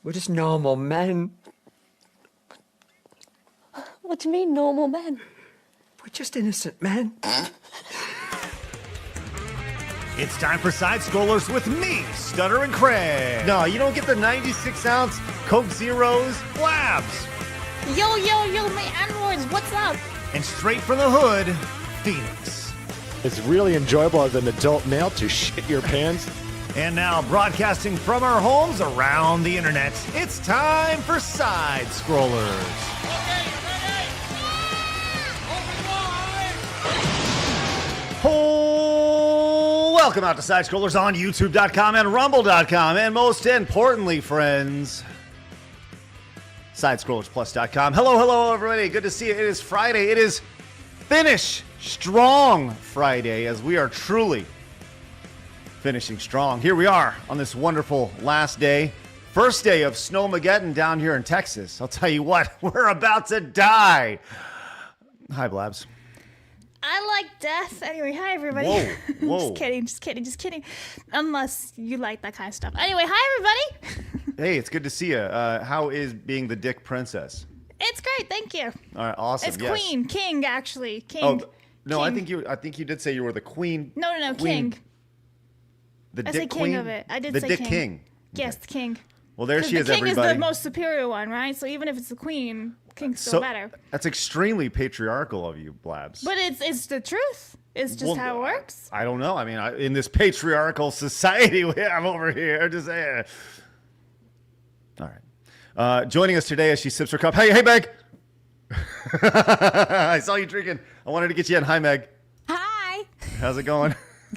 We're just normal men. What do you mean, normal men? We're just innocent men. It's time for Side Scrollers with me, Stutter and Craig. No, you don't get the 96-ounce Coke Zeros, Blabs. Yo, my androids, what's up? And straight from the hood, Phoenix. It's really enjoyable as an adult male to shit your pants. And now, broadcasting from our homes around the internet, it's time for Side Scrollers. Oh, welcome out to Side Scrollers on YouTube.com and Rumble.com. And most importantly, friends, SidescrollersPlus.com. Hello, everybody. Good to see you. It is Friday. It is Finish Strong Friday, as we are truly finishing strong. Here we are on this wonderful last day. First day of Snowmageddon down here in Texas. I'll tell you what, we're about to die. Hi, Blabs. I like death. Anyway, hi everybody. Whoa. Just kidding. Unless you like that kind of stuff. Anyway, hi everybody. Hey, it's good to see you. How is being the Dick Princess? It's great, thank you. All right, awesome. It's yes. King actually. King. Oh, no, King. I think you did say you were the queen. No, Queen. King. The I Dick said Queen. king of it. I did the say Dick king. King. Yes, the king. Well, there she is, the king everybody. is the most superior one, right? So even if it's the queen, king's still better. That's extremely patriarchal of you, Blabs. But it's the truth. It's just how it works. I don't know. I mean, in this patriarchal society we have over here, just saying. All right. Joining us today as she sips her cup. Hey, Meg. I saw you drinking. I wanted to get you in. Hi, Meg. Hi. How's it going?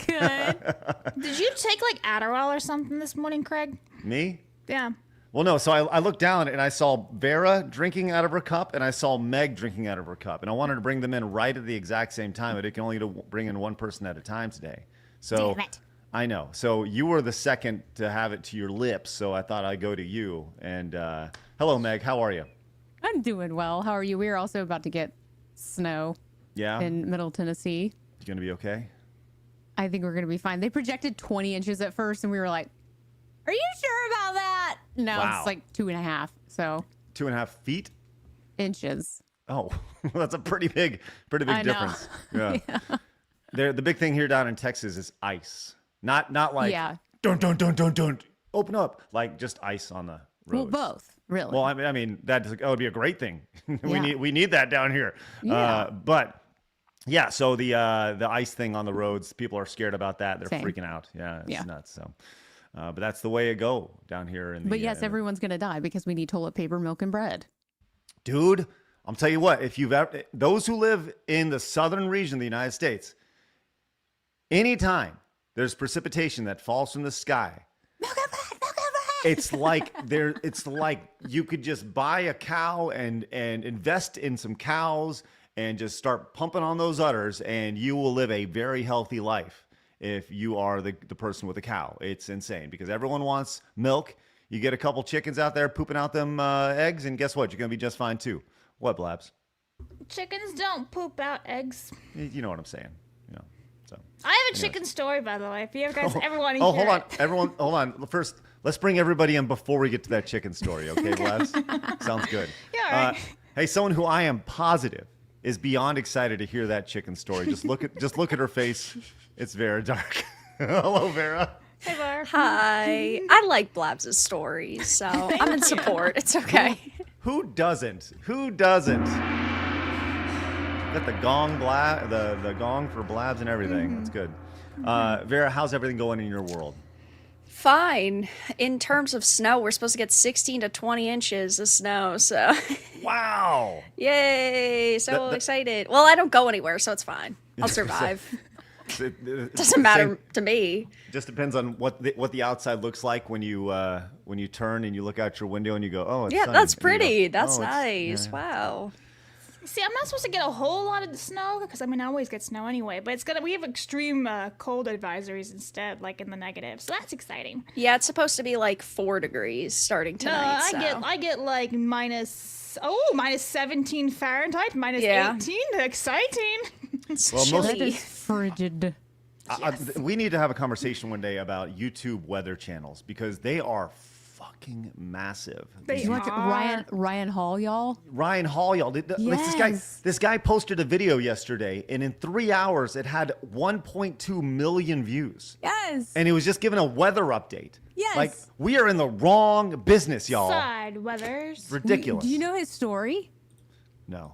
Good. Did you take like Adderall or something this morning, Craig? Me? Yeah. Well, no. So I looked down and I saw Vera drinking out of her cup and I saw Meg drinking out of her cup. And I wanted to bring them in right at the exact same time, but it can only bring in one person at a time today. So Damn it. I know. So you were the second to have it to your lips. So I thought I'd go to you. And hello, Meg. How are you? I'm doing well. How are you? We're also about to get snow Yeah. in Middle Tennessee. You gonna be okay? I think we're going to be fine. They projected 20 inches at first, and we were like, are you sure about that? No, Wow. It's like 2.5. So 2.5 feet? inches. Oh, that's a pretty big I know. difference. Yeah. The big thing here down in Texas is ice. Not like Yeah. don't open up, like just ice on the roads. Well, both, really. Well, I mean that would be a great thing. Yeah. we need that down here. Yeah. But yeah, so the ice thing on the roads, people are scared about that. They're Same. freaking out. Yeah, it's Yeah. nuts. So, but that's the way it go down here. But yes, everyone's going to die because we need toilet paper, milk, and bread. Dude, I'm tell you what. If you've ever, those who live in the southern region of the United States, anytime there's precipitation that falls from the sky, it's like you could just buy a cow and invest in some cows and just start pumping on those udders, and you will live a very healthy life if you are the person with a cow. It's insane because everyone wants milk. You get a couple chickens out there pooping out them eggs, and guess what? You're going to be just fine too. What, Blabs? Chickens don't poop out eggs. You know what I'm saying. You know, so. I have a chicken story, by the way. If you guys ever want to Oh, hear hold on. it. Everyone, hold on. First, let's bring everybody in before we get to that chicken story, okay, Blabs? Sounds good. Yeah, all right. Hey, someone who I am positive is beyond excited to hear that chicken story. Just look at her face. It's Vera Dark. Hello, Vera. Hey, Bar. Hi. I like Blabs' stories, so I'm in support. It's okay. Who doesn't? Who doesn't? Got the gong the gong for Blabs and everything. That's good. Vera, how's everything going in your world? Fine. In terms of snow, we're supposed to get 16 to 20 inches of snow, so Wow. yay. So That- excited. Well, I don't go anywhere, so it's fine. I'll survive. Doesn't matter to me. Just depends on what the outside looks like when you turn and you look out your window and you go, oh, it's Yeah, sunny. that's And you go, pretty. That's "Oh, it's- nice. yeah." Wow. See, I'm not supposed to get a whole lot of the snow because I always get snow anyway. But we have extreme cold advisories instead, like in the negative. So that's exciting. Yeah, it's supposed to be like 4 degrees starting tonight. I so. get like minus 17 Fahrenheit, minus Yeah. 18. Exciting. It's Well, most- That chilly. is frigid. We need to have a conversation one day about YouTube weather channels because they are fucking massive. They You watch are. Ryan Hall, y'all? Ryan Hall, y'all. Yes. This guy posted a video yesterday, and in 3 hours, it had 1.2 million views. Yes. And he was just giving a weather update. Yes. Like, we are in the wrong business, y'all. Side weathers. Ridiculous. Do you know his story? No.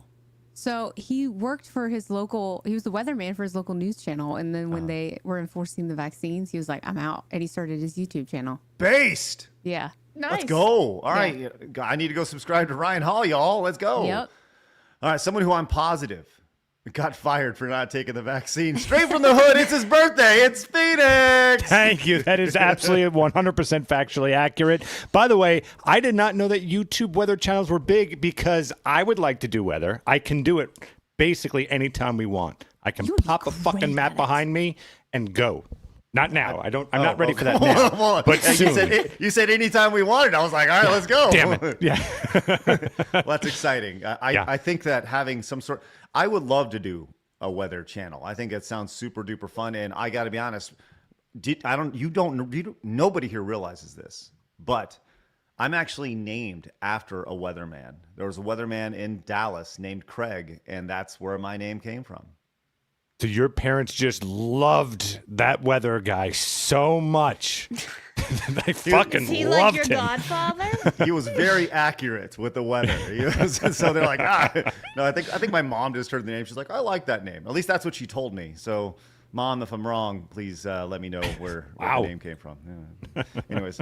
So he worked for he was the weatherman for his local news channel. And then when they were enforcing the vaccines, he was like, I'm out. And he started his YouTube channel. Based. Yeah. Nice. Let's go. All right. I need to go subscribe to Ryan Hall, y'all. Let's go. Yep. All right. Someone who I'm positive got fired for not taking the vaccine. Straight from the hood. It's his birthday. It's Phoenix. Thank you. That is absolutely 100% factually accurate. By the way, I did not know that YouTube weather channels were big because I would like to do weather. I can do it basically anytime we want. I can pop a fucking map behind me and go. Not now. I'm not ready for that now. Hold on. But soon. You said anytime we wanted. I was like, all right, let's go. Damn it. Yeah. Well, that's exciting. I think that having some sort, I would love to do a weather channel. I think it sounds super duper fun. And I got to be honest, nobody here realizes this, but I'm actually named after a weatherman. There was a weatherman in Dallas named Craig, and that's where my name came from. So your parents just loved that weather guy so much. They fucking Is he loved like your him. godfather? He was very accurate with the weather. So they're like, no, I think my mom just heard the name. She's like, I like that name. At least that's what she told me. So, Mom, if I'm wrong, please let me know where the name came from. Yeah. Anyways,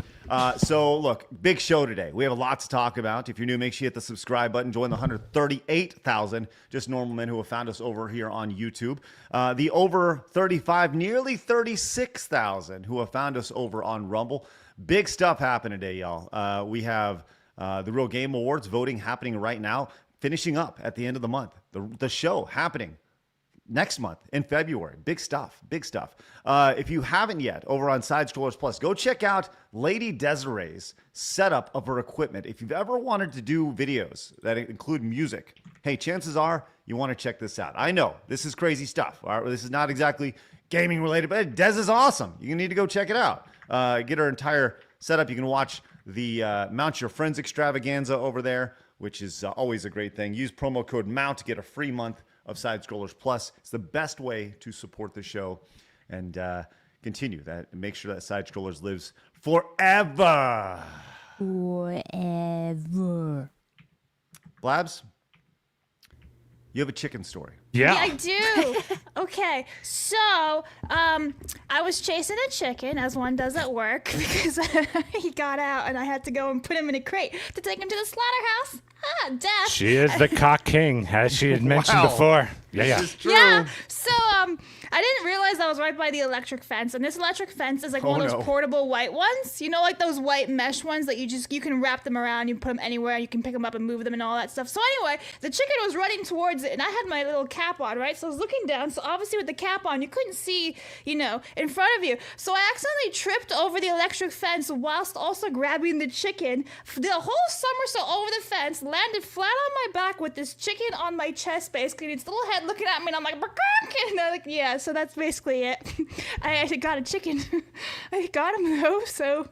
so look, big show today. We have a lot to talk about. If you're new, make sure you hit the subscribe button. Join the 138,000 just normal men who have found us over here on YouTube. The over 35, nearly 36,000 who have found us over on Rumble. Big stuff happening today, y'all. We have the Real Game Awards voting happening right now, finishing up at the end of the month. The show happening next month in February. Big stuff. Big stuff. If you haven't yet, over on Side Scrollers Plus, go check out Lady Desiree's setup of her equipment. If you've ever wanted to do videos that include music, hey, chances are you want to check this out. I know this is crazy stuff. All right, this is not exactly gaming related, but Des is awesome. You need to go check it out. Get her entire setup. You can watch the Mount Your Friends extravaganza over there, which is always a great thing. Use promo code MOUNT to get a free month of Side Scrollers Plus. It's the best way to support the show and continue that and make sure that Side Scrollers lives forever. Forever. Blabs, you have a chicken story. Yeah, I do. Okay, so I was chasing a chicken, as one does at work, because he got out and I had to go and put him in a crate to take him to the slaughterhouse. Death. She is the cock king, as she had mentioned before. Yeah. This is true. Yeah. So I didn't realize I was right by the electric fence, and this electric fence is like one of those portable white ones. You know, like those white mesh ones that you can wrap them around, you can put them anywhere, you can pick them up and move them and all that stuff. So anyway, the chicken was running towards it, and I had my little cap on, right? So I was looking down. So obviously with the cap on, you couldn't see, in front of you. So I accidentally tripped over the electric fence whilst also grabbing the chicken. Did a whole somersault over the fence, landed flat on my back with this chicken on my chest, basically. Its little head looking at me, and I'm like, and I'm like, yeah. So that's basically it. I actually got a chicken. I got him though. So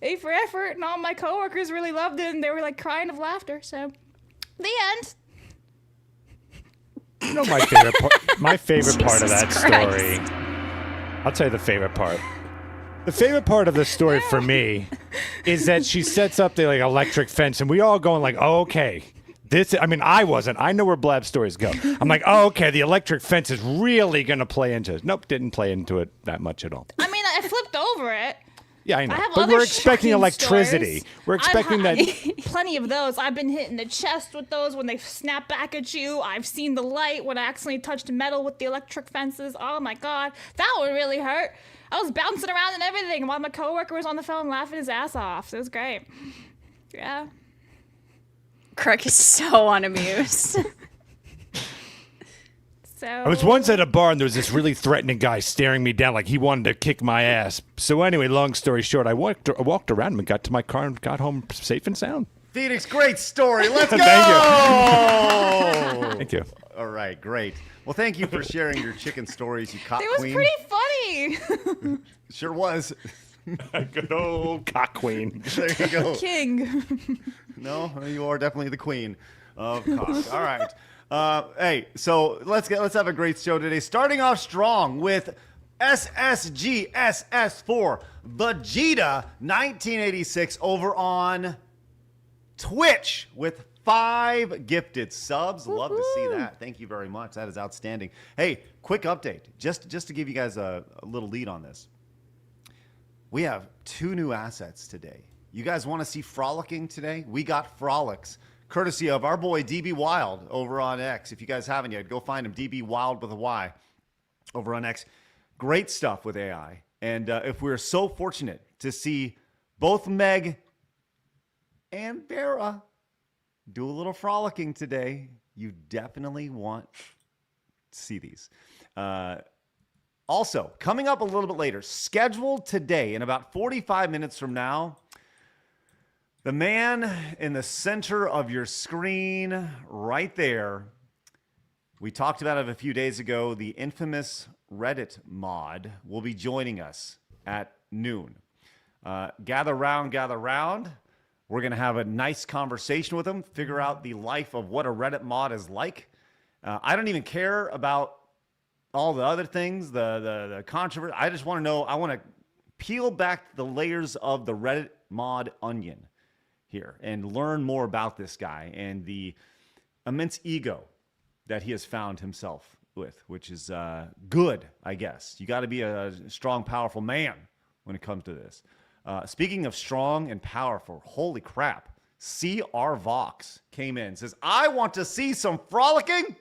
A for effort, and all my coworkers really loved it, and they were like crying of laughter. So the end. You know my favorite part. My favorite part of that Jesus story. I'll tell you the favorite part. The favorite part of the story for me is that she sets up the electric fence, and we all going like, oh, okay. I wasn't. I know where Blab stories go. I'm like, oh, okay, the electric fence is really going to play into it. Nope, didn't play into it that much at all. I mean, I flipped over it. Yeah, I know. I have But other we're expecting shocking electricity. stories. We're expecting that. Plenty of those. I've been hit in the chest with those when they snap back at you. I've seen the light when I accidentally touched metal with the electric fences. Oh my God, that one really hurt. I was bouncing around and everything while my coworker was on the phone laughing his ass off. It was great. Yeah. Craig is so unamused. So I was once at a bar and there was this really threatening guy staring me down like he wanted to kick my ass. So anyway, long story short, I walked around him and got to my car and got home safe and sound. Phoenix, great story. Let's go. Thank you. All right, great. Well, thank you for sharing your chicken stories, you cop it was queen. pretty funny. Sure was. Good old cock queen. There you go. King. No, you are definitely the queen of cock. All right. Hey, so let's have a great show today. Starting off strong with SSG SS4 Vegeta 1986 over on Twitch with 5 gifted subs. Love to see that. Thank you very much. That is outstanding. Hey, quick update. Just to give you guys a little lead on this. We have 2 new assets today. You guys want to see frolicking today? We got frolics, courtesy of our boy DB Wild over on X. If you guys haven't yet, go find him, DB Wild with a Y over on X. Great stuff with AI. And if we're so fortunate to see both Meg and Vera do a little frolicking today, you definitely want to see these. Also, coming up a little bit later, scheduled today in about 45 minutes from now, the man in the center of your screen right there, we talked about it a few days ago, the infamous Reddit mod will be joining us at noon. Gather round. We're going to have a nice conversation with him, figure out the life of what a Reddit mod is like. I don't even care about all the other things, the controversy. I just want to know, I want to peel back the layers of the Reddit mod onion here and learn more about this guy and the immense ego that he has found himself with, which is good, I guess. You got to be a strong, powerful man when it comes to this. Speaking of strong and powerful, holy crap. CR Vox came in, says, I want to see some frolicking,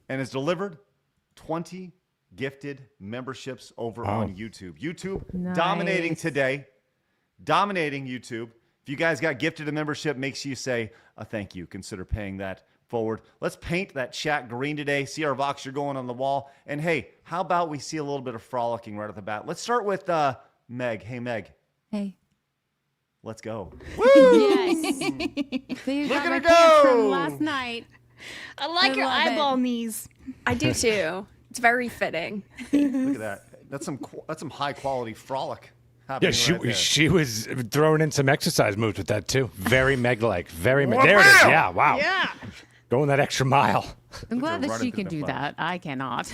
and has delivered 20 gifted memberships over on YouTube. YouTube dominating today. Dominating YouTube. If you guys got gifted a membership, makes you say a thank you. Consider paying that forward. Let's paint that chat green today. CR Vox, you're going on the wall. And hey, how about we see a little bit of frolicking right off the bat? Let's start with Meg. Hey, Meg. Hey. Let's go. Yes. So you Look got at my her pants go. from last night. I like your love it. eyeball knees. I do too. It's very fitting. Look at that. That's some high quality frolic happening. Yeah, right there. she was throwing in some exercise moves with that too. Very Meg-like. Very Meg. Wha- There it is. bam! Yeah, wow. Yeah. Going that extra mile. I'm glad that running she through can the do fun. that. I cannot.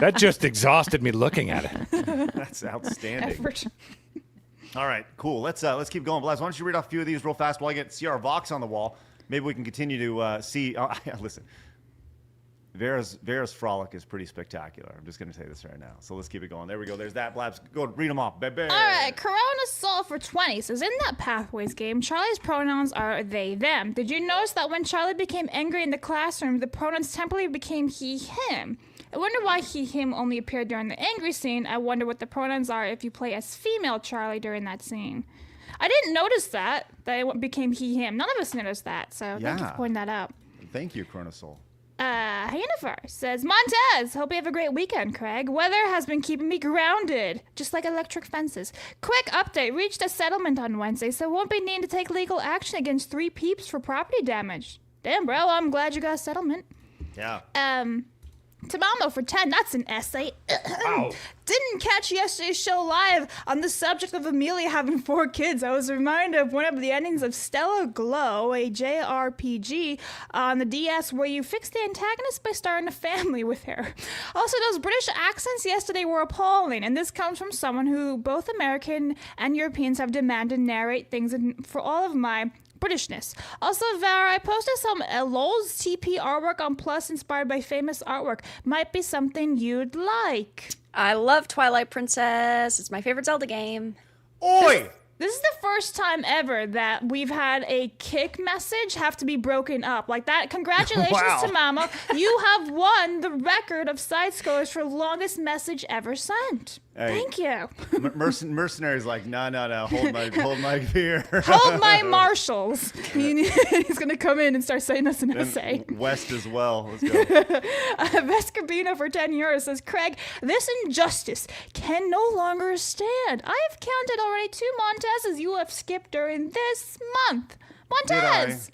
That just exhausted me looking at it. That's outstanding. Effort. All right, cool. Let's keep going. Blaz, why don't you read off a few of these real fast while I get CR Vox on the wall? Maybe we can continue to see. Listen, Vera's frolic is pretty spectacular. I'm just going to say this right now. So let's keep it going. There we go. There's that. Blabs, go read them off. Baby. All right, Corona Soul for 20 says, in that Pathways game, Charlie's pronouns are they, them. Did you notice that when Charlie became angry in the classroom, the pronouns temporarily became he, him? I wonder why he, him only appeared during the angry scene. I wonder what the pronouns are if you play as female Charlie during that scene. I didn't notice that it became he, him. None of us noticed that, so thank you Yeah. for pointing that out. Thank you, Chronosol. Yennefer says, Montez, hope you have a great weekend, Craig. Weather has been keeping me grounded, just like electric fences. Quick update, reached a settlement on Wednesday, so won't be needing to take legal action against 3 peeps for property damage. Damn, bro, I'm glad you got a settlement. Yeah. Tamamo for 10, that's an essay. Wow. Didn't catch yesterday's show live on the subject of Amelia having 4 kids. I was reminded of one of the endings of Stellar Glow, a JRPG on the DS where you fix the antagonist by starting a family with her. Also, those British accents yesterday were appalling, and this comes from someone who both American and Europeans have demanded narrate things for all of my Britishness. Also, Vara, I posted some LOL's TP artwork on Plus inspired by famous artwork. Might be something you'd like. I love Twilight Princess. It's my favorite Zelda game. Oi! This is the first time ever that we've had a kick message have to be broken up. Like that. Congratulations Wow. to Mama. You have won the record of side scrollers for longest message ever sent. Hey. Thank you. Mercenary's like, no. Hold my beer. Hold my marshals. He's going to come in and start saying us an essay. And West as well. Let's go. Vescabina for 10 euros says, Craig, this injustice can no longer stand. I have counted already 2 Montezes you have skipped during this month. Montez!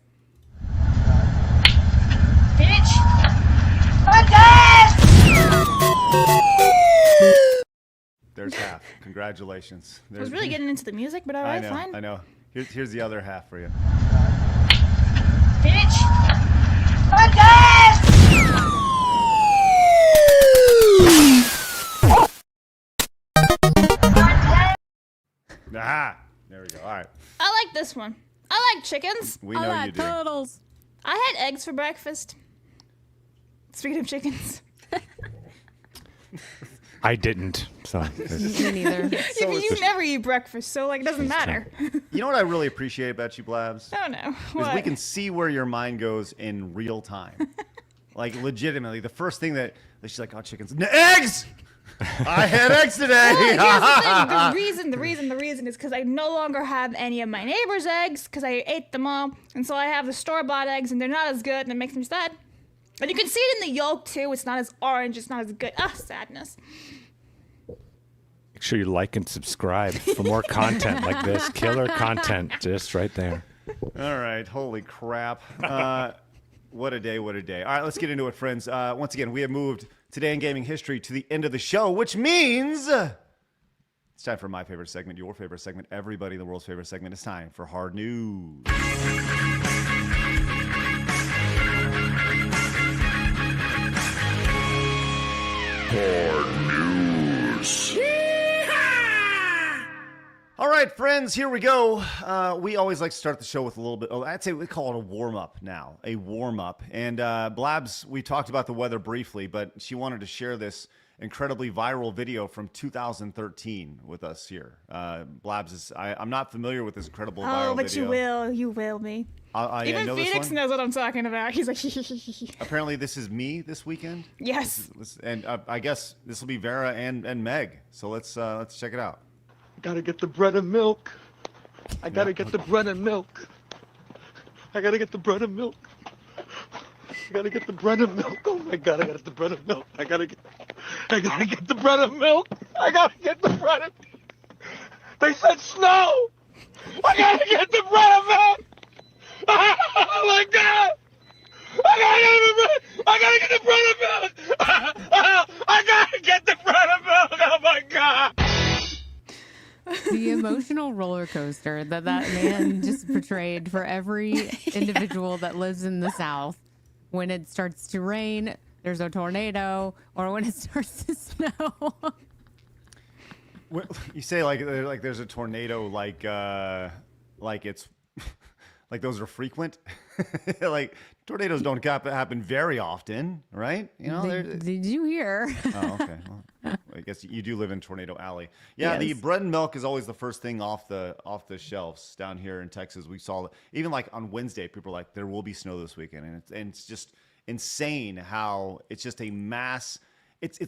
There's half. Congratulations. I was really getting into the music, but all right, fine. I know. Here's the other half for you. Bitch! My dad! Ah, there we go. All right. I like this one. I like chickens. We know you do. Turtles. I had eggs for breakfast. Speaking of chickens. I didn't. So Me neither. You never eat breakfast, so like it doesn't matter. You know what I really appreciate about you, Blabs? I don't know. Is What? we can see where your mind goes in real time. Like legitimately, the first thing that she's like, "Oh, chickens, eggs." I had eggs today. Here's the thing. The reason is because I no longer have any of my neighbor's eggs because I ate them all, and so I have the store-bought eggs, and they're not as good, and it makes me sad. And you can see it in the yolk too. It's not as orange. It's not as good. Sadness. make sure you like and subscribe for more content like this. Killer content just right there. All right. Holy crap. What a day. What a day. All right. Let's get into it, friends. Once again, we have moved today in gaming history to the end of the show, which means it's time for my favorite segment, your favorite segment, everybody in the world's favorite segment. It's time for Hard News. Hard News. All right, friends, here we go. We always like to start the show with a little bit. I'd say we call it a warm-up now, a warm-up. And Blabs, we talked about the weather briefly, but she wanted to share this incredibly viral video from 2013 with us here. Blabs, I'm not familiar with this incredible viral video. Oh, but you will. You will be. Even know Phoenix knows what I'm talking about. He's like, Apparently, this is me this weekend. Yes. And I guess this will be Vera and Meg. So let's check it out. Gotta get the bread and milk. I gotta get the bread and milk. I gotta get the bread and milk. I gotta get the bread and milk. Oh my god, I gotta get the bread and milk. I gotta get the bread and milk. I gotta get the bread and They said snow! I gotta get the bread and milk! Oh my god! I gotta get the bread and milk! I gotta get the bread and milk! Oh my god! The emotional roller coaster that man just portrayed for every individual that lives in the South. When it starts to rain, there's a tornado, or when it starts to snow. You say like there's a tornado, like it's like those are frequent. Like tornadoes don't happen very often, right? You know. Did you hear? Oh, okay. Well, I guess you do live in Tornado Alley. Yeah, Yes. The bread and milk is always the first thing off the shelves down here in Texas. We saw even like on Wednesday, people were like, "There will be snow this weekend," and it's just insane how it's just a mass. It's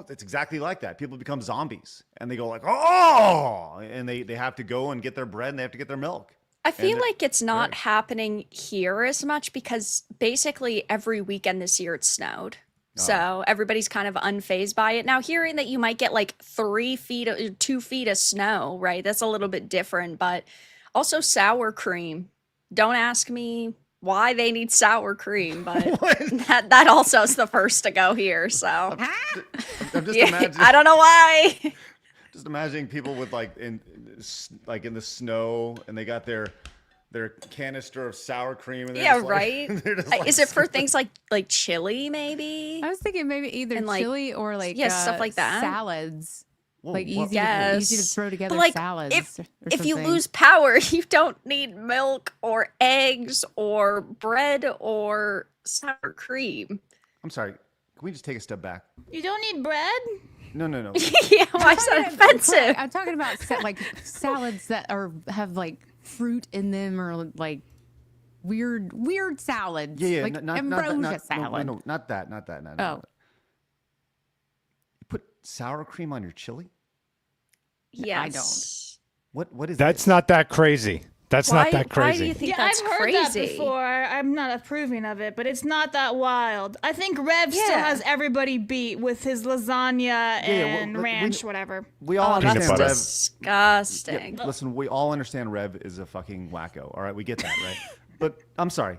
exactly like that. People become zombies and they go like, "Oh," and they have to go and get their bread and they have to get their milk. I feel like it's not happening here as much because basically every weekend this year it snowed. So everybody's kind of unfazed by it. Now, hearing that you might get like 2 feet of snow, right? That's a little bit different. But also sour cream. Don't ask me why they need sour cream, but that also is the first to go here. So I'm just imagining. I don't know why. Just imagining people with like in the snow and they got their canister of sour cream. And Yeah, just right. Like, is it for things like chili, maybe? I was thinking maybe either And, like, chili or like stuff like that. salads. Whoa, Like what? easy to throw together But, like, salads. or if you something. lose power, you don't need milk or eggs or bread or sour cream. I'm sorry. Can we just take a step back? you don't need bread? No. Yeah, why is that offensive? I'm talking about like salads that have like fruit in them or like weird salads. Yeah. like ambrosia salad. No, not that. Oh. You put sour cream on your chili? Yes. What is That's not that crazy. That's not that Why do you crazy. think Yeah, that's I've heard crazy? that before. I'm not approving of it, but it's not that wild. I think Rev still Yeah. has everybody beat with his lasagna and well, ranch, whatever. We all Oh, understand that's butter. Rev. disgusting. Listen, we all understand Rev is a fucking wacko. All right, we get that, right? But I'm sorry.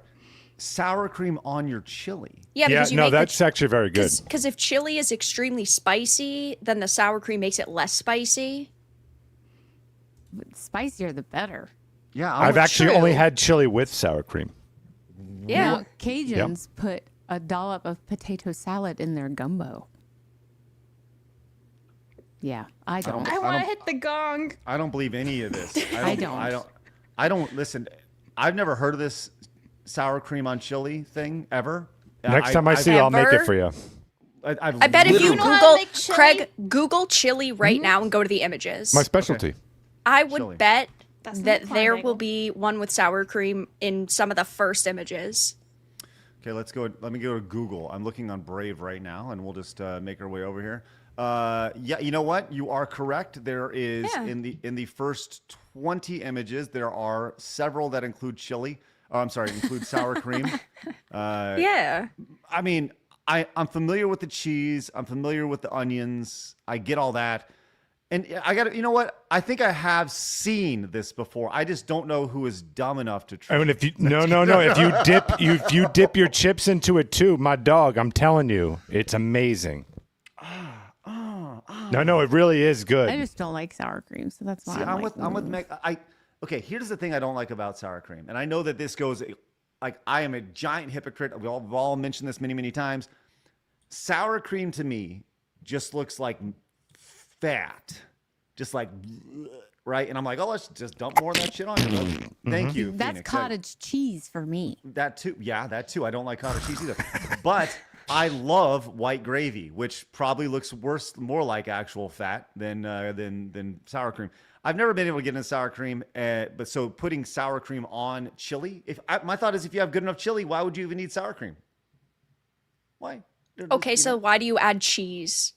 sour cream on your chili. Yeah, because you make that's actually very good. Because if chili is extremely spicy, then the sour cream makes it less spicy. The spicier, the better. Yeah, I've actually true. only had chili with sour cream. Yeah. Well, Cajuns put a dollop of potato salad in their gumbo. Yeah, I don't. I want to hit the gong. I don't believe any of this. I don't. I don't listen. I've never heard of this sour cream on chili thing ever. Next time I see you, I'll make it Ever? for you. I bet if you You know how to Google, make chili? Craig, Google chili right now and go to the images. My specialty. I would Chili. bet That's not that fun, there bagel. will be one with sour cream in some of the first images. Okay, let's go. Let me go to Google. I'm looking on Brave right now, and we'll just make our way over here. Yeah, you know what? You are correct. There is Yeah. in the first 20 images, there are several that include chili. Oh, I'm sorry, include sour cream. Yeah. I mean, I'm familiar with the cheese. I'm familiar with the onions. I get all that. And I got to, you know what? I think I have seen this before. I just don't know who is dumb enough to try. I mean, if you if you dip your chips into it too, my dog, I'm telling you, it's amazing. No, it really is good. I just don't like sour cream, so that's why See, I'm with Meg. Okay, here's the thing I don't like about sour cream. And I know that this goes, like, I am a giant hypocrite. We've all mentioned this many, many times. Sour cream to me just looks like fat. Just like, right? And I'm like, oh, let's just dump more of that shit on you. Thank you, That's Phoenix. cottage cheese for me. That too. Yeah, that too. I don't like cottage cheese either. But I love white gravy, which probably looks more like actual fat than sour cream. I've never been able to get into sour cream, but so putting sour cream on chili. My thought is, if you have good enough chili, why would you even need sour cream? Why? Okay, so why do you add cheese?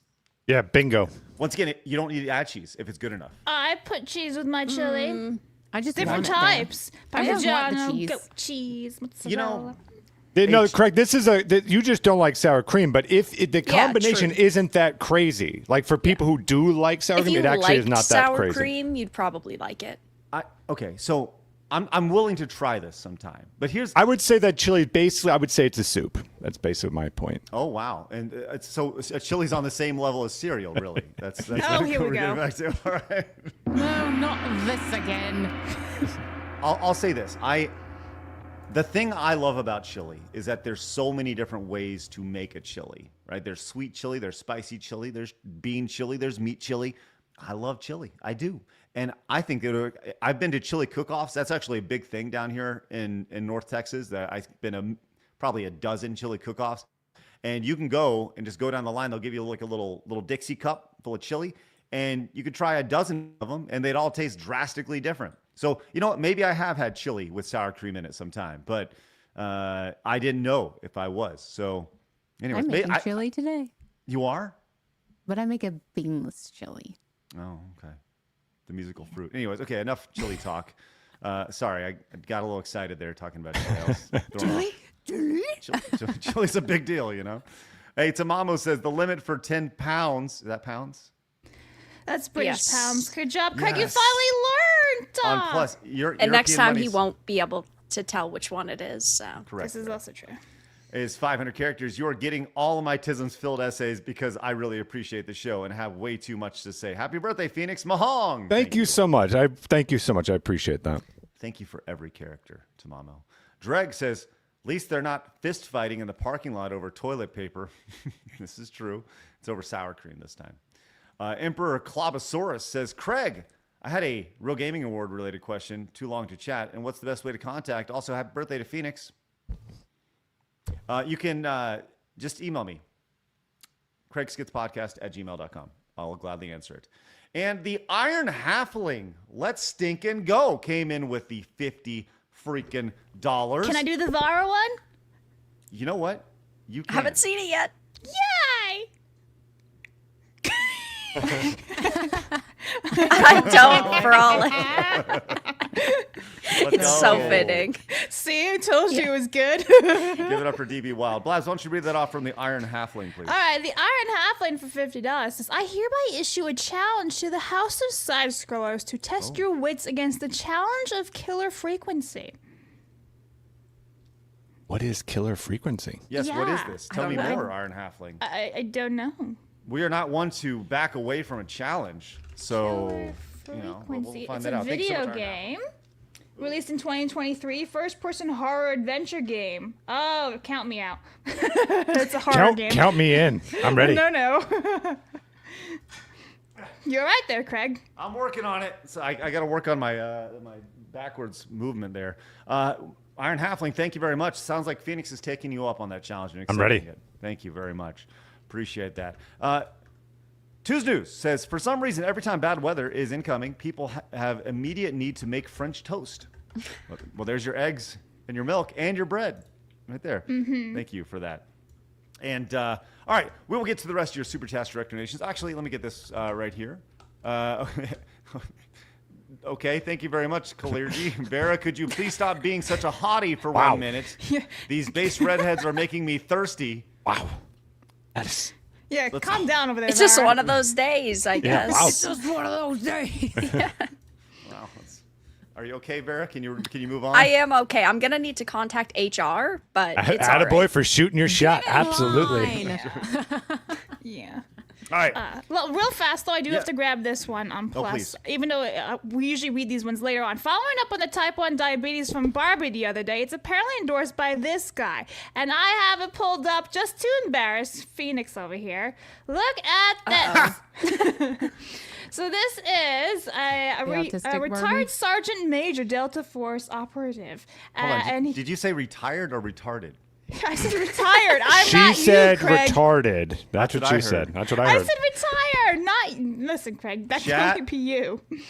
Yeah, bingo. Once again, you don't need to add cheese if it's good enough. I put cheese with my chili. I just Different want it there. types. I just want the Parmigiano, cheese. goat cheese, mozzarella. You know, No, Craig, this is you just don't like sour cream, but if the combination true. isn't that crazy, like for people who do like sour If cream, you it actually is liked not that sour crazy. cream, you'd probably like it. okay, so I'm willing to try this sometime. But here's I would say that chili, basically, I would say it's a soup. That's basically my point. oh wow, and so chili's on the same level as cereal, really. That's Oh, here we we're getting go. back to. All right. No, not this again. I'll say this. The thing I love about chili is that there's so many different ways to make a chili, right? There's sweet chili, there's spicy chili, there's bean chili, there's meat chili. I love chili. I do. And I think that I've been to chili cook-offs. That's actually a big thing down here in North Texas. That I've been probably a dozen chili cook-offs. And you can go and just go down the line. They'll give you like a little Dixie cup full of chili. And you could try a dozen of them, and they'd all taste drastically different. So, you know what? Maybe I have had chili with sour cream in it sometime, but I didn't know if I was. So, anyways, I'm making chili today, you are? but I make a beanless chili. Oh, okay. The musical fruit. Anyways, okay, enough chili talk. Sorry, I got a little excited there talking about chili. Chili's a big deal, you know? Hey, Tamamo says the limit for 10 pounds, is that pounds? That's British Yes. pounds. Good job, Craig. Yes. You finally learned. On plus, And next European time he money's- won't be able to tell which one it is. So Correct. This is also true. Is 500 characters. You are getting all of my Tisms filled essays because I really appreciate the show and have way too much to say. Happy birthday, Phoenix Mahong. Thank you so much. Thank you so much. I appreciate that. Thank you for every character, Tamamo. Dreg says, at least they're not fist fighting in the parking lot over toilet paper. This is true. It's over sour cream this time. Emperor Klobosaurus says, Craig, I had a Real Gaming Award related question. Too long to chat. And what's the best way to contact? Also, happy birthday to Phoenix. You can just email me, craigskitspodcast@gmail.com. I'll gladly answer it. And the Iron Halfling, let's stinkin' go, came in with the $50 freaking dollars. Can I do the Vara one? You know what? You can. haven't seen it yet. Yay! I don't, Frolic. Let's It's so go. fitting. See, I told you it was good. Give it up for DB Wild. Blaz, why don't you read that off from the Iron Halfling, please? All right, the Iron Halfling for $50 says, I hereby issue a challenge to the House of Side Scrollers to test your wits against the challenge of killer frequency. What is killer frequency? Yes, what is Yeah. this? Tell me don't know. more, Iron Halfling. I don't know. We are not one to back away from a challenge. So, we'll Frequency. find It's that a out. Thanks so video much, Iron Halfling. game. Released in 2023, first-person horror adventure game. Oh, count me out. It's a horror game. Count me in. I'm ready. No. You're right there, Craig. I'm working on it. So I got to work on my my backwards movement there. Iron Halfling, thank you very much. Sounds like Phoenix is taking you up on that challenge. And I'm ready. accepting it. Thank you very much. Appreciate that. Tuesday News says, for some reason, every time bad weather is incoming, people have immediate need to make French toast. Well, there's your eggs and your milk and your bread right there. Thank you for that. And all right, we will get to the rest of your super chat direct donations. Actually, let me get this right here. Okay, thank you very much, Kalergi. Vera, could you please stop being such a hottie for 1 minute? These base redheads are making me thirsty. Wow. That is. Yeah, calm down over there. It's just Vera. one of those days, I guess. wow. It's just one of those days. Wow. Are you okay, Vera? Can you move on? I am okay. I'm gonna need to contact HR, but it's all Attaboy right. for shooting your shot. Absolutely. Fine. Yeah. All right. Well, real fast though, I do Yeah. have to grab this one on Plus. please. Even though we usually read these ones later on. Following up on the type 1 diabetes from Barbie the other day, it's apparently endorsed by this guy. And I have it pulled up just to embarrass Phoenix over here. Look at this. So this is a autistic retired Barbie? Sergeant Major Delta Force operative. Hold on. And Did you say retired or retarded? I said retired. I'm She not said you, Craig. retarded. That's what what she I said. heard. That's what I I heard. said retire, not listen, Craig. That Chat. can only be you. And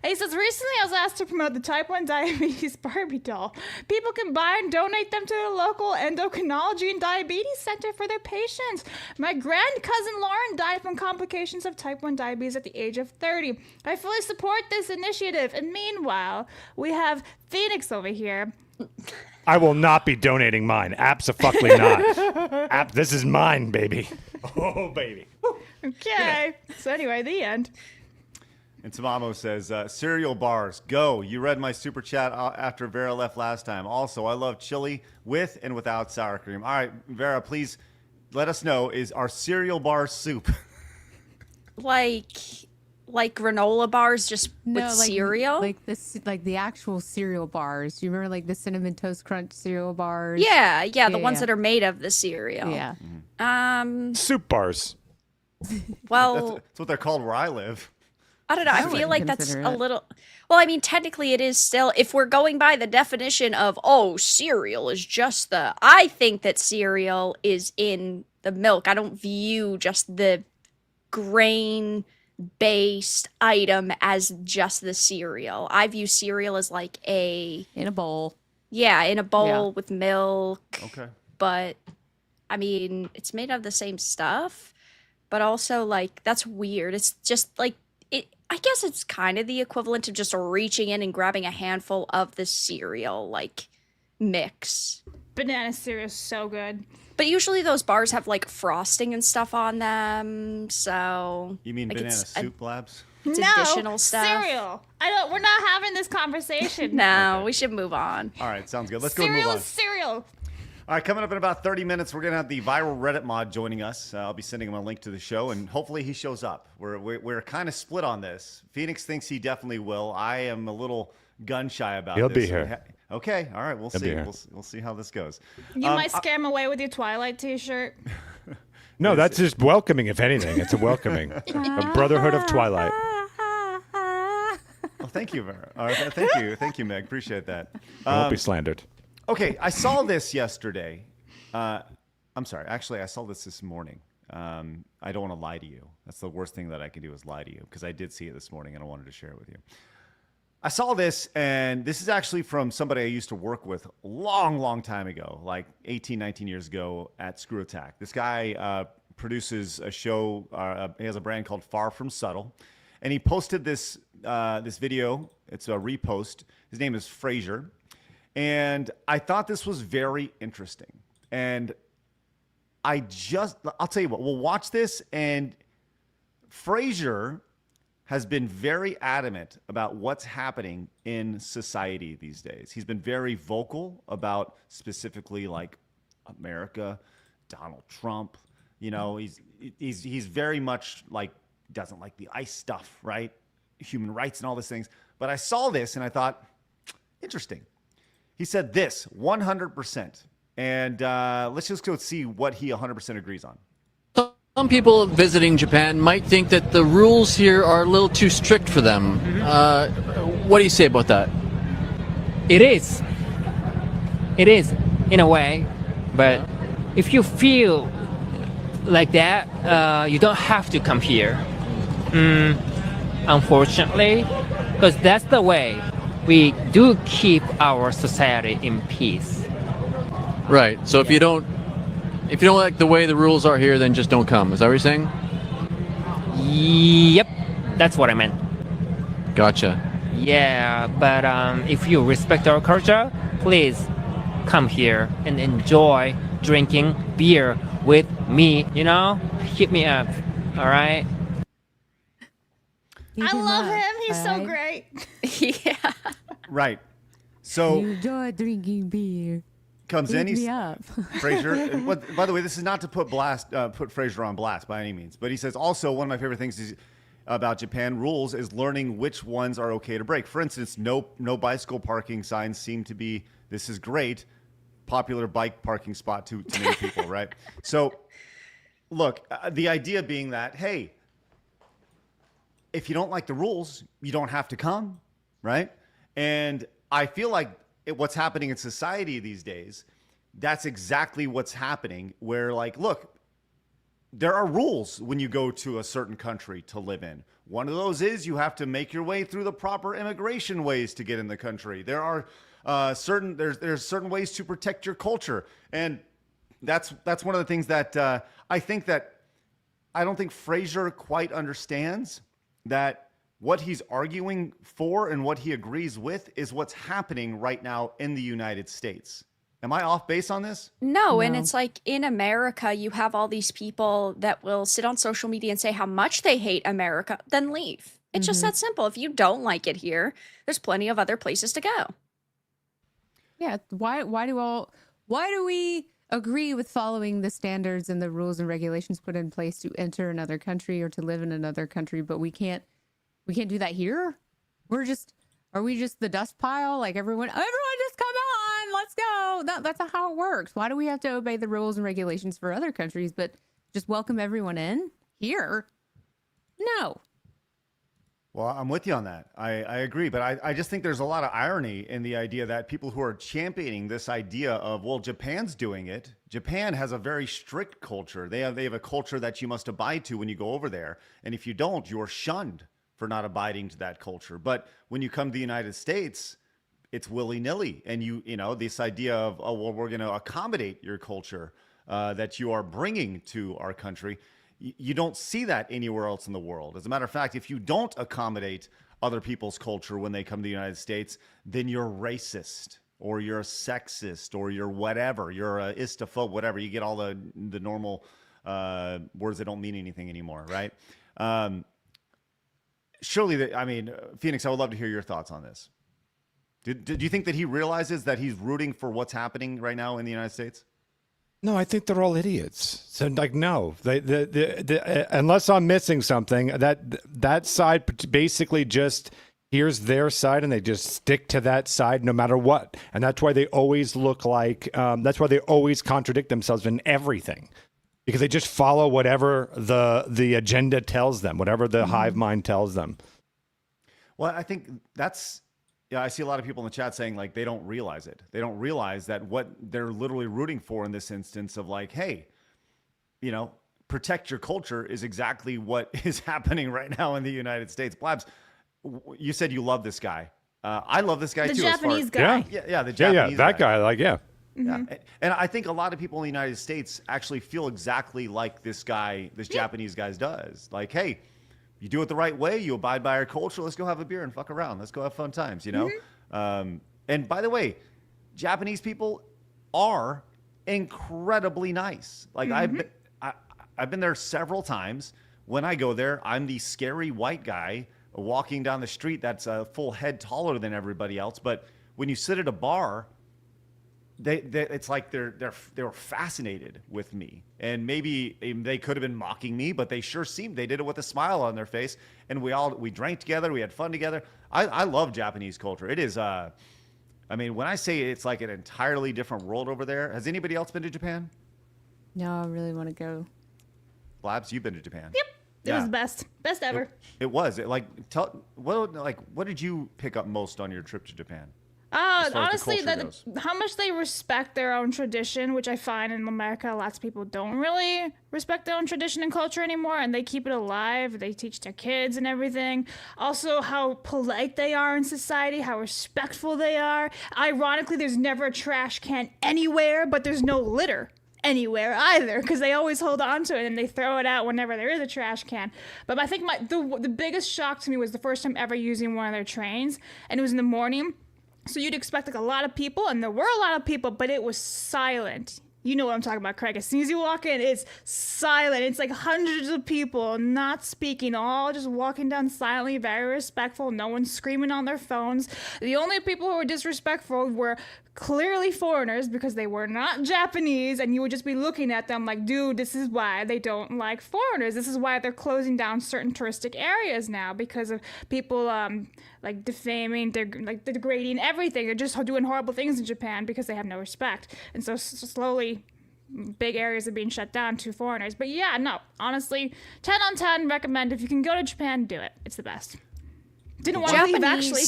he says, recently I was asked to promote the type 1 diabetes Barbie doll. People can buy and donate them to the local endocrinology and diabetes center for their patients. My grand cousin Lauren died from complications of type 1 diabetes at the age of 30. I fully support this initiative. And meanwhile, we have Phoenix over here. I will not be donating mine. Abso-fucking not. This is mine, baby. Oh, baby. Okay. So anyway, the end. And Tamamo says, cereal bars, go. You read my super chat after Vera left last time. Also, I love chili with and without sour cream. All right, Vera, please let us know, is our cereal bar soup? Like granola bars just with like cereal. like the actual cereal bars. You remember like the cinnamon toast crunch cereal bars? yeah, the ones yeah. that are made of the cereal. Yeah. Soup bars. Well, That's what they're called where I live. I don't know. I feel wouldn't like that's consider a it. little. Well, I mean, technically, it is still. If we're going by the definition of cereal is just the. I think that cereal is in the milk. I don't view just the grain-based item as just the cereal. I view cereal as like In a bowl. in a bowl Yeah. with milk. Okay. But I mean, it's made of the same stuff, but also like that's weird. It's just like I guess it's kind of the equivalent of just reaching in and grabbing a handful of the cereal like mix. Banana cereal is so good. But usually those bars have like frosting and stuff on them, so You mean like, banana it's soup labs? It's no, additional stuff. cereal. We're not having this conversation. No, we should move on. All right, sounds good. Let's go and move Cereal on. is cereal. All right, coming up in about 30 minutes, we're going to have the viral Reddit mod joining us. I'll be sending him a link to the show, and hopefully he shows up. We're kind of split on this. Phoenix thinks he definitely will. I am a little gun shy about He'll this. be here. Okay, all right, we'll He'll be see. here. We'll see how this goes. You might scare him away with your Twilight t-shirt. No, that's just welcoming, if anything. It's a welcoming. A brotherhood of Twilight. Well, thank you, Vera. Thank you, Meg. Appreciate that. I won't be slandered. Okay, I saw this yesterday. I'm sorry. Actually, I saw this morning. I don't want to lie to you. That's the worst thing that I can do is lie to you because I did see it this morning and I wanted to share it with you. I saw this, and this is actually from somebody I used to work with a long time ago, like 18, 19 years ago at Screw Attack. This guy produces a show. He has a brand called Far From Subtle, and he posted this video. It's a repost. His name is Frazier, and I thought this was very interesting. And I'll tell you what, we'll watch this, and Frazier has been very adamant about what's happening in society these days. He's been very vocal about specifically like America, Donald Trump. You know, he's very much like doesn't like the ICE stuff, right? Human rights and all these things. But I saw this and I thought, interesting. He said this 100%. And let's just go see what he 100% agrees on. Some people visiting Japan might think that the rules here are a little too strict for them. What do you say about that? It is. It is, in a way. But if you feel like that, you don't have to come here. Unfortunately, because that's the way we do keep our society in peace. Right. So if you don't like the way the rules are here, then just don't come. Is that what you're saying? Yep, that's what I meant. Gotcha. Yeah, but if you respect our culture, please come here and enjoy drinking beer with me. You know, hit me up. All right. I love him. He's so great. Yeah. Right. So Enjoy drinking beer. comes in. Hit He's me up. Fraser. And by the way, this is not to put Fraser on blast by any means, but he says also one of my favorite things is about Japan rules is learning which ones are okay to break. For instance, no bicycle parking signs seem to be. This is great. Popular bike parking spot to many people, right? So, look, the idea being that hey, if you don't like the rules, you don't have to come, right? And I feel like what's happening in society these days, that's exactly what's happening. Where like, look, there are rules when you go to a certain country to live in. One of those is you have to make your way through the proper immigration ways to get in the country. There are there's certain ways to protect your culture, and that's one of the things that I don't think Fraser quite understands that what he's arguing for and what he agrees with is what's happening right now in the United States. Am I off base on this? No, and it's like in America, you have all these people that will sit on social media and say how much they hate America, then leave. It's just that simple. If you don't like it here, there's plenty of other places to go. Yeah. Why do we agree with following the standards and the rules and regulations put in place to enter another country or to live in another country, but we can't do that here? Are we just the dust pile? Like everyone just come on, let's go. That's not how it works. Why do we have to obey the rules and regulations for other countries, but just welcome everyone in here? No. Well, I'm with you on that. I agree. But I just think there's a lot of irony in the idea that people who are championing this idea of, well, Japan's doing it. Japan has a very strict culture. They have a culture that you must abide to when you go over there. And if you don't, you're shunned for not abiding to that culture. But when you come to the United States, it's willy-nilly. And you know, this idea of, oh, well, we're going to accommodate your culture that you are bringing to our country. You don't see that anywhere else in the world. As a matter of fact, if you don't accommodate other people's culture when they come to the United States, then you're racist or you're a sexist or you're whatever. You're a istaphobe, whatever. You get all the normal words that don't mean anything anymore, right? Surely, Phoenix, I would love to hear your thoughts on this. Do you think that he realizes that he's rooting for what's happening right now in the United States? No, I think they're all idiots. So, like, no, unless I'm missing something, that side basically just here's their side, and they just stick to that side no matter what. And that's why they always look like. That's why they always contradict themselves in everything, because they just follow whatever the agenda tells them, whatever the hive mind tells them. Well, I think that's. Yeah, I see a lot of people in the chat saying like they don't realize it. They don't realize that what they're literally rooting for in this instance of like, hey, you know, protect your culture is exactly what is happening right now in the United States. Blabs, you said you love this guy. I love this guy too. The Japanese guy. Yeah, the Japanese that guy. Like, yeah. Yeah. And I think a lot of people in the United States actually feel exactly like this Japanese guy does. Like, hey, you do it the right way. You abide by our culture. Let's go have a beer and fuck around. Let's go have fun times, you know? And by the way, Japanese people are incredibly nice. Like I've been there several times. When I go there, I'm the scary white guy walking down the street that's a full head taller than everybody else. But when you sit at a bar, it's like they were fascinated with me, and maybe they could have been mocking me, but they sure seemed they did it with a smile on their face. And we drank together, we had fun together. I love Japanese culture. It is I mean, when I say it's like an entirely different world over there, has anybody else been to Japan? No, I really want to go. Blabs, you've been to Japan. Yep. It was best ever. It was. What did you pick up most on your trip to Japan? As far as the Honestly, culture goes? how much they respect their own tradition, which I find in America, lots of people don't really respect their own tradition and culture anymore, and they keep it alive. They teach their kids and everything. Also, how polite they are in society, how respectful they are. Ironically, there's never a trash can anywhere, but there's no litter anywhere either, because they always hold on to it and they throw it out whenever there is a trash can. But I think the biggest shock to me was the first time ever using one of their trains, and it was in the morning. So you'd expect like a lot of people, and there were a lot of people, but it was silent. You know what I'm talking about, Craig. As soon as you walk in, it's silent. It's like hundreds of people not speaking, all just walking down silently, very respectful. No one's screaming on their phones. The only people who were disrespectful were clearly foreigners, because they were not Japanese, and you would just be looking at them like, dude, this is why they don't like foreigners. This is why they're closing down certain touristic areas now, because of people like defaming, they're like degrading everything. They're just doing horrible things in Japan because they have no respect. And so slowly big areas are being shut down to foreigners. But yeah, no, honestly, 10 on 10, recommend. If you can go to Japan, do it. It's the best. Didn't want to leave, actually.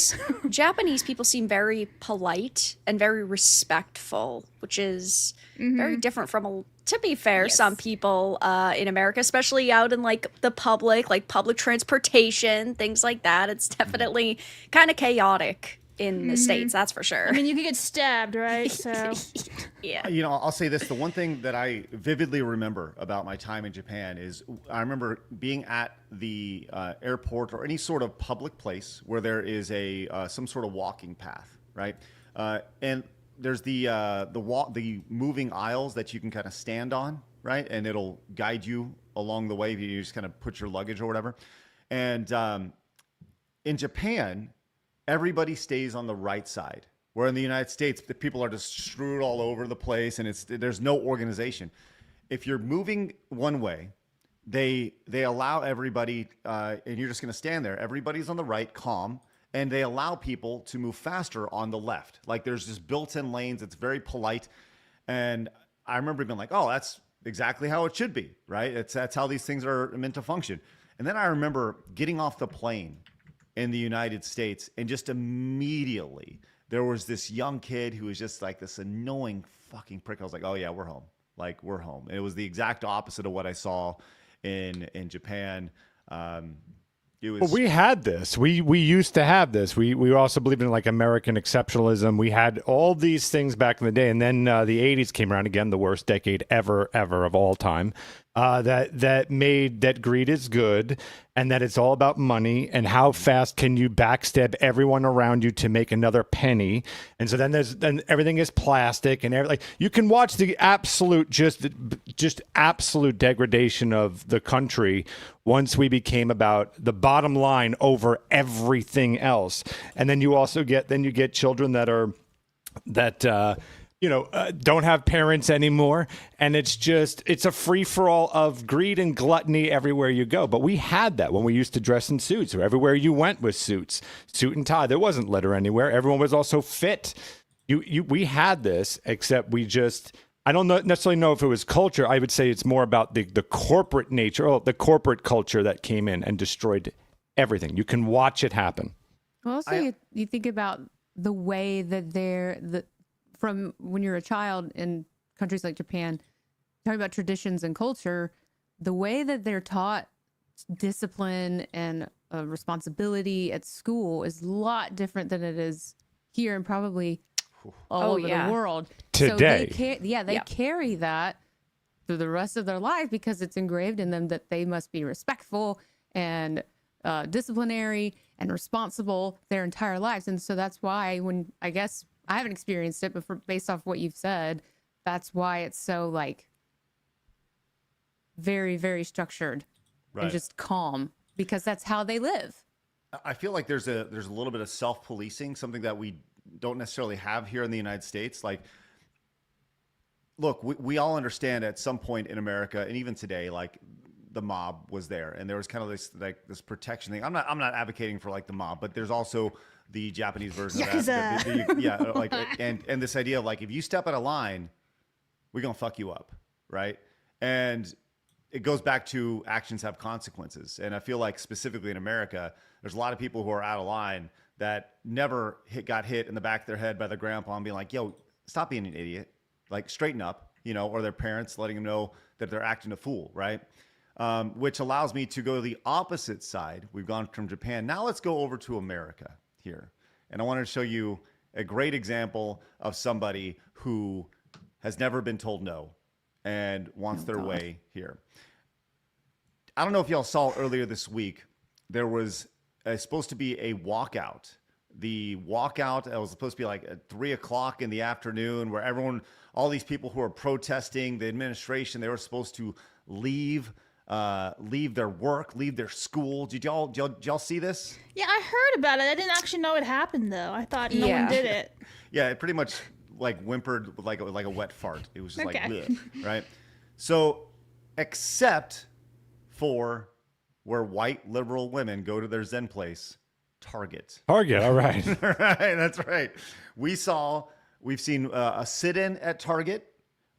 Japanese people seem very polite and very respectful, which is very different from, to be fair, some people in America, especially out in like the public transportation, things like that. It's definitely kind of chaotic in the States, that's for sure. I mean, you could get stabbed, right? So yeah. You know, I'll say this. The one thing that I vividly remember about my time in Japan is I remember being at the airport or any sort of public place where there is some sort of walking path, right? And there's the moving aisles that you can kind of stand on, right? And it'll guide you along the way. You just kind of put your luggage or whatever. And in Japan, everybody stays on the right side. Where in the United States, the people are just strewed all over the place, and there's no organization. If you're moving one way, they allow everybody, and you're just going to stand there. Everybody's on the right, calm, and they allow people to move faster on the left. Like there's just built-in lanes. It's very polite, and I remember being like, "Oh, that's exactly how it should be, right? That's how these things are meant to function." And then I remember getting off the plane in the United States, and just immediately there was this young kid who was just like this annoying fucking prick. I was like, oh yeah, we're home. Like we're home. And it was the exact opposite of what I saw in Japan. Well, we had this. We used to have this. We also believed in like American exceptionalism. We had all these things back in the day, and then the 80s came around again, the worst decade ever of all time. That greed is good, and that it's all about money and how fast can you backstab everyone around you to make another penny. And so then everything is plastic, and like you can watch the absolute just absolute degradation of the country once we became about the bottom line over everything else. And then you also get children that don't have parents anymore. And it's a free-for-all of greed and gluttony everywhere you go. But we had that when we used to dress in suits, or everywhere you went was suit and tie. There wasn't litter anywhere. Everyone was also fit. We had this, except I don't necessarily know if it was culture. I would say it's more about the corporate nature, the corporate culture that came in and destroyed everything. You can watch it happen. Well, also, you think about the way that from when you're a child in countries like Japan, talking about traditions and culture, the way that they're taught discipline and responsibility at school is a lot different than it is here and probably all over the world. Today. So they carry that through the rest of their life because it's engraved in them that they must be respectful and disciplinary and responsible their entire lives. And so that's why I guess I haven't experienced it, but based off what you've said, that's why it's so like very, very structured and just calm, because that's how they live. I feel like there's a little bit of self-policing, something that we don't necessarily have here in the United States. Like, look, we all understand at some point in America, and even today, like the mob was there, and there was kind of this protection thing. I'm not advocating for like the mob, but there's also the Japanese version of that. Like and this idea of like, if you step out of line, we're gonna fuck you up, right? And it goes back to actions have consequences. And I feel like specifically in America, there's a lot of people who are out of line that never got hit in the back of their head by their grandpa and being like, yo, stop being an idiot. Like, straighten up, or their parents letting them know that they're acting a fool, right? Which allows me to go to the opposite side. We've gone from Japan. Now let's go over to America here. And I wanted to show you a great example of somebody who has never been told no and wants their way here. I don't know if y'all saw earlier this week, there was supposed to be a walkout. The walkout was supposed to be like at 3 o'clock in the afternoon, where all these people who are protesting the administration, they were supposed to leave their work, leave their school. Did y'all see this? Yeah, I heard about it. I didn't actually know it happened though. I thought no one did it. Yeah, it pretty much like whimpered like a wet fart. It was just like, Okay. bleh, right? So, except for where white liberal women go to their Zen place, Target. Target, all right. Right, that's right. We've seen a sit-in at Target.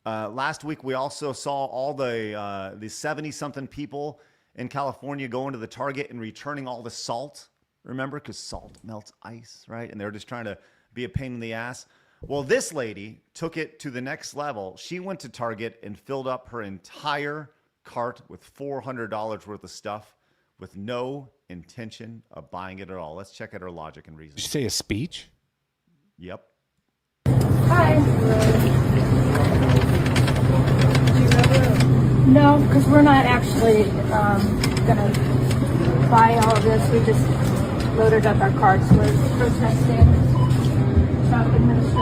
Last week, we also saw all the 70-something people in California going to the Target and returning all the salt. Remember? Because salt melts ice, right? And they're just trying to be a pain in the ass. Well, this lady took it to the next level. She went to Target and filled up her entire cart with $400 worth of stuff with no intention of buying it at all. Let's check out her logic and reason. Did you say a speech? Yep. Hi. No, because we're not actually going to buy all of this. We just loaded up our carts. We're protesting Trump administration.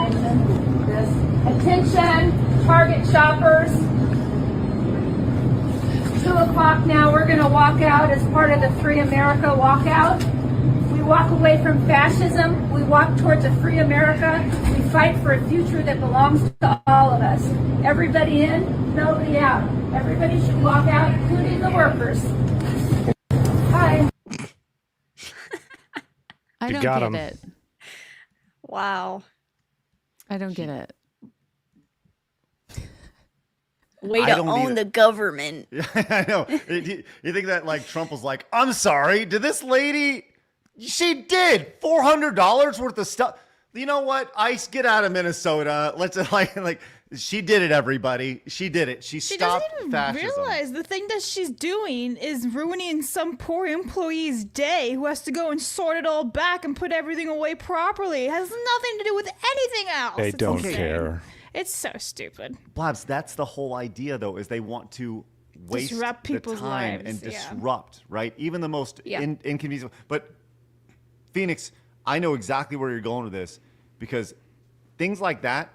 Attention, Target shoppers. 2 o'clock now. We're going to walk out as part of the Free America walkout. We walk away from fascism. We walk towards a free America. We fight for a future that belongs to all of us. Everybody in, nobody out. Everybody should walk out, including the workers. Hi. I don't got get him. it. Wow. I don't get it. Way to own the government. I know. You think that like Trump was like, I'm sorry, did this lady, she did $400 worth of stuff. You know what? ICE, get out of Minnesota. Let's like she did it, everybody. She did it. She stopped doesn't even fascism. realize the thing that she's doing is ruining some poor employee's day who has to go and sort it all back and put everything away properly. It has nothing to do with anything else. They It's don't insane. care. It's so stupid. Blabs, that's the whole idea, though, is they want to waste Disrupt the people's time lives, and yeah. disrupt, right? Even the most Yeah. inconvenient. But Phoenix, I know exactly where you're going with this because things like that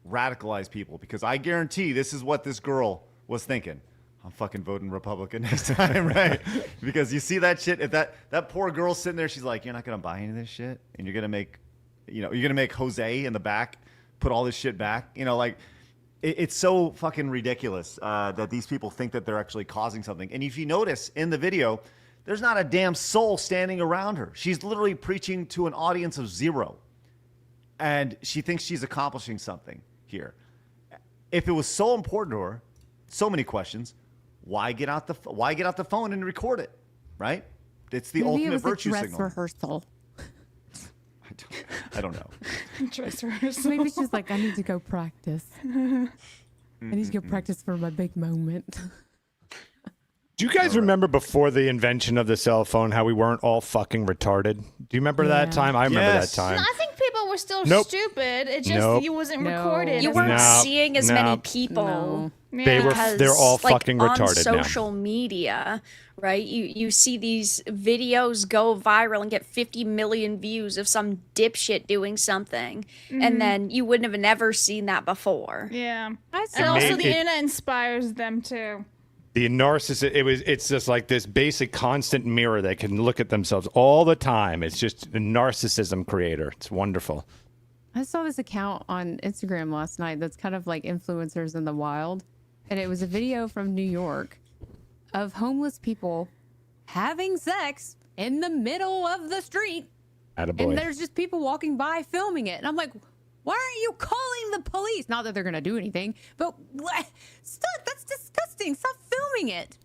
radicalize people. Because I guarantee this is what this girl was thinking. I'm fucking voting Republican next time, right? Because you see that shit. If that poor girl's sitting there, she's like, "You're not gonna buy any of this shit, and you're gonna make Jose in the back put all this shit back." Like it's so fucking ridiculous that these people think that they're actually causing something. And if you notice in the video, there's not a damn soul standing around her. She's literally preaching to an audience of zero, and she thinks she's accomplishing something here. If it was so important to her, so many questions, why get out the phone and record it, right? It's the Maybe ultimate it was virtue a dress signal. rehearsal. I don't know. Dress rehearsal. Maybe she's like, I need to go practice. I need to go practice for my big moment. Do you guys remember before the invention of the cell phone how we weren't all fucking retarded? Do you remember that Yeah. time? I remember Yes. that time. No, I think people were still Nope. stupid. It just Nope. you wasn't No. recorded. You It's weren't not- No, seeing as no. many people. No. They're all like, fucking on retarded now. social media, right? You see these videos go viral and get 50 million views of some dipshit doing something, and then you wouldn't have never seen that before. Yeah. I And saw also made the it- internet inspires them too. The narcissist, it's just like this basic constant mirror that can look at themselves all the time. It's just a narcissism creator. It's wonderful. I saw this account on Instagram last night that's kind of like influencers in the wild. And it was a video from New York of homeless people having sex in the middle of the street. Attaboy. And there's just people walking by filming it. And I'm like, why aren't you calling the police? Not that they're going to do anything, but stop. That's disgusting. Stop filming it.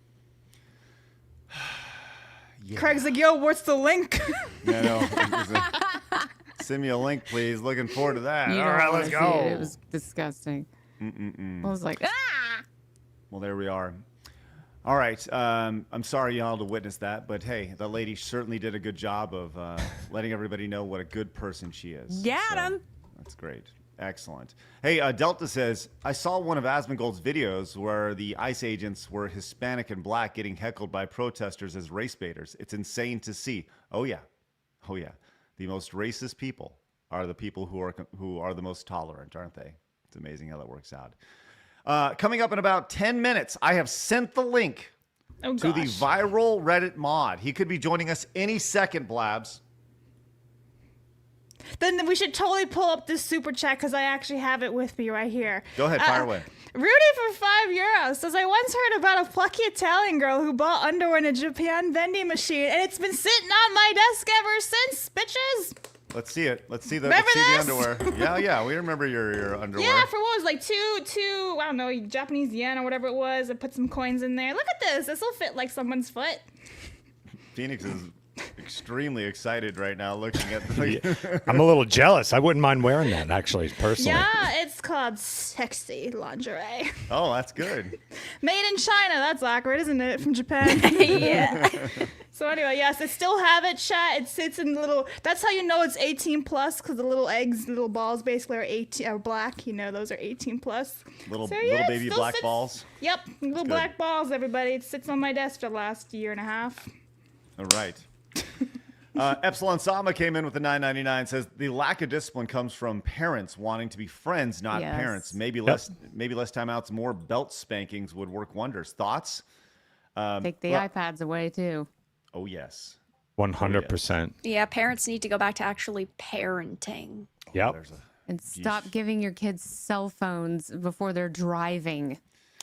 Yeah. Craig's like, yo, what's the link? Yeah, no. Send me a link, please. Looking forward to that. All right, let's go. It was disgusting. I was like, ah! Well, there we are. All right. I'm sorry y'all to witness that, but hey, the lady certainly did a good job of letting everybody know what a good person she is. Got him. That's great. Excellent. Hey, Delta says, I saw one of Asmongold's videos where the ICE agents were Hispanic and black getting heckled by protesters as race baiters. It's insane to see. Oh, yeah. Oh, yeah. The most racist people are the people who are the most tolerant, aren't they? It's amazing how that works out. Coming up in about 10 minutes, I have sent the link to the viral Reddit mod. He could be joining us any second, Blabs. Then we should totally pull up this super chat because I actually have it with me right here. Go ahead, fire away. Rudy for €5 says, I once heard about a plucky Italian girl who bought underwear in a Japan vending machine, and it's been sitting on my desk ever since, bitches. Let's see it. Let's see the this? underwear. Yeah, we remember your underwear. Yeah, for what was like two, I don't know, Japanese yen or whatever it was. I put some coins in there. Look at this. This will fit like someone's foot. Phoenix is extremely excited right now looking at the I'm a little jealous. I wouldn't mind wearing that, actually, personally. Yeah, it's called sexy lingerie. Oh, that's good. Made in China. That's awkward, isn't it? From Japan. Yeah. So anyway, yes, I still have it, chat. It sits in little. That's how you know it's 18 plus, because the little eggs, little balls, basically are black. You know, those are 18 plus. Little yeah, baby black sits, balls. Yep, little black balls. Everybody, it sits on my desk for the last year and a half. All right. Epsilon Sama came in with the $9.99. Says the lack of discipline comes from parents wanting to be friends, not parents. Maybe less timeouts, more belt spankings would work wonders. Thoughts? Take the iPads away too. Oh yes, 100%. Yeah, parents need to go back to actually parenting. Yep. And stop giving your kids cell phones before they're driving.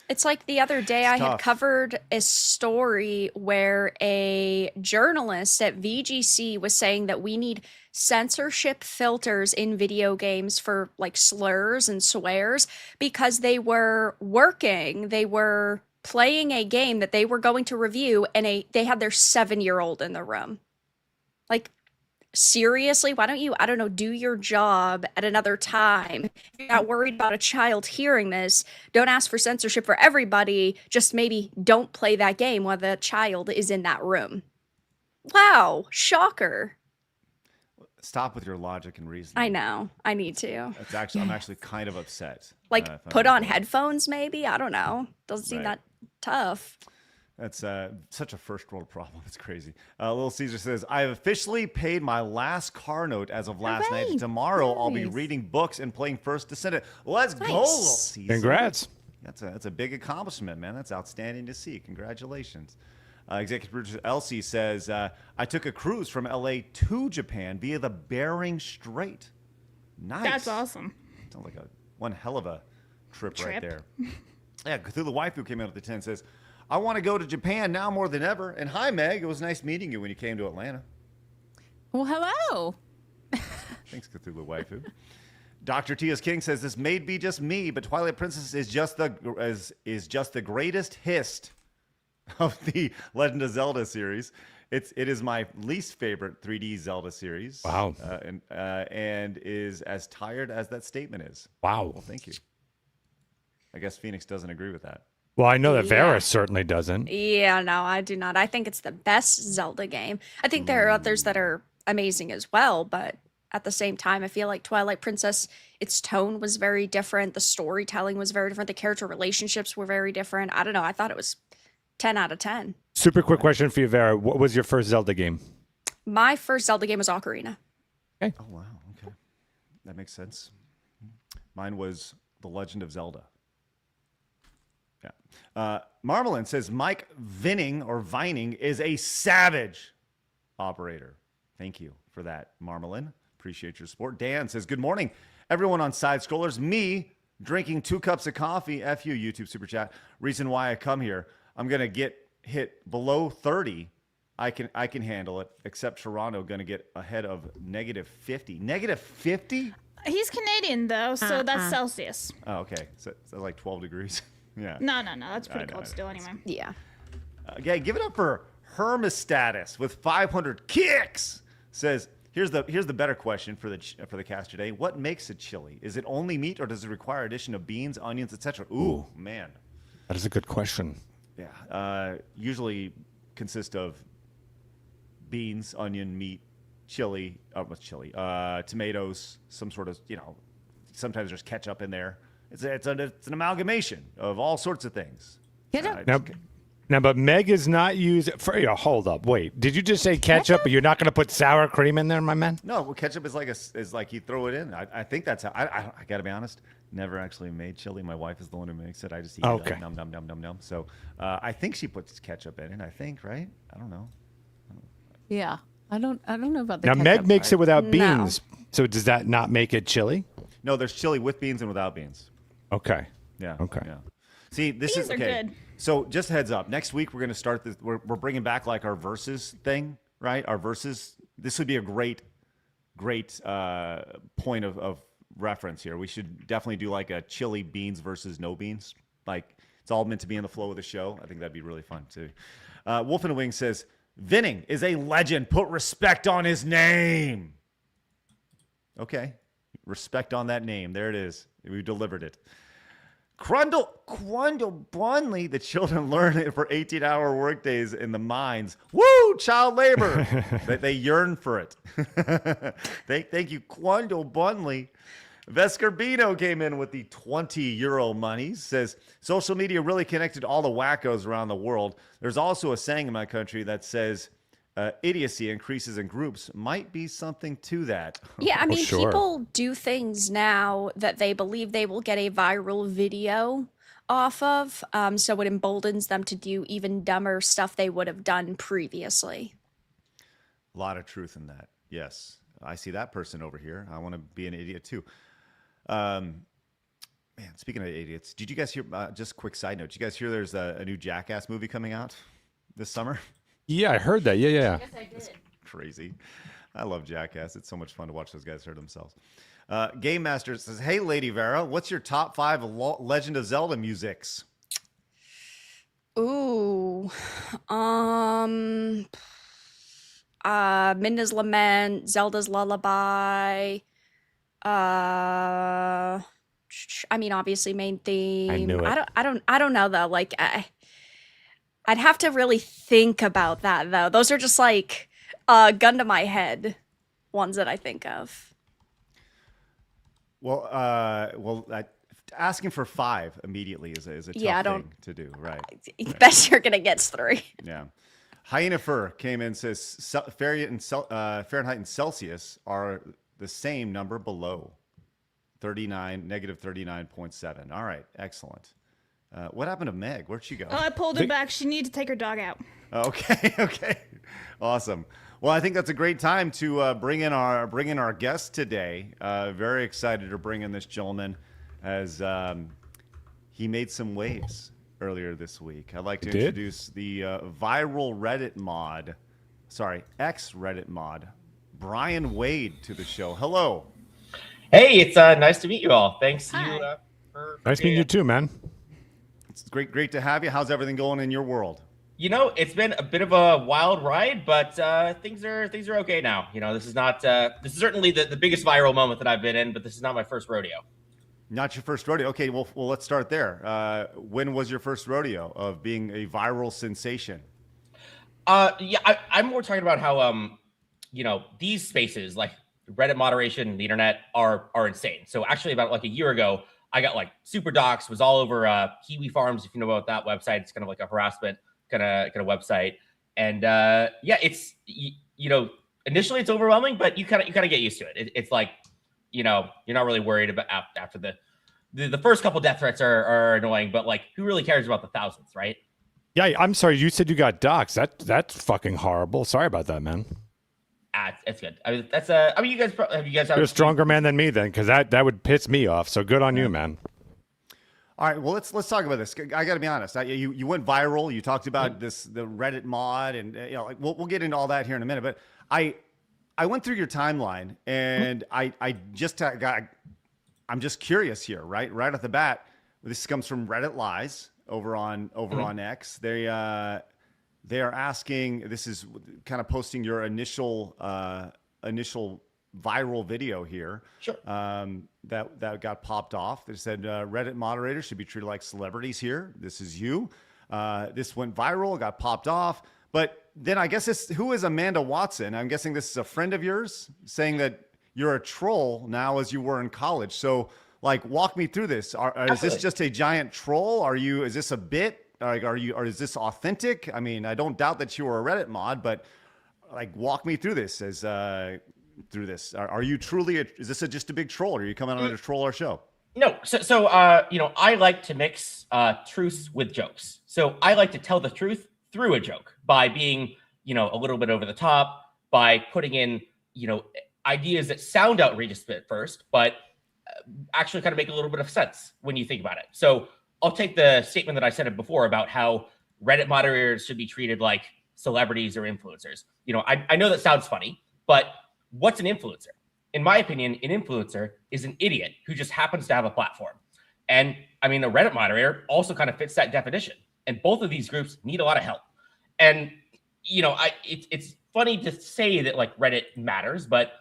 It's like the other day I had covered a story where a journalist at VGC was saying that we need censorship filters in video games for like slurs and swears because they were playing a game that they were going to review and they had their 7-year-old in the room. Like, seriously, why don't you, I don't know, do your job at another time? If you're not worried about a child hearing this, don't ask for censorship for everybody. Just maybe don't play that game while the child is in that room. Wow, shocker. Stop with your logic and reasoning. I know. I need to. I'm actually kind of upset. Like, put on headphones, maybe? I don't know. Doesn't seem that tough. That's such a first world problem. It's crazy. Little Caesar says, I have officially paid my last car note as of last night. Tomorrow I'll be reading books and playing First Descendant. Let's go, Little Caesar. Congrats. That's a big accomplishment, man. That's outstanding to see. Congratulations. Executive producer Elsie says, I took a cruise from LA to Japan via the Bering Strait. Nice. That's awesome. Sounds like one hell of a trip right there. Yeah, Cthulhu Waifu came out at the 10 says, I want to go to Japan now more than ever. And hi, Meg. It was nice meeting you when you came to Atlanta. Well, hello. Thanks, Cthulhu Waifu. Dr. T.S. King says, this may be just me, but Twilight Princess is just the greatest hist of the Legend of Zelda series. It is my least favorite 3D Zelda series. Wow. And is as tired as that statement is. Wow. Well, thank you. I guess Phoenix doesn't agree with that. Well, I know that Varys certainly doesn't. Yeah, no, I do not. I think it's the best Zelda game. I think there are others that are amazing as well, but at the same time, I feel like Twilight Princess, its tone was very different. The storytelling was very different. The character relationships were very different. I don't know. I thought it was 10 out of 10. Super quick question for you, Vera. What was your first Zelda game? My first Zelda game was Ocarina. Okay. Oh, wow. Okay. That makes sense. Mine was The Legend of Zelda. Marmalin says Mike Vining is a savage operator. Thank you for that, Marmalin. Appreciate your support. Dan says, good morning, everyone on Side Scrollers. Me drinking 2 cups of coffee. F you, YouTube Super Chat. Reason why I come here. I'm going to get hit below 30. I can handle it, except Toronto going to get ahead of negative 50. Negative 50? He's Canadian, though, so that's Celsius. Oh, okay. So like 12 degrees. Yeah. No. That's pretty cold still anyway. Yeah. Okay, give it up for Hermostatus with 500 kicks. Says, here's the better question for the cast today. What makes a chili? Is it only meat, or does it require addition of beans, onions, etc.? Ooh, man. That is a good question. Yeah. Usually consist of beans, onion, meat, chili, tomatoes, some sort of, sometimes there's ketchup in there. It's an amalgamation of all sorts of things. Now, but Meg is not using. Hold up, wait. Did you just say ketchup? But you're not going to put sour cream in there, my man? No, well, ketchup is like you throw it in. I think that's how. I got to be honest. Never actually made chili. My wife is the one who makes it. I just eat it. Num num num num num. So I think she puts ketchup in it. I think, right? I don't know. Yeah, I don't know about the. Now ketchup Meg makes part. it without beans. So does that not make it chili? No, there's chili with beans and without beans. Okay. Yeah. Okay. Yeah. See, this Beans is are okay. good. So just heads up. Next week we're going to start this. We're bringing back like our verses thing, right? Our verses. This would be a great point of reference here. We should definitely do like a chili beans versus no beans. Like it's all meant to be in the flow of the show. I think that'd be really fun too. Wolf and a Wing says Vinning is a legend. Put respect on his name. Okay, respect on that name. There it is. We delivered it. Quandle Brunley, the children learn it for 18-hour workdays in the mines. Woo, child labor. they yearn for it. Thank you, Quandle Brunley. Vescarbino came in with the 20 euro money. Says, social media really connected all the wackos around the world. There's also a saying in my country that says, idiocy increases in groups. Might be something to that. Yeah, I mean, sure. people do things now that they believe they will get a viral video off of, so it emboldens them to do even dumber stuff they would have done previously. A lot of truth in that. Yes. I see that person over here. I want to be an idiot too. Man, speaking of idiots, did you guys hear, just a quick side note, did you guys hear there's a new Jackass movie coming out this summer? Yeah, I heard that. Yeah. Yes, I did. It's crazy. I love Jackass. It's so much fun to watch those guys hurt themselves. Game Master says, hey, Lady Vera, what's your top 5 Legend of Zelda musics? Ooh. Midna's Lament, Zelda's Lullaby. I mean, obviously main theme. I knew it. I don't know though. Like I'd have to really think about that though. Those are just like gun to my head ones that I think of. Well, asking for 5 immediately is a tough thing to do, right? Best you're gonna get 3. Yeah. Hyena Fur came in and says Fahrenheit and Celsius are the same number below. negative 39.7. All right, excellent. What happened to Meg? Where'd she go? Oh, I pulled her back. She needed to take her dog out. Okay. Awesome. Well, I think that's a great time to bring in our guest today. Very excited to bring in this gentleman as he made some waves earlier this week. I'd like to introduce the viral Reddit mod, ex-Reddit mod, Brian Wade, to the show. Hello. Hey, it's nice to meet you all. Thanks Hi. you for Nice meeting you too, man. It's great to have you. How's everything going in your world? You know, it's been a bit of a wild ride, but things are okay now. You know, this is certainly the biggest viral moment that I've been in, but this is not my first rodeo. Not your first rodeo. Okay, well, let's start there. When was your first rodeo of being a viral sensation? Yeah, I'm more talking about how these spaces like Reddit moderation and the internet are insane. So actually, about like a year ago, I got like super doxxed, was all over Kiwi Farms. If you know about that website, it's kind of like a harassment kind of website. And it's initially it's overwhelming, but you kind of get used to it. It's like you're not really worried about after the first couple death threats are annoying, but like, who really cares about the thousands, right? Yeah, I'm sorry. You said you got doxxed. That's fucking horrible. Sorry about that, man. It's good. I mean, that's I mean, you guys You're a stronger man than me then, because that would piss me off. So good on you, man. All right, well, let's talk about this. I got to be honest. You went viral. You talked about the Reddit mod, and like we'll get into all that here in a minute. But I went through your timeline, and I just I'm just curious here, right at the bat. This comes from Reddit Lies over on X. They are asking. This is kind of posting your initial viral video here. Sure. That got popped off. They said Reddit moderators should be treated like celebrities here. This is you. This went viral, got popped off. But then I guess who is Amanda Watson? I'm guessing this is a friend of yours saying that you're a troll now as you were in college. So like, walk me through this. Is this just a giant troll? Is this a bit? Is this authentic? I mean, I don't doubt that you were a Reddit mod, but like, walk me through this through this. Are you truly is this just a big troll, or are you coming on to troll our show? No. So I like to mix truths with jokes. So I like to tell the truth through a joke by being, a little bit over the top, by putting in, ideas that sound outrageous at first, but actually kind of make a little bit of sense when you think about it. So I'll take the statement that I said before about how Reddit moderators should be treated like celebrities or influencers. I know that sounds funny, but what's an influencer? In my opinion, an influencer is an idiot who just happens to have a platform. And I mean, a Reddit moderator also kind of fits that definition. And both of these groups need a lot of help. And, it's funny to say that like Reddit matters, but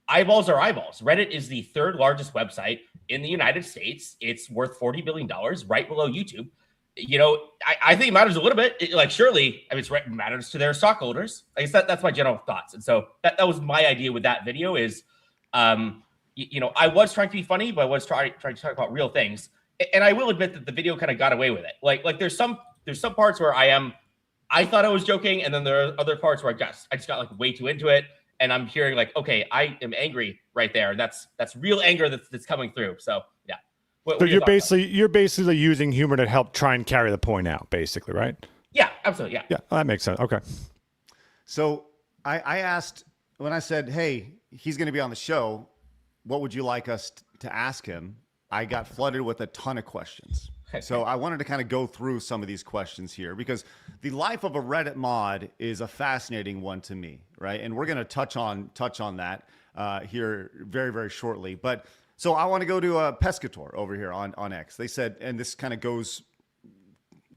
eyeballs are eyeballs. Reddit is the third largest website in the United States. It's worth $40 billion, right below YouTube. I think it matters a little bit. Surely, I mean, it matters to their stockholders. I guess that's my general thoughts. And so that was my idea with that video is, I was trying to be funny, but I was trying to talk about real things. And I will admit that the video kind of got away with it. Like there's some parts where I thought I was joking, and then there are other parts where I just got like way too into it, and I'm hearing like, okay, I am angry right there. That's real anger that's coming through. So yeah. So you're basically using humor to help try and carry the point out, basically, right? Yeah, absolutely. Yeah. Yeah, that makes sense. Okay. So I asked, when I said, hey, he's going to be on the show, what would you like us to ask him? I got flooded with a ton of questions. So I wanted to kind of go through some of these questions here, because the life of a Reddit mod is a fascinating one to me, right? And we're going to touch on that here very, very shortly. But so I want to go to Pescator over here on X. They said, and this kind of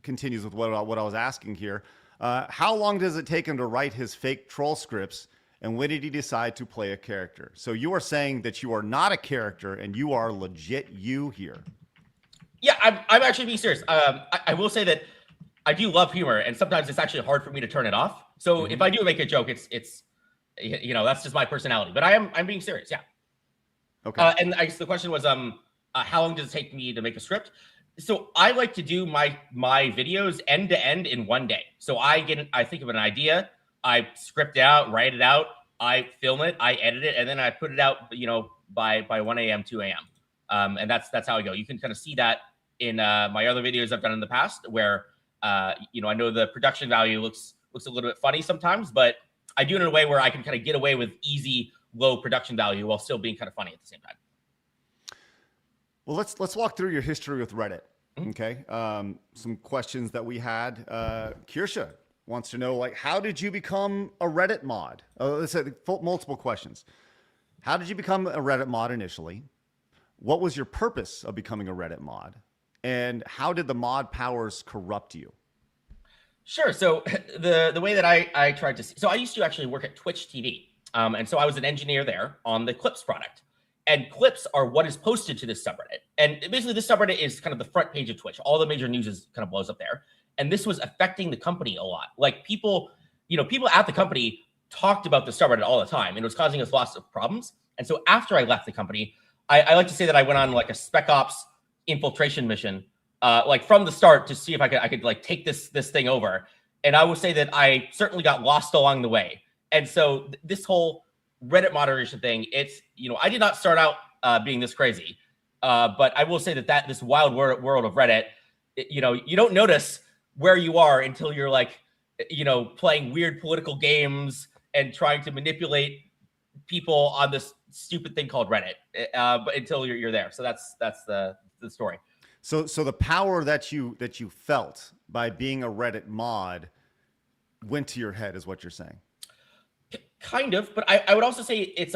continues with what I was asking here. How long does it take him to write his fake troll scripts? And when did he decide to play a character? So you are saying that you are not a character and you are legit you here. Yeah, I'm actually being serious. I will say that I do love humor, and sometimes it's actually hard for me to turn it off. So if I do make a joke, it's that's just my personality. But I'm being serious. Yeah. Okay. And I guess the question was, how long does it take me to make a script? So I like to do my videos end to end in one day. So I think of an idea, I script it out, write it out, I film it, I edit it, and then I put it out, by 1 a.m., 2 a.m. And that's how I go. You can kind of see that in my other videos I've done in the past, where I know the production value looks a little bit funny sometimes, but I do it in a way where I can kind of get away with easy, low production value while still being kind of funny at the same time. Well, let's walk through your history with Reddit. Okay. Some questions that we had. Kirsha wants to know, like, how did you become a Reddit mod? Let's say multiple questions. How did you become a Reddit mod initially? What was your purpose of becoming a Reddit mod? And how did the mod powers corrupt you? Sure. So the way that I tried to see, so I used to actually work at Twitch TV. And so I was an engineer there on the Clips product. And clips are what is posted to this subreddit. And basically this subreddit is kind of the front page of Twitch. All the major news is kind of blows up there. And this was affecting the company a lot. Like people at the company talked about the subreddit all the time, and it was causing us lots of problems. And so after I left the company, I like to say that I went on like a spec ops infiltration mission, like from the start, to see if I could like take this thing over. And I would say that I certainly got lost along the way. And so this whole Reddit moderation thing, it's, I did not start out being this crazy. But I will say that this wild world of Reddit, you don't notice where you are until you're like, playing weird political games and trying to manipulate people on this stupid thing called Reddit. But until you're there, so that's the story. So the power that you felt by being a Reddit mod went to your head, is what you're saying. Kind of, but I would also say it's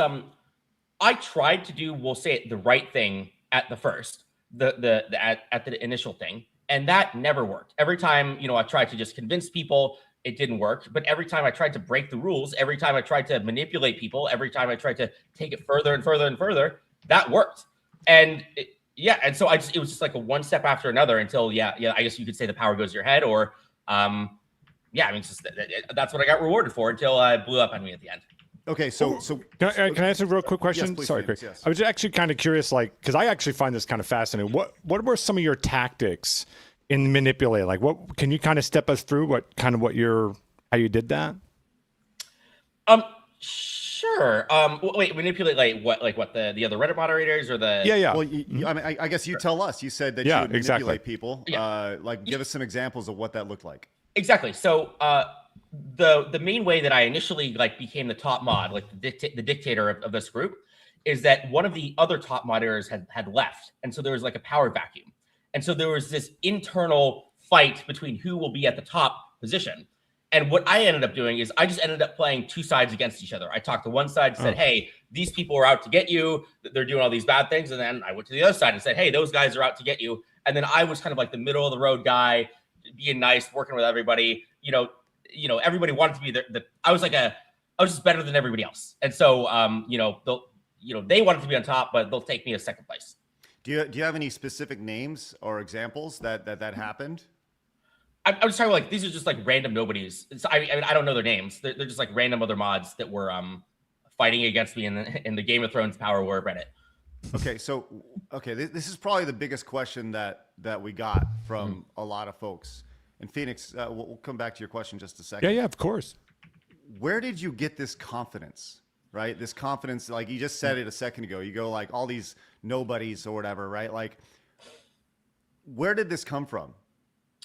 I tried to do, we'll say it, the right thing at the first, at the initial thing, and that never worked. Every time, I tried to just convince people, it didn't work. But every time I tried to break the rules, every time I tried to manipulate people, every time I tried to take it further and further and further, that worked. And and so it was just like a one step after another until I guess you could say the power goes to your head, or it's just that's what I got rewarded for until it blew up on me at the end. Okay, so can I ask a real quick question? Yes, please, Sorry, Phoenix, Craig. yes. I was actually kind of curious, because I actually find this kind of fascinating. What were some of your tactics in manipulating? Like, what can you kind of step us through? How you did that? Sure. Wait, manipulate like what the other Reddit moderators or the? Yeah. Well, I mean, I guess you tell us. You said that you would manipulate people. Yeah. Give us some examples of what that looked like. Exactly. So the main way that I initially became the top mod, like the dictator of this group, is that one of the other top moderators had left, and so there was like a power vacuum, and so there was this internal fight between who will be at the top position. And what I ended up doing is I just ended up playing two sides against each other. I talked to one side and said, hey, these people are out to get you. They're doing all these bad things. And then I went to the other side and said, hey, those guys are out to get you. And then I was kind of like the middle of the road guy, being nice, working with everybody. Everybody wanted to be I was just better than everybody else. And so, they wanted to be on top, but they'll take me as second place. Do you have any specific names or examples that happened? I was talking these are just like random nobodies. I mean, I don't know their names. They're just like random other mods that were fighting against me in the Game of Thrones Power War Reddit. Okay, this is probably the biggest question that we got from a lot of folks. And Phoenix, we'll come back to your question in just a second. Yeah, of course. Where did you get this confidence? Right, this confidence, like you just said it a second ago. You go like all these nobodies or whatever, right? Like, where did this come from?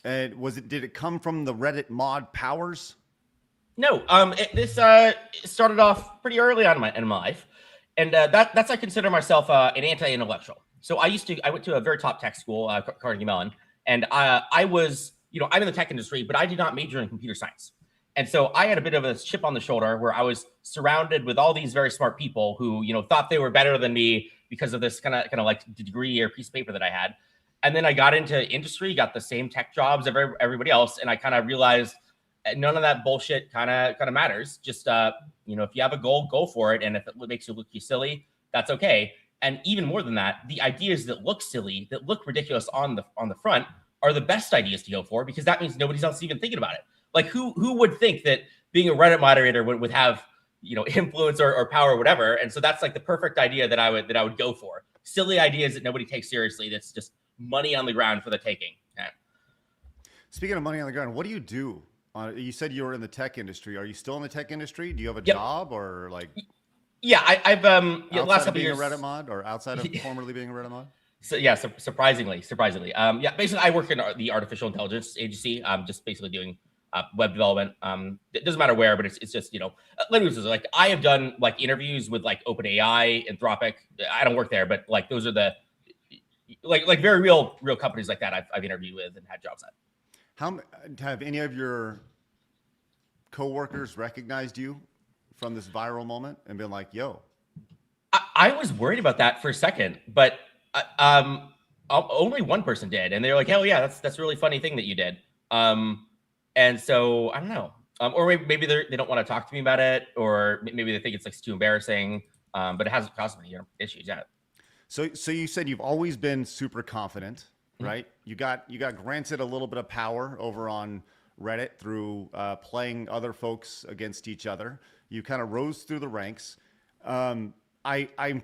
And did it come from the Reddit mod powers? No, this started off pretty early on in my life, and that's I consider myself an anti-intellectual. So I went to a very top tech school, Carnegie Mellon, and I was, I'm in the tech industry, but I did not major in computer science, and so I had a bit of a chip on the shoulder where I was surrounded with all these very smart people who thought they were better than me because of this kind of like degree or piece of paper that I had. And then I got into industry, got the same tech jobs as everybody else, and I kind of realized none of that bullshit kind of matters. Just if you have a goal, go for it, and if it makes you look silly, that's okay. And even more than that, the ideas that look silly, that look ridiculous on the front, are the best ideas to go for, because that means nobody's else even thinking about it. Like who would think that being a Reddit moderator would have influence or power or whatever? And so that's like the perfect idea that I would go for. Silly ideas that nobody takes seriously. That's just money on the ground for the taking. Yeah. Speaking of money on the ground, what do you do? You said you were in the tech industry. Are you still in the tech industry? Do you have a job or like? Yeah, I've last couple years, being a Reddit mod, or outside of formerly being a Reddit mod. So yeah, surprisingly, basically I work in the artificial intelligence agency. I'm just basically doing web development. It doesn't matter where, but it's just let me just like I have done like interviews with like OpenAI, Anthropic. I don't work there, but like those are the like very real companies like that I've interviewed with and had jobs at. How have any of your coworkers recognized you from this viral moment and been like, "Yo"? I was worried about that for a second, but only one person did, and they're like, "Hell yeah, that's a really funny thing that you did." And so I don't know, or maybe they don't want to talk to me about it, or maybe they think it's like too embarrassing. But it hasn't caused me issues yet. So you said you've always been super confident, right? You got granted a little bit of power over on Reddit through playing other folks against each other. You kind of rose through the ranks. I'm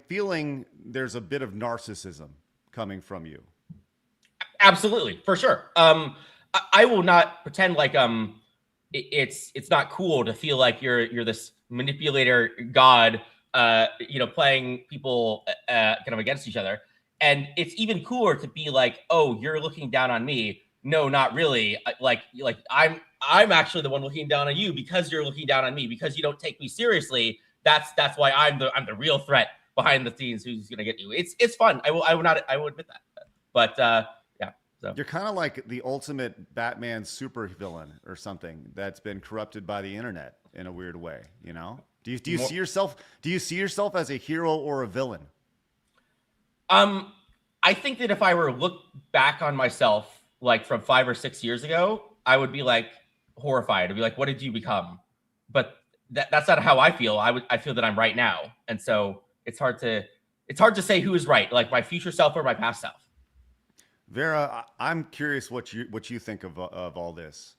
feeling there's a bit of narcissism coming from you. Absolutely, for sure. I will not pretend like it's not cool to feel like you're this manipulator god, playing people kind of against each other. And it's even cooler to be like, oh, you're looking down on me. No, not really. Like I'm actually the one looking down on you because you're looking down on me because you don't take me seriously. That's why I'm the real threat behind the scenes who's gonna get you. It's fun. I will admit that. But yeah. So You're kind of like the ultimate Batman supervillain or something that's been corrupted by the internet in a weird way, you know? Do you see yourself as a hero or a villain? I think that if I were to look back on myself like from 5 or 6 years ago, I would be like horrified. I'd be like, what did you become? But that's not how I feel. I feel that I'm right now. And so it's hard to say who is right, like my future self or my past self. Vera, I'm curious what you think of all this.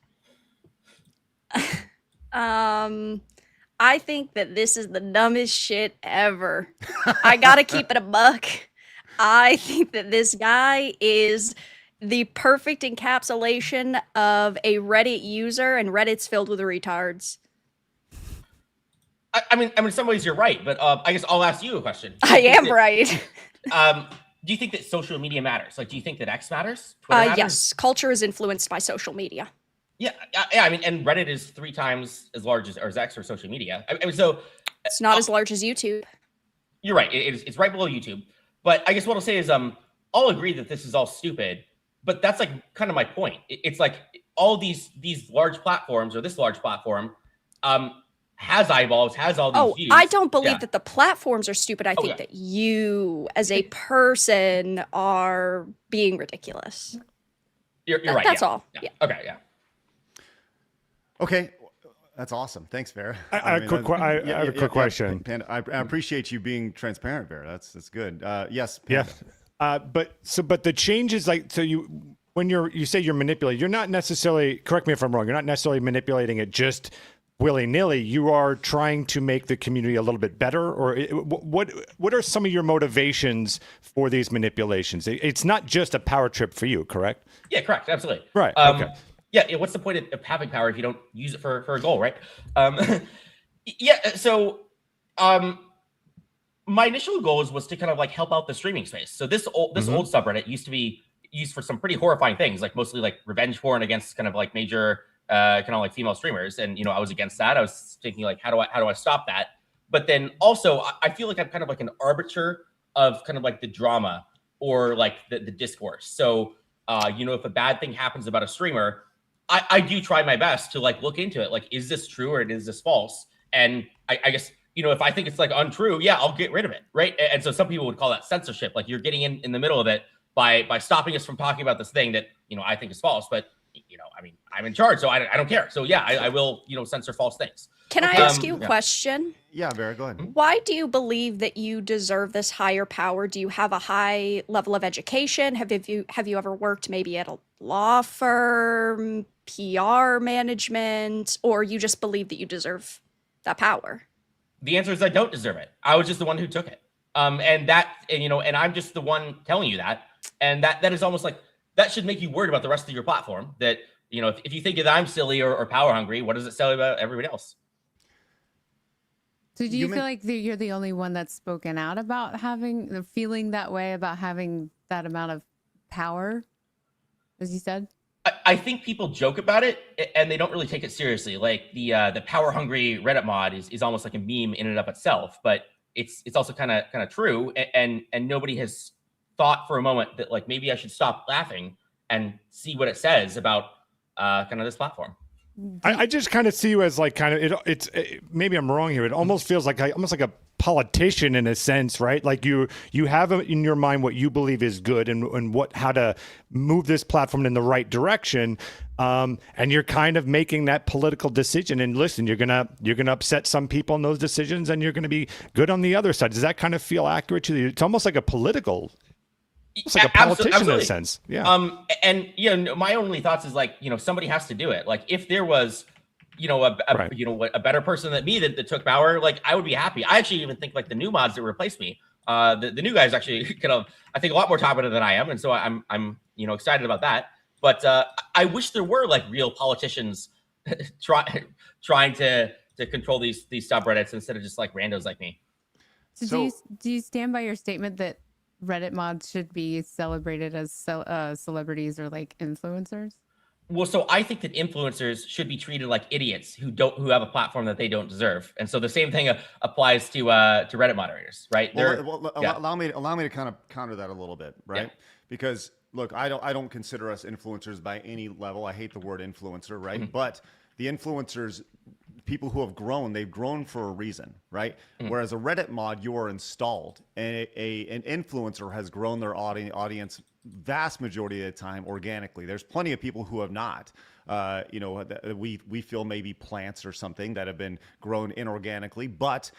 I think that this is the dumbest shit ever. I gotta keep it a buck. I think that this guy is the perfect encapsulation of a Reddit user, and Reddit's filled with retards. I mean, in some ways you're right, but I guess I'll ask you a question. I am right. Do you think that social media matters? Like, do you think that X matters? Twitter matters? Yes, culture is influenced by social media. Yeah. I mean, and Reddit is 3 times as large as X or social media. I mean, so it's not as large as YouTube. You're right. It's right below YouTube. But I guess what I'll say is, I'll agree that this is all stupid. But that's like kind of my point. It's like all these large platforms or this large platform has eyeballs, has all these views. I don't believe that the platforms are stupid. I think that you, as a person, are being ridiculous. You're right. That's all. Yeah. Okay. Yeah. Okay. That's awesome. Thanks, Vera. I have a quick question. Panda, I appreciate you being transparent, Vera. That's good. Yes. Panda. Yeah. But the changes, like, so when you say you're manipulating, you're not necessarily, correct me if I'm wrong, you're not necessarily manipulating it just willy-nilly. You are trying to make the community a little bit better, or what are some of your motivations for these manipulations? It's not just a power trip for you, correct? Yeah, correct. Absolutely. Right. Okay. Yeah. What's the point of having power if you don't use it for a goal, right? Yeah. So, my initial goals was to kind of like help out the streaming space. So this old subreddit used to be used for some pretty horrifying things, like mostly like revenge porn against kind of like major kind of like female streamers. And, I was against that. I was thinking like, how do I stop that? But then also I feel like I'm kind of like an arbiter of kind of like the drama or like the discourse. So, if a bad thing happens about a streamer, I do try my best to like look into it. Like, is this true or is this false? And I guess, if I think it's like untrue, yeah, I'll get rid of it. Right. And so some people would call that censorship. Like you're getting in the middle of it by stopping us from talking about this thing that, I think is false. But, I mean, I'm in charge, so I don't care. So yeah, I will, censor false things. Can I ask you a question? Yeah, Vera, go ahead. Why do you believe that you deserve this higher power? Do you have a high level of education? Have you ever worked maybe at a law firm, PR management, or you just believe that you deserve that power? The answer is I don't deserve it. I was just the one who took it. And I'm just the one telling you that. And that is almost like, that should make you worried about the rest of your platform. That, if you think that I'm silly or power hungry, what does it say about everybody else? So do you feel like you're the only one that's spoken out about feeling that way about having that amount of power, as you said? I think people joke about it and they don't really take it seriously. Like the power hungry Reddit mod is almost like a meme in and of itself, but it's also kind of true. And nobody has thought for a moment that like maybe I should stop laughing and see what it says about kind of this platform. I just kind of see you as like kind of maybe I'm wrong here. It almost feels like almost like a politician in a sense, right? Like you have in your mind what you believe is good and how to move this platform in the right direction, and you're kind of making that political decision. And listen, you're gonna upset some people in those decisions, and you're gonna be good on the other side. Does that kind of feel accurate to you? It's almost like a political. It's like a politician absolutely. in a sense. Yeah. And my only thoughts is like, somebody has to do it. Like if there was, a better person than me that took power, like I would be happy. I actually even think like the new mods that replaced me, the new guys actually kind of, I think a lot more competent than I am. And so I'm excited about that. But I wish there were like real politicians trying to control these subreddits instead of just like randos like me. So do you stand by your statement that Reddit mods should be celebrated as celebrities or like influencers? Well, so I think that influencers should be treated like idiots who have a platform that they don't deserve, and so the same thing applies to Reddit moderators, right? Allow me to kind of counter that a little bit, right? Yeah. Because look, I don't consider us influencers by any level. I hate the word influencer, right? But the influencers, people who have grown, they've grown for a reason, right? Whereas a Reddit mod, you are installed, and an influencer has grown their audience vast majority of the time organically. There's plenty of people who have not. We feel maybe plants or something that have been grown inorganically, but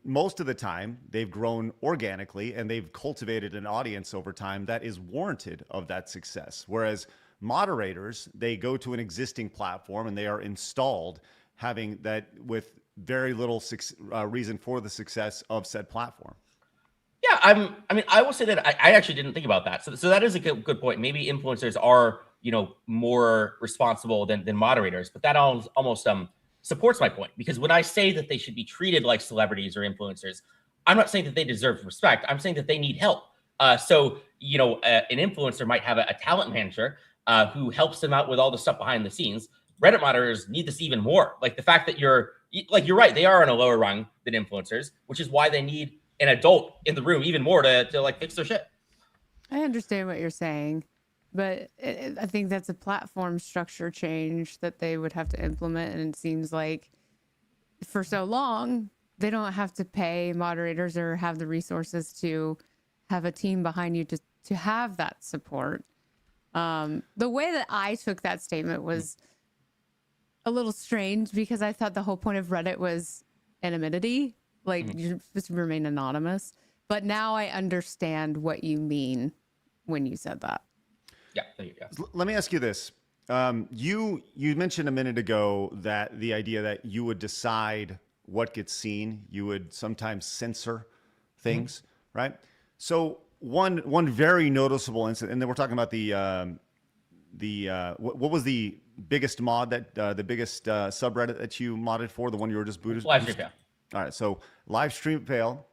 most of the time they've grown organically and they've cultivated an audience over time that is warranted of that success. Whereas moderators, they go to an existing platform and they are installed having that with very little reason for the success of said platform. Yeah, I will say that I actually didn't think about that. So that is a good point. Maybe influencers are, more responsible than moderators, but that almost supports my point, because when I say that they should be treated like celebrities or influencers, I'm not saying that they deserve respect. I'm saying that they need help. An influencer might have a talent manager who helps them out with all the stuff behind the scenes. Reddit moderators need this even more. Like the fact that you're right, they are on a lower rung than influencers, which is why they need an adult in the room even more to like fix their shit. I understand what you're saying, but I think that's a platform structure change that they would have to implement. And it seems like for so long, they don't have to pay moderators or have the resources to have a team behind you to have that support. The way that I took that statement was a little strange, because I thought the whole point of Reddit was anonymity. Like, you're supposed to remain anonymous. But now I understand what you mean when you said that. Yeah, there you go. Let me ask you this. You mentioned a minute ago that the idea that you would decide what gets seen, you would sometimes censor things, right? So one very noticeable incident, and then we're talking about what was the biggest mod that the biggest subreddit that you modded for, the one you were just booted? Live stream fail. All right, so live stream fail.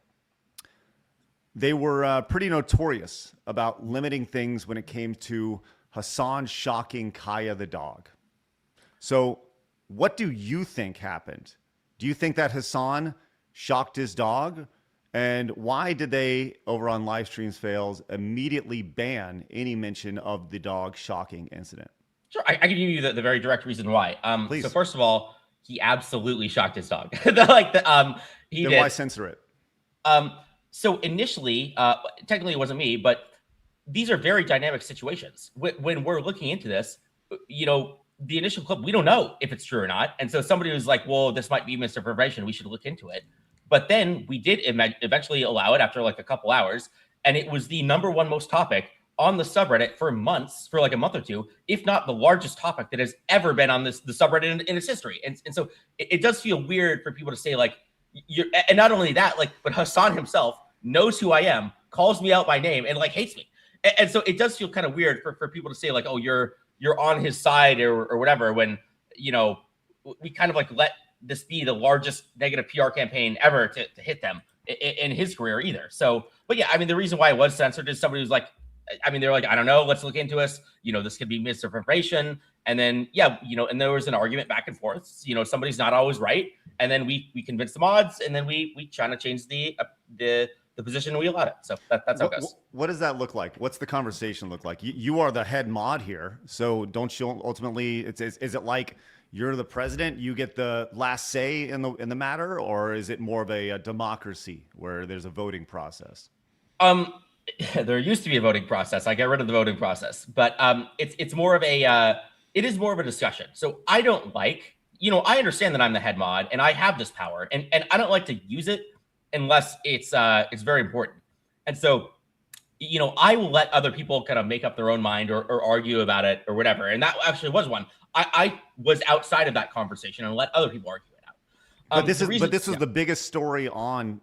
They were pretty notorious about limiting things when it came to Hassan shocking Kaya the dog. So what do you think happened? Do you think that Hassan shocked his dog? And why did they, over on live streams fails, immediately ban any mention of the dog shocking incident? Sure, I can give you the very direct reason why. Please. So first of all, he absolutely shocked his dog. He then did. Why censor it? So initially, technically it wasn't me, but these are very dynamic situations. When we're looking into this, the initial clip, we don't know if it's true or not. And so somebody was like, well, this might be misinformation, we should look into it. But then we did eventually allow it after like a couple hours. And it was the #1 most topic on the subreddit for months, for like a month or two, if not the largest topic that has ever been on the subreddit in its history. And so it does feel weird for people to say like, and not only that, like, but Hassan himself knows who I am, calls me out by name, and like hates me. And so it does feel kind of weird for people to say like, oh, you're on his side or whatever, when, we kind of like let this be the largest negative PR campaign ever to hit them in his career either. So, but yeah, I mean, the reason why it was censored is somebody was like, they're like, I don't know, let's look into this. This could be misinformation. And then, and there was an argument back and forth. Somebody's not always right. And then we convinced the mods, and then we trying to change the position we allowed it. So that's how it goes. What does that look like? What's the conversation look like? You are the head mod here. So don't you ultimately, is it like you're the president, you get the last say in the matter, or is it more of a democracy where there's a voting process? There used to be a voting process. I got rid of the voting process, but it's more of a it is more of a discussion. So I don't like, I understand that I'm the head mod and I have this power, and I don't like to use it unless it's very important. And so, I will let other people kind of make up their own mind or argue about it or whatever. And that actually was one. I was outside of that conversation and let other people argue it out. But this was the biggest story on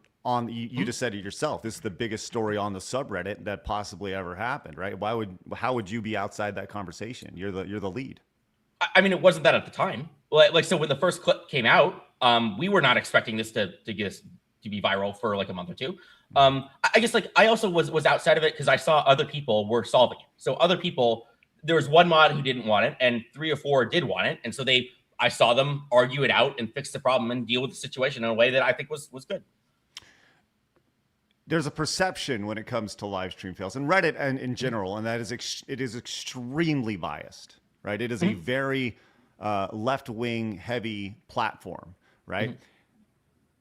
you just said it yourself. This is the biggest story on the subreddit that possibly ever happened, right? How would you be outside that conversation? You're the lead. I mean, it wasn't that at the time. So when the first clip came out, we were not expecting this to be viral for like a month or two. I guess like I also was outside of it because I saw other people were solving it. So other people, there was one mod who didn't want it, and 3 or 4 did want it, and so I saw them argue it out and fix the problem and deal with the situation in a way that I think was good. There's a perception when it comes to live stream fails and Reddit and in general, and that is it is extremely biased, right? It is a very left-wing heavy platform, right?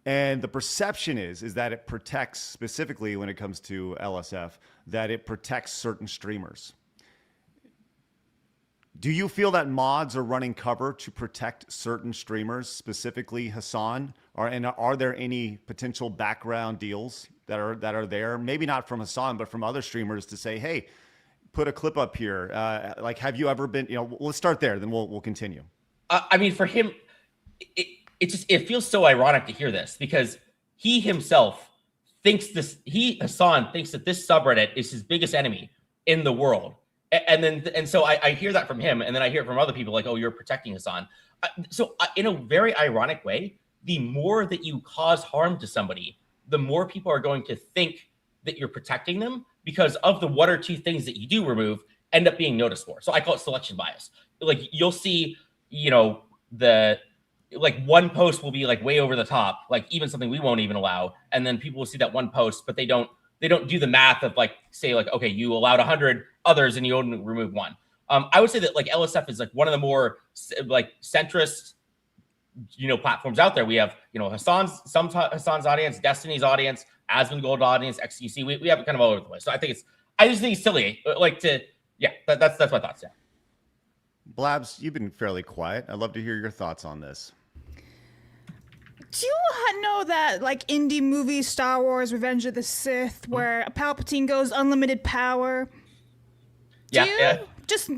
And the perception is that it protects, specifically when it comes to LSF, that it protects certain streamers. Do you feel that mods are running cover to protect certain streamers, specifically Hassan? Are there any potential background deals that are there? Maybe not from Hassan, but from other streamers to say, hey, put a clip up here. Like, have you ever been? Let's start there, then we'll continue. I mean, for him, it feels so ironic to hear this because he himself thinks Hassan thinks that this subreddit is his biggest enemy in the world. And so I hear that from him, and then I hear it from other people like, oh, you're protecting Hassan. So in a very ironic way, the more that you cause harm to somebody, the more people are going to think that you're protecting them because of the 1 or 2 things that you do remove end up being noticed for. So I call it selection bias. Like you'll see, one post will be like way over the top, like even something we won't even allow. And then people will see that one post, but they don't do the math of like, say like, okay, you allowed 100 others and you only remove 1. I would say that like LSF is like one of the more like centrist, platforms out there. We have, Hassan's audience, Destiny's audience, Asmongold audience, XQC. We have it kind of all over the place. So I just think it's silly. That's my thoughts. Yeah. Blabs, you've been fairly quiet. I'd love to hear your thoughts on this. Do you know that, like, indie movie Star Wars Revenge of the Sith, where Palpatine goes unlimited power? Just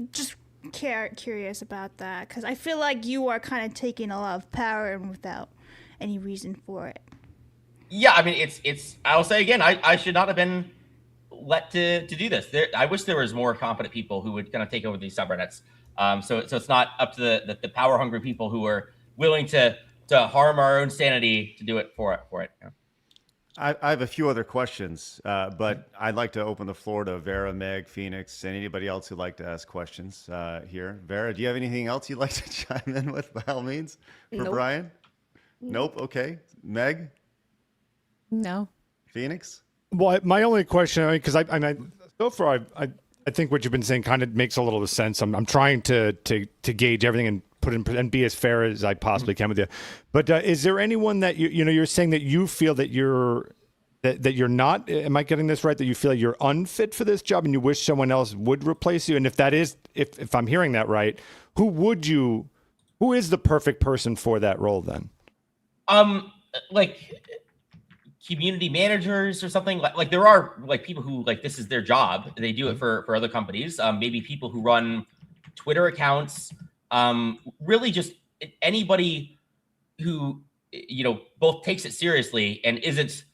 curious about that, because I feel like you are kind of taking a lot of power and without any reason for it. Yeah, I mean, I'll say again, I should not have been let to do this. I wish there was more competent people who would kind of take over these subreddits. So it's not up to the power hungry people who are willing to harm our own sanity to do it for it. Yeah. I have a few other questions, but I'd like to open the floor to Vera, Meg, Phoenix, and anybody else who'd like to ask questions here. Vera, do you have anything else you'd like to chime in with, by all means, for Nope. Brian? Nope. Okay. Meg? No. Phoenix? Well, my only question, because so far I think what you've been saying kind of makes a little sense. I'm trying to gauge everything and put in and be as fair as I possibly can with you. But is there anyone that you're saying that you feel that you're not? Am I getting this right? That you feel like you're unfit for this job and you wish someone else would replace you? And if that is, if I'm hearing that right, who is the perfect person for that role then? Like community managers or something like there are like people who like this is their job. They do it for other companies. Maybe people who run Twitter accounts. Really just anybody who both takes it seriously and isn't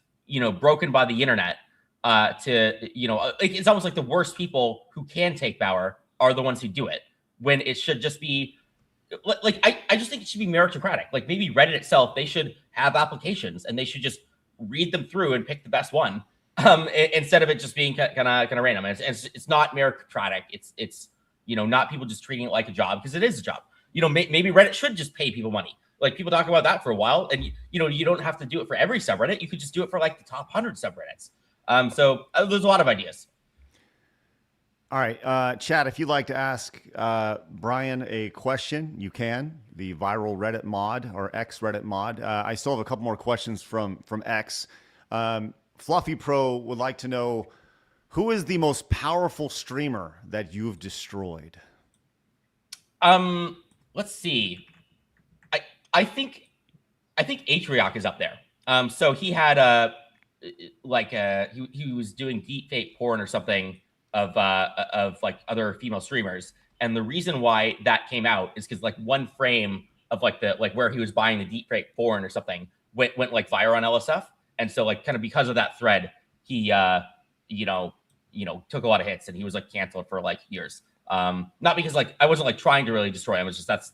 broken by the internet. It's almost like the worst people who can take power are the ones who do it when it should just be like I just think it should be meritocratic. Like maybe Reddit itself, they should have applications and they should just read them through and pick the best one instead of it just being kind of random. It's not meritocratic. It's not people just treating it like a job because it is a job. Maybe Reddit should just pay people money. Like people talk about that for a while, and you don't have to do it for every subreddit. You could just do it for like the top 100 subreddits. So there's a lot of ideas. All right, Chad, if you'd like to ask Brian a question, you can. The viral Reddit mod or X Reddit mod. I still have a couple more questions from X. Fluffy Pro would like to know, who is the most powerful streamer that you've destroyed? Let's see. I think Atrioc is up there. So he had he was doing deep fake porn or something of like other female streamers, and the reason why that came out is because like one frame of like where he was buying the deep fake porn or something went like viral on LSF, and so like kind of because of that thread, he took a lot of hits and he was like canceled for like years. Not because like I wasn't like trying to really destroy him. It's just that's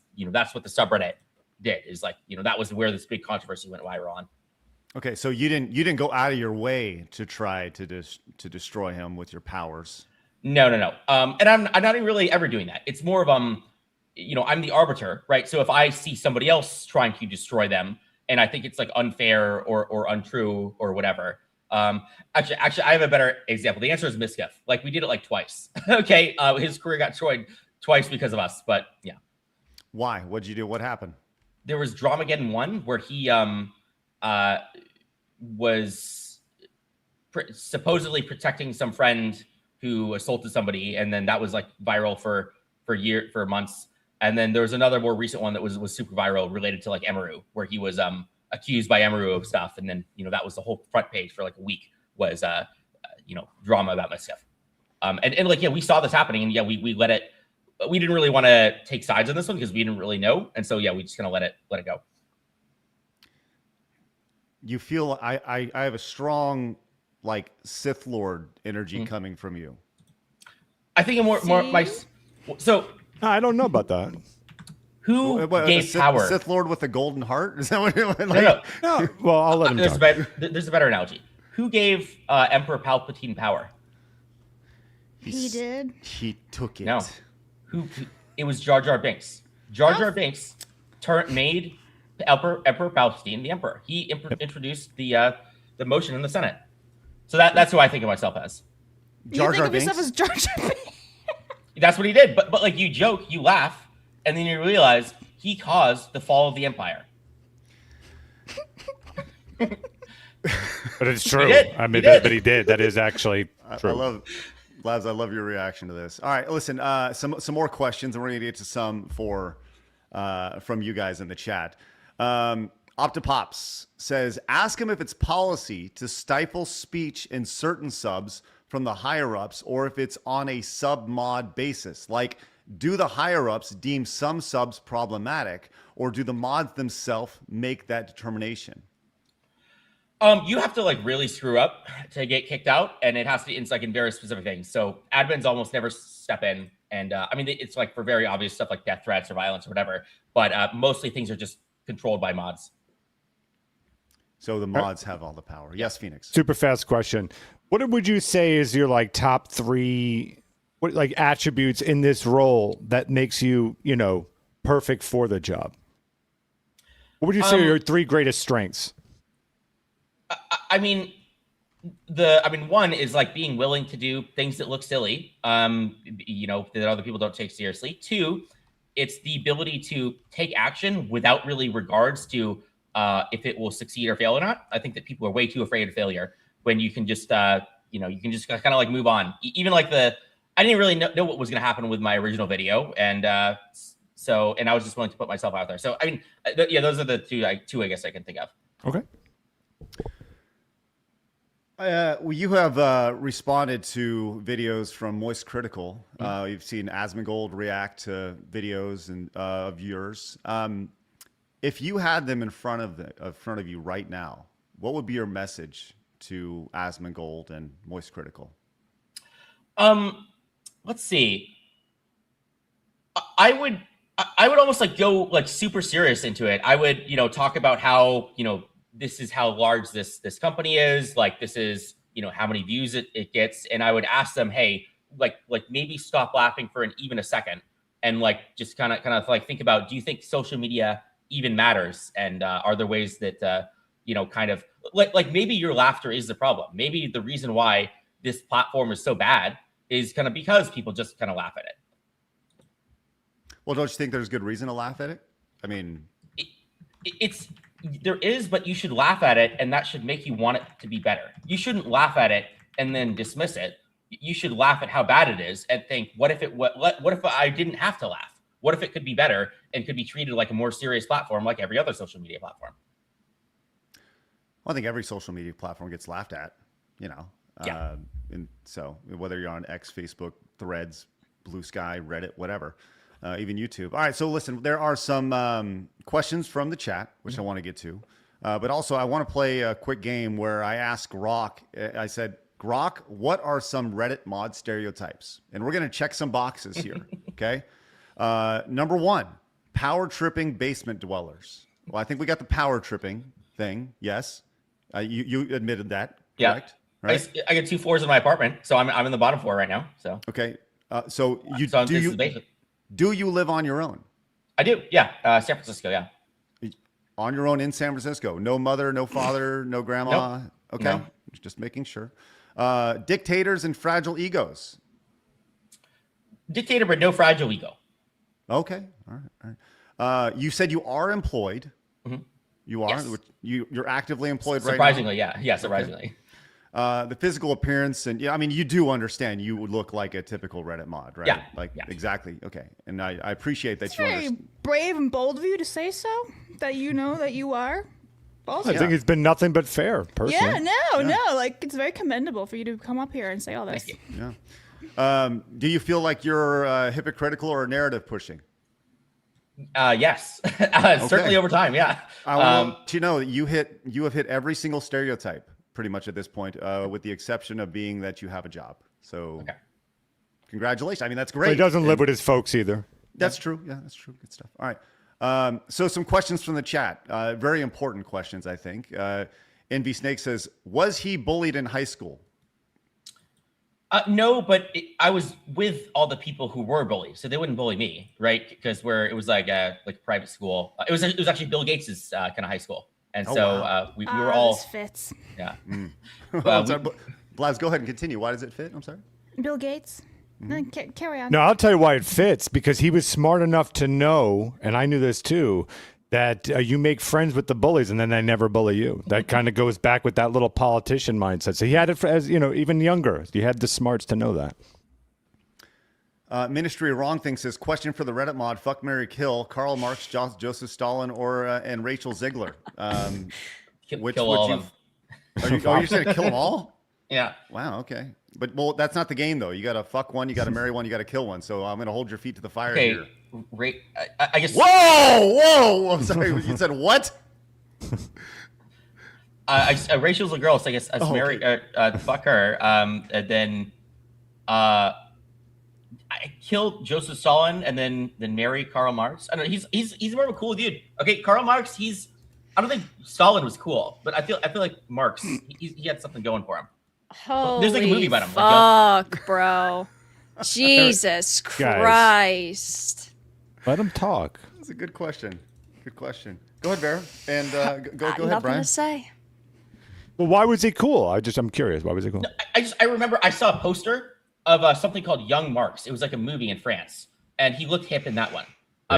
what the subreddit did is like, that was where this big controversy went viral on. Okay, so you didn't go out of your way to try to destroy him with your powers. No. And I'm not even really ever doing that. It's more of I'm the arbiter, right? So if I see somebody else trying to destroy them, and I think it's like unfair or untrue or whatever. Actually, I have a better example. The answer is Miskiff. Like we did it like twice. Okay, his career got destroyed twice because of us. But yeah. Why? What'd you do? What happened? There was Dramageddon 1 where he was supposedly protecting some friend who assaulted somebody, and then that was like viral for months. And then there was another more recent one that was super viral related to like Emaru, where he was accused by Emaru of stuff, and then that was the whole front page for like a week was drama about Miskiff. And like we saw this happening, and we let it. We didn't really want to take sides on this one because we didn't really know, and so we just kind of let it go. You feel I have a strong like Sith Lord energy coming from you. I think more my so. I don't know about that. Who gave power? Sith Lord with a golden heart? Is that what you're like? No. Well, I'll let him there's talk. There's a better analogy. Who gave Emperor Palpatine power? He did. He took it. No. It was Jar Jar Binks. Jar Jar Binks made Emperor Palpatine the Emperor. He introduced the motion in the Senate. So that's who I think of myself as. Jar Jar Binks? You think of yourself as Jar Jar Binks? That's what he did. But like you joke, you laugh, and then you realize he caused the fall of the Empire. But it's true. But he did. That is actually true. Labs, I love your reaction to this. All right, listen, some more questions, and we're going to get to some from you guys in the chat. Optipops says, ask him if it's policy to stifle speech in certain subs from the higher-ups or if it's on a sub-mod basis. Like, do the higher-ups deem some subs problematic, or do the mods themselves make that determination? You have to like really screw up to get kicked out, and it has to be in like in very specific things. So admins almost never step in, and it's like for very obvious stuff like death threats or violence or whatever. But mostly things are just controlled by mods. So the mods have all the power. Yes, Phoenix. Super fast question. What would you say is your like top 3 attributes in this role that makes you, perfect for the job? What would you say are your 3 greatest strengths? One is like being willing to do things that look silly, that other people don't take seriously. 2, it's the ability to take action without really regards to if it will succeed or fail or not. I think that people are way too afraid of failure when you can just, kind of like move on. Even like I didn't really know what was going to happen with my original video. And I was just willing to put myself out there. So, those are the two I guess I can think of. Okay. Well, you have responded to videos from Moist Critical. You've seen Asmongold react to videos of yours. If you had them in front of you right now, what would be your message to Asmongold and Moist Critical? Let's see. I would almost like go like super serious into it. I would talk about how this is how large this company is. Like this is how many views it gets, and I would ask them, hey, like maybe stop laughing for even a second, and like just kind of like think about, do you think social media even matters, and are there ways that kind of like maybe your laughter is the problem. Maybe the reason why this platform is so bad is kind of because people just kind of laugh at it. Well, don't you think there's good reason to laugh at it? I mean, there is, but you should laugh at it, and that should make you want it to be better. You shouldn't laugh at it and then dismiss it. You should laugh at how bad it is and think, what if I didn't have to laugh? What if it could be better and could be treated like a more serious platform, like every other social media platform? Well, I think every social media platform gets laughed at, Yeah. And so whether you're on X, Facebook, Threads, Blue Sky, Reddit, whatever, even YouTube. All right. So listen, there are some questions from the chat, which I want to get to. But also I want to play a quick game where I asked Grok, I said, Grok, what are some Reddit mod stereotypes? And we're going to check some boxes here. Okay. Number 1, power tripping basement dwellers. Well, I think we got the power tripping thing. Yes. You admitted that, Yeah. correct? Right. I get 2 floors in my apartment, so I'm in the bottom floor right now. So Okay. So this is the basement. do you live on your own? I do. Yeah. San Francisco. Yeah. On your own in San Francisco? No mother, no father, no grandma? Nope. Okay. No. Just making sure. Dictators and fragile egos. Dictator, but no fragile ego. Okay. All right. You said you are employed. Mhm. You are. Yes. You're actively employed right now. Surprisingly, yeah. Surprisingly. The physical appearance, and I mean, you do understand you would look like a typical Reddit mod, right? Yeah, Like yeah. exactly. Okay, and I appreciate that It's you very understand. brave and bold of you to say so. That you know that you are. I think it's been nothing but fair, personally. Yeah, no. Like, it's very commendable for you to come up here and say all this. Thank you. Yeah. Do you feel like you're hypocritical or narrative pushing? Yes. Certainly over time. Yeah. I want to know that you have hit every single stereotype pretty much at this point, with the exception of being that you have a job. So, congratulations. I mean, that's great. So he doesn't live And with his folks either. That's true. Yeah, that's true. Good stuff. All right. So some questions from the chat. Very important questions, I think. Envy Snake says, was he bullied in high school? No, but I was with all the people who were bullies, so they wouldn't bully me, right? Because it was like a private school. It was actually Bill Gates's kind of high school, and we were all. This fits. Yeah. Blaz, go ahead and continue. Why does it fit? I'm sorry. Bill Gates. Carry on. No, I'll tell you why it fits, because he was smart enough to know, and I knew this too, that you make friends with the bullies and then they never bully you. That kind of goes back with that little politician mindset. So he had it as, even younger. He had the smarts to know that. Ministry of Wrong Thing says, question for the Reddit mod, fuck, marry, kill, Karl Marx, Joseph Stalin, or and Rachel Ziegler. Which kill would all you? of You're saying kill them all? Yeah. Wow. Okay. But that's not the game though. You got to fuck one, you got to marry one, you got to kill one. So I'm going to hold your feet to the fire Okay. here. I guess. Whoa! I'm sorry. You said what? Rachel's a girl, so I guess marry, fuck her. And then I killed Joseph Stalin, and then marry Karl Marx. I don't know. He's more of a cool dude. Okay, Karl Marx. I don't think Stalin was cool, but I feel like Marx. He had something going for him. Holy There's like a movie about him. Fuck, bro. Jesus Christ. Let him talk. That's a good question. Good question. Go ahead, Vera, and go ahead, Nothing Brian. to say. Well, why was he cool? I'm curious. Why was he cool? I remember I saw a poster of something called Young Marx. It was like a movie in France, and he looked hip in that one.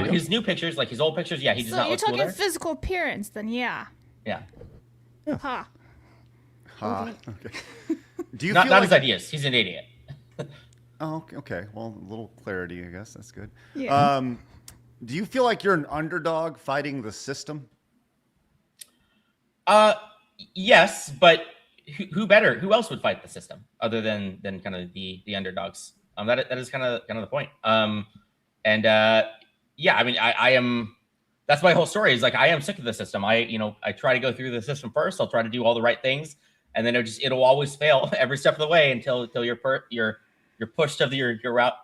His new pictures, like his old pictures, yeah, he does not look cool there. So you're talking physical appearance, then yeah. Yeah. Ha. Okay. Do you not feel not like his ideas? He's an idiot. Oh, okay. Well, a little clarity, I guess. That's good. Yeah. Do you feel like you're an underdog fighting the system? Yes, but who better? Who else would fight the system other than kind of the underdogs? That is kind of the point. Yeah, I mean, I am. That's my whole story. Is like I am sick of the system. I try to go through the system first. I'll try to do all the right things, and then it'll always fail every step of the way until you're pushed to your route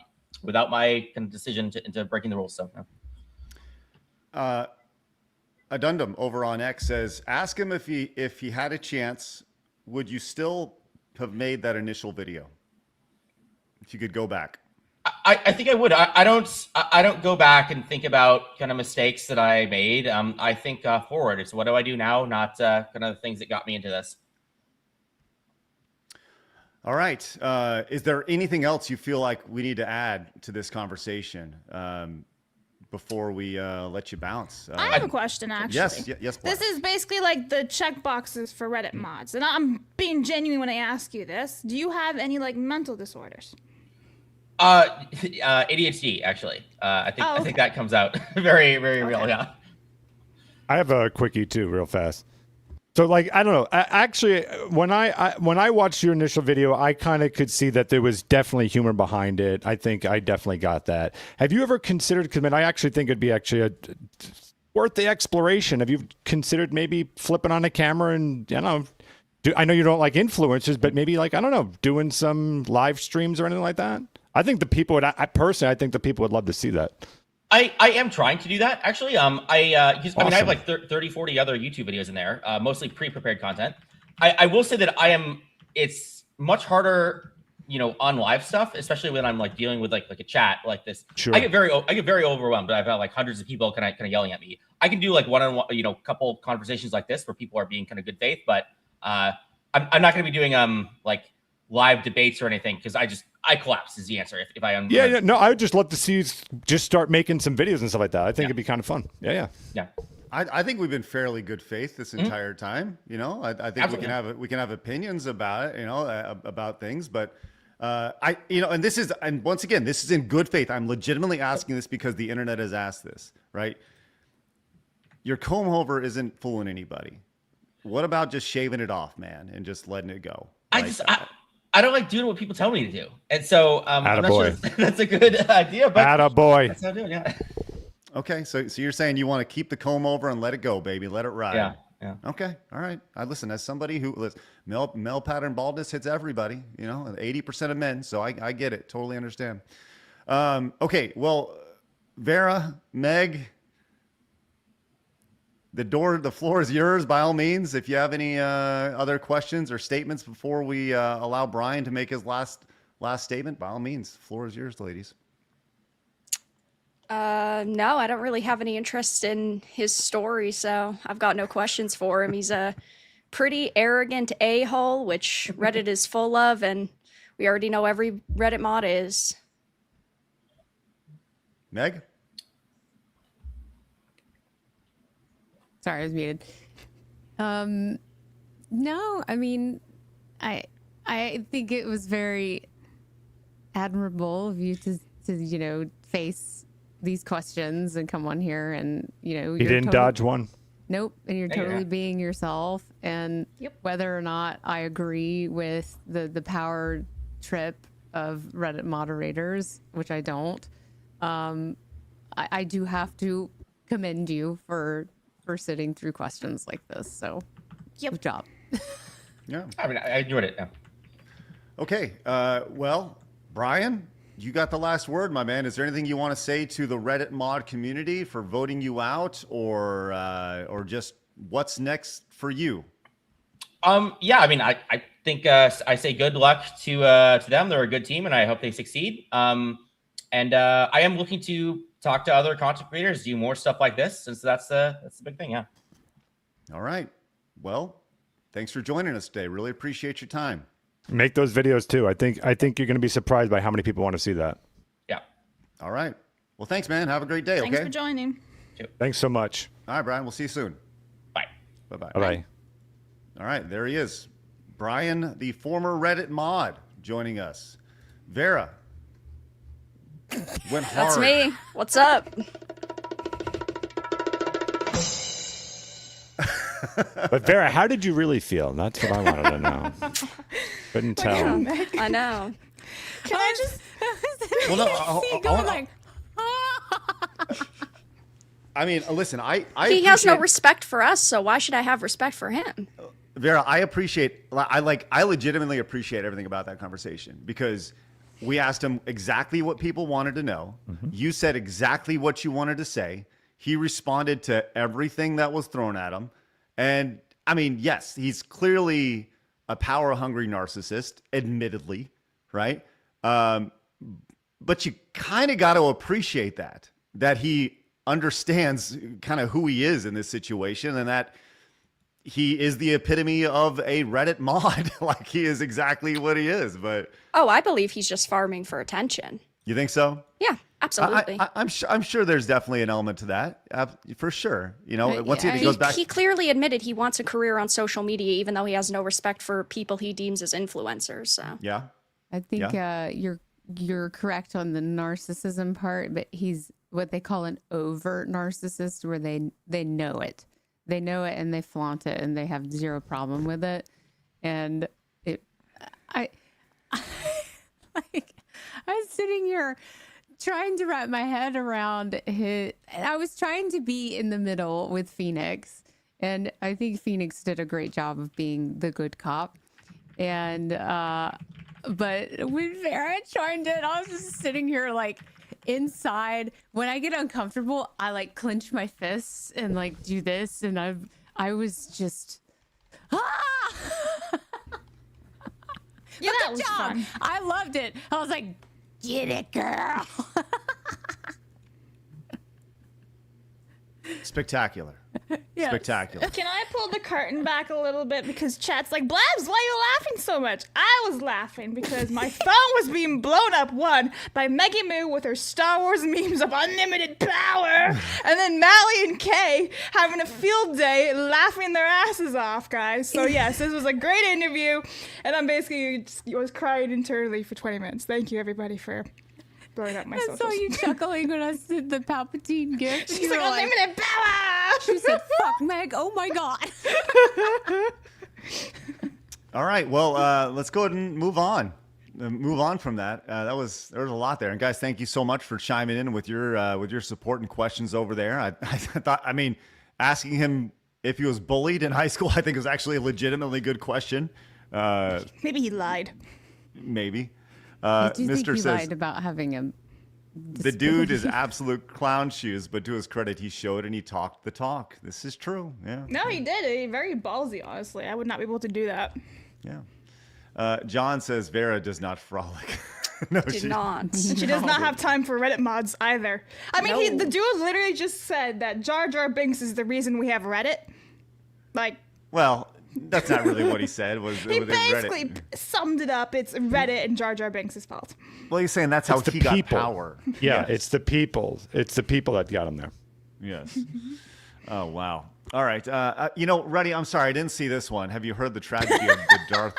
without my kind of decision into breaking the rules. So. Yeah. Adundum over on X says, ask him if he had a chance, would you still have made that initial video? If you could go back. I think I would. I don't go back and think about kind of mistakes that I made. I think forward. It's what do I do now, not kind of the things that got me into this. All right. Is there anything else you feel like we need to add to this conversation before we let you bounce? I have a question, actually. Yes. This is basically like the check boxes for Reddit mods, and I'm being genuine when I ask you this. Do you have any like mental disorders? ADHD, actually. I think that comes out very, very real. Yeah. I have a quickie too, real fast. So, like, I don't know. Actually, when I watched your initial video, I kind of could see that there was definitely humor behind it. I think I definitely got that. Have you ever considered? Because I actually think it'd be worth the exploration. Have you considered maybe flipping on a camera and I know you don't like influencers, but maybe like I don't know, doing some live streams or anything like that? I think the people would. I think the people would love to see that. I am trying to do that, actually. I have like 30, 40 other YouTube videos in there, mostly pre-prepared content. I will say that it's much harder, on live stuff, especially when I'm like dealing with like a chat like this. Sure. I get very overwhelmed. I've had like hundreds of people kind of yelling at me. I can do like one-on-one, couple conversations like this where people are being kind of good faith, but I'm not going to be doing like live debates or anything because I collapse is the answer if I yeah, no, I would just love to see you just start making some videos and stuff like that. I think it'd be kind of fun. Yeah. I think we've been fairly good faith this entire time. I think we can have opinions about it, about things, but and once again, this is in good faith. I'm legitimately asking this because the internet has asked this, right? Your comb over isn't fooling anybody. What about just shaving it off, man, and just letting it go? I don't like doing what people tell me to do, and so I'm not sure that's a good idea. But attaboy. That's how I'm doing. Yeah. Okay, so you're saying you want to keep the comb over and let it go, baby, let it ride. Yeah. Okay. All right. I listen as somebody who male pattern baldness hits everybody. 80% of men. So I get it. Totally understand. Okay. Well, Vera, Meg, the floor is yours by all means. If you have any other questions or statements before we allow Brian to make his last statement, by all means, the floor is yours, ladies. No, I don't really have any interest in his story, so I've got no questions for him. He's a pretty arrogant a-hole, which Reddit is full of, and we already know every Reddit mod is. Meg? Sorry, I was muted. No, I mean, I think it was very admirable of you to face these questions and come on here and he didn't dodge one. Nope. And you're totally being yourself. And whether or not I agree with the power trip of Reddit moderators, which I don't, I do have to commend you for sitting through questions like this. So good job. Yeah. I mean, I enjoyed it. Yeah. Okay. Well, Brian, you got the last word, my man. Is there anything you want to say to the Reddit mod community for voting you out, or just what's next for you? Yeah, I mean, I think I say good luck to them. They're a good team, and I hope they succeed. And I am looking to talk to other content creators, do more stuff like this, since that's the big thing. Yeah. All right. Well, thanks for joining us today. Really appreciate your time. Make those videos too. I think you're going to be surprised by how many people want to see that. Yeah. All right. Well, thanks, man. Have a great day. Thanks okay. for joining. Thanks so much. All right, Brian. We'll see you soon. Bye. Bye-bye. Bye. All right. There he is. Brian, the former Reddit mod, joining us. Vera. Went hard. That's me. What's up? But Vera, how did you really feel? That's what I wanted to know. Couldn't tell. I know. Can I just? Well, no, I mean, listen, he has no respect for us, so why should I have respect for him? Vera, I legitimately appreciate everything about that conversation because we asked him exactly what people wanted to know. Mm-hmm. You said exactly what you wanted to say. He responded to everything that was thrown at him. And I mean, yes, he's clearly a power-hungry narcissist, admittedly, right? But you kind of got to appreciate that he understands kind of who he is in this situation and that he is the epitome of a Reddit mod. Like he is exactly what he is. But I believe he's just farming for attention. You think so? Yeah, absolutely. I'm sure there's definitely an element to that, for sure. Once he goes back, he clearly admitted he wants a career on social media, even though he has no respect for people he deems as influencers. So yeah, I think you're correct on the narcissism part, but he's what they call an overt narcissist, where they know it. They know it and they flaunt it and they have zero problem with it. And I was sitting here trying to wrap my head around it. And I was trying to be in the middle with Phoenix. And I think Phoenix did a great job of being the good cop. And, but when Vera joined in, I was just sitting here like inside. When I get uncomfortable, I like clench my fists and like do this. And I was just, Yeah, that was fun. I loved it. I was like, get it, girl. Spectacular. Yes. Spectacular. Can I pull the curtain back a little bit because chat's like, Blabs, why are you laughing so much? I was laughing because my phone was being blown up, one, by Meggy Moo with her Star Wars memes of unlimited power, and then Mally and Kay having a field day laughing their asses off, guys. So yes, this was a great interview, and I'm basically was crying internally for 20 minutes. Thank you, everybody, for blowing up my I socials. saw you chuckling when I did the Palpatine gift. She's like, unlimited power! She said, fuck, Meg. Oh, my God. All right. Well, let's go ahead and move on. Move on from that. There was a lot there. And guys, thank you so much for chiming in with your support and questions over there. I thought, I mean, asking him if he was bullied in high school, I think was actually a legitimately good question. Maybe he lied. Maybe. I do think Mr. he says lied about having a the dude is absolute clown shoes, but to his credit, he showed and he talked the talk. This is true. Yeah. No, he did. He very ballsy, honestly. I would not be able to do that. Yeah. John says Vera does not frolic. No, Did not. She does not have time for Reddit mods either. I mean, No. the dude literally just said that Jar Jar Binks is the reason we have Reddit. Like, Well, that's not really what he said. he basically summed it up. It's Reddit and Jar Jar Binks' fault. Well, he's saying that's how It's the he got people. power. Yeah, Yes. it's the people. It's the people that got him there. Yes. Oh, wow. All right. Reddy, I'm sorry. I didn't see this one. Have you heard the tragedy of the Darth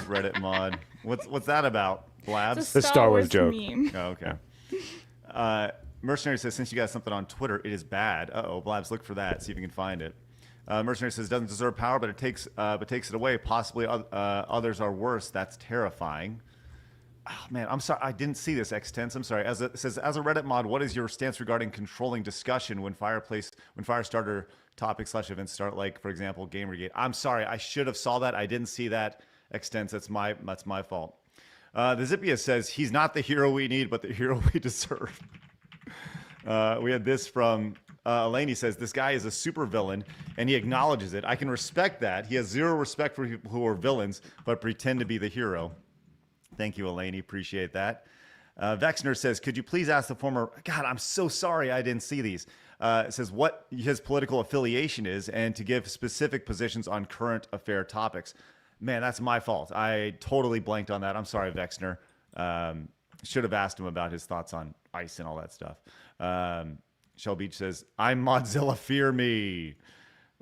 Reddit mod? What's that about, Blabs? It's a Star Wars joke. meme. Oh, okay. Mercenary says, since you got something on Twitter, it is bad. Uh-oh, Blabs, look for that. See if you can find it. Mercenary says, doesn't deserve power, but takes it away. Possibly others are worse. That's terrifying. Oh, man, I'm sorry. I didn't see this, X-Tense. I'm sorry. It says, as a Reddit mod, what is your stance regarding controlling discussion when Firestarter topics/events start, like, for example, Gamergate? I'm sorry. I should have saw that. I didn't see that, X-Tense. That's my fault. The Zippia says, he's not the hero we need, but the hero we deserve. We had this from Elaine. He says, this guy is a super villain, and he acknowledges it. I can respect that. He has zero respect for people who are villains, but pretend to be the hero. Thank you, Elaine. Appreciate that. Vexner says, could you please ask the former... God, I'm so sorry I didn't see these. It says what his political affiliation is and to give specific positions on current affair topics. Man, that's my fault. I totally blanked on that. I'm sorry, Vexner. Should have asked him about his thoughts on ICE and all that stuff. Shell Beach says, I'm Modzilla, fear me.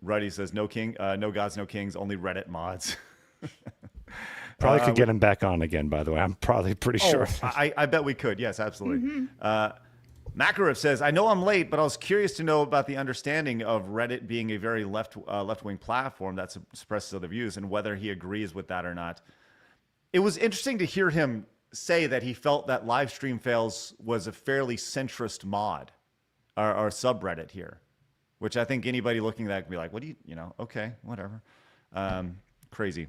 Ruddy says, no gods, no kings, only Reddit mods. Probably could get him back on again, by the way. I'm probably pretty sure. I bet we could. Yes, absolutely. Makarov says, I know I'm late, but I was curious to know about the understanding of Reddit being a very left-wing platform that suppresses other views and whether he agrees with that or not. It was interesting to hear him say that he felt that Livestream Fails was a fairly centrist mod or subreddit here, which I think anybody looking at that could be like, what do you, okay, whatever. Crazy.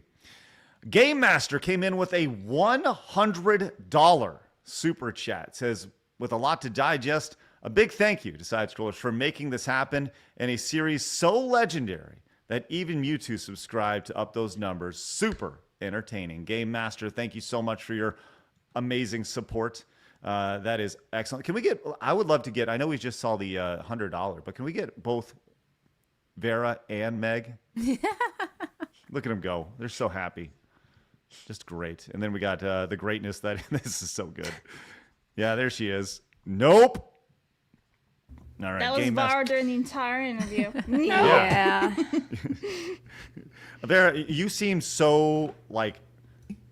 Game Master came in with a $100 super chat. Says, with a lot to digest, a big thank you to Side Scrollers for making this happen in a series so legendary that even Mewtwo subscribed to up those numbers. Super entertaining. Game Master, thank you so much for your amazing support. That is excellent. Can we get, I would love to get, I know we just saw the $100, but can we get both Vera and Meg? Look at them go. They're so happy. Just great. And then we got the greatness that this is so good. Yeah, there she is. Nope. All right. That was Game Var Master. during the entire interview. No. Yeah. Vera, you seem so like,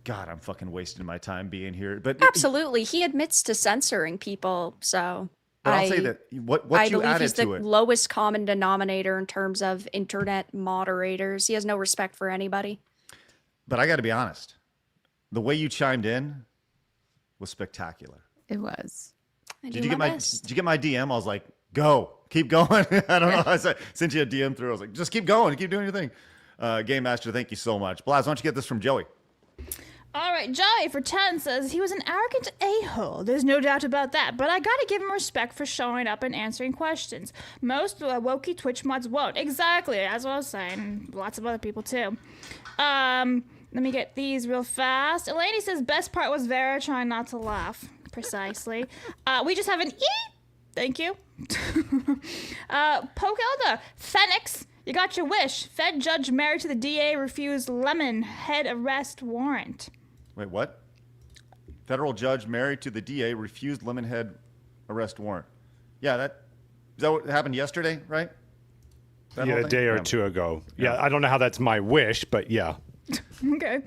God, I'm fucking wasting my time being here. But Absolutely. He admits to censoring people, so But I'll say that what I you believe added he's the to it. lowest common denominator in terms of internet moderators. He has no respect for anybody. But I got to be honest. The way you chimed in was spectacular. It was. Did you get my DM? I was like, go, keep going. I don't know. I sent you a DM through. I was like, just keep going, keep doing your thing. Game Master, thank you so much. Blaz, why don't you get this from Joey? All right, Joey for 10 says he was an arrogant a-hole. There's no doubt about that, but I gotta give him respect for showing up and answering questions. Most wokey Twitch mods won't. Exactly, as I was saying. Lots of other people too. Let me get these real fast. Eleni says best part was Vera trying not to laugh. Precisely. We just have an E. Thank you. Pokelda, Phoenix. You got your wish. Fed judge married to the DA refused Lemon head arrest warrant. Wait, what? Federal judge married to the DA refused Lemonhead arrest warrant. Yeah, is that what happened yesterday, right? Yeah, a day or two ago. Yeah, I don't know how that's my wish, but yeah. Okay.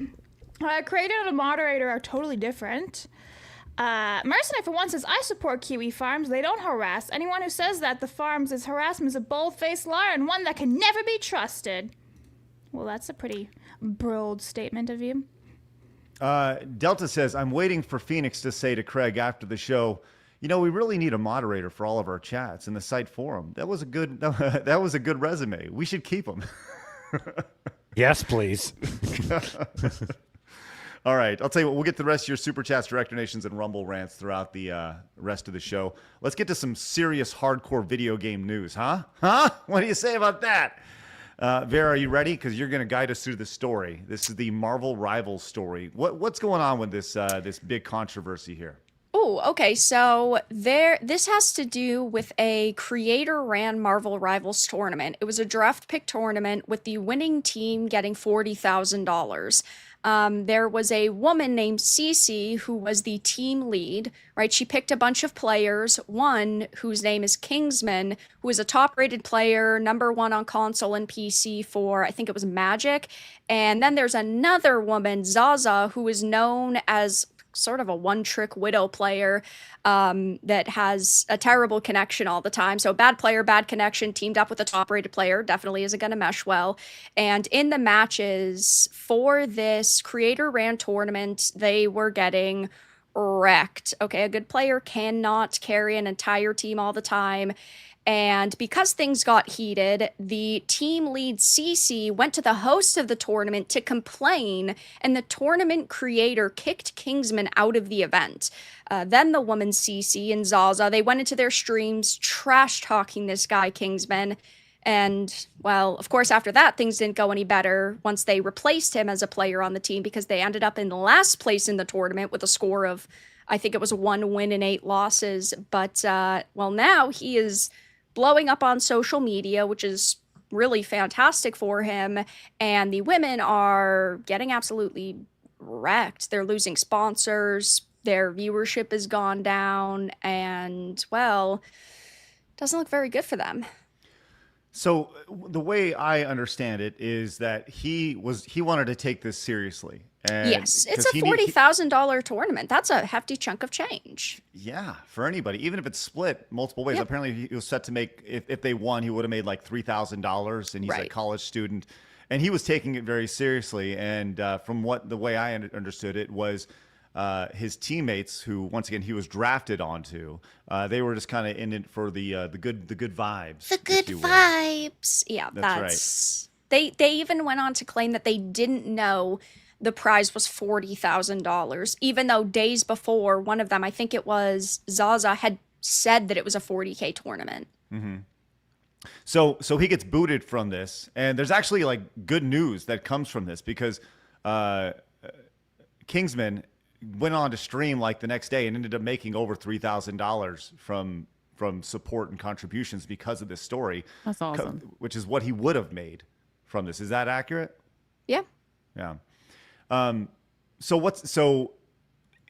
Creator and a moderator are totally different. Mercenary for one says, I support Kiwi Farms. They don't harass. Anyone who says that the farms is harassment is a bold-faced liar and one that can never be trusted. Well, that's a pretty bold statement of you. Delta says, I'm waiting for Phoenix to say to Craig after the show, you know, we really need a moderator for all of our chats in the site forum. That was a good resume. We should keep him. Yes, please. All right. I'll tell you what, we'll get to the rest of your super chats, direct donations, and Rumble rants throughout the rest of the show. Let's get to some serious hardcore video game news, huh? Huh? What do you say about that? Vera, are you ready? Because you're going to guide us through the story. This is the Marvel Rivals story. What's going on with this big controversy here? Oh, okay. So this has to do with a creator-ran Marvel Rivals tournament. It was a draft pick tournament with the winning team getting $40,000. There was a woman named Cece who was the team lead, right? She picked a bunch of players, one whose name is Kingsman, who is a top-rated player, #1 on console and PC for, I think it was Magic. And then there's another woman, Zaza, who is known as sort of a one-trick widow player that has a terrible connection all the time. So bad player, bad connection, teamed up with a top-rated player, definitely isn't going to mesh well. And in the matches for this creator-ran tournament, they were getting wrecked. Okay, a good player cannot carry an entire team all the time. And because things got heated, the team lead Cece went to the host of the tournament to complain, and the tournament creator kicked Kingsman out of the event. Then the woman Cece and Zaza, they went into their streams trash-talking this guy Kingsman. And, well, of course, after that, things didn't go any better once they replaced him as a player on the team because they ended up in last place in the tournament with a score of, I think it was 1 win and 8 losses. But, well, now he is blowing up on social media, which is really fantastic for him. And the women are getting absolutely wrecked. They're losing sponsors. Their viewership has gone down. And, well, doesn't look very good for them. So the way I understand it is that he wanted to take this seriously. And yes, it's a $40,000 tournament. That's a hefty chunk of change. Yeah, for anybody, even if it's split multiple ways. Yep. Apparently, he was set to make, if they won, he would have made like $3,000, and he's a college student. And he was taking it very seriously. And from the way I understood it was his teammates, who once again he was drafted onto, they were just kind of in it for the good vibes. The good vibes. Yeah, that's right. They even went on to claim that they didn't know the prize was $40,000, even though days before, one of them, I think it was Zaza, had said that it was a $40K tournament. Mm-hmm. So he gets booted from this, and there's actually like good news that comes from this because Kingsman went on to stream like the next day and ended up making over $3,000 from support and contributions because of this story. That's awesome. Which is what he would have made from this. Is that accurate? Yeah. Yeah. So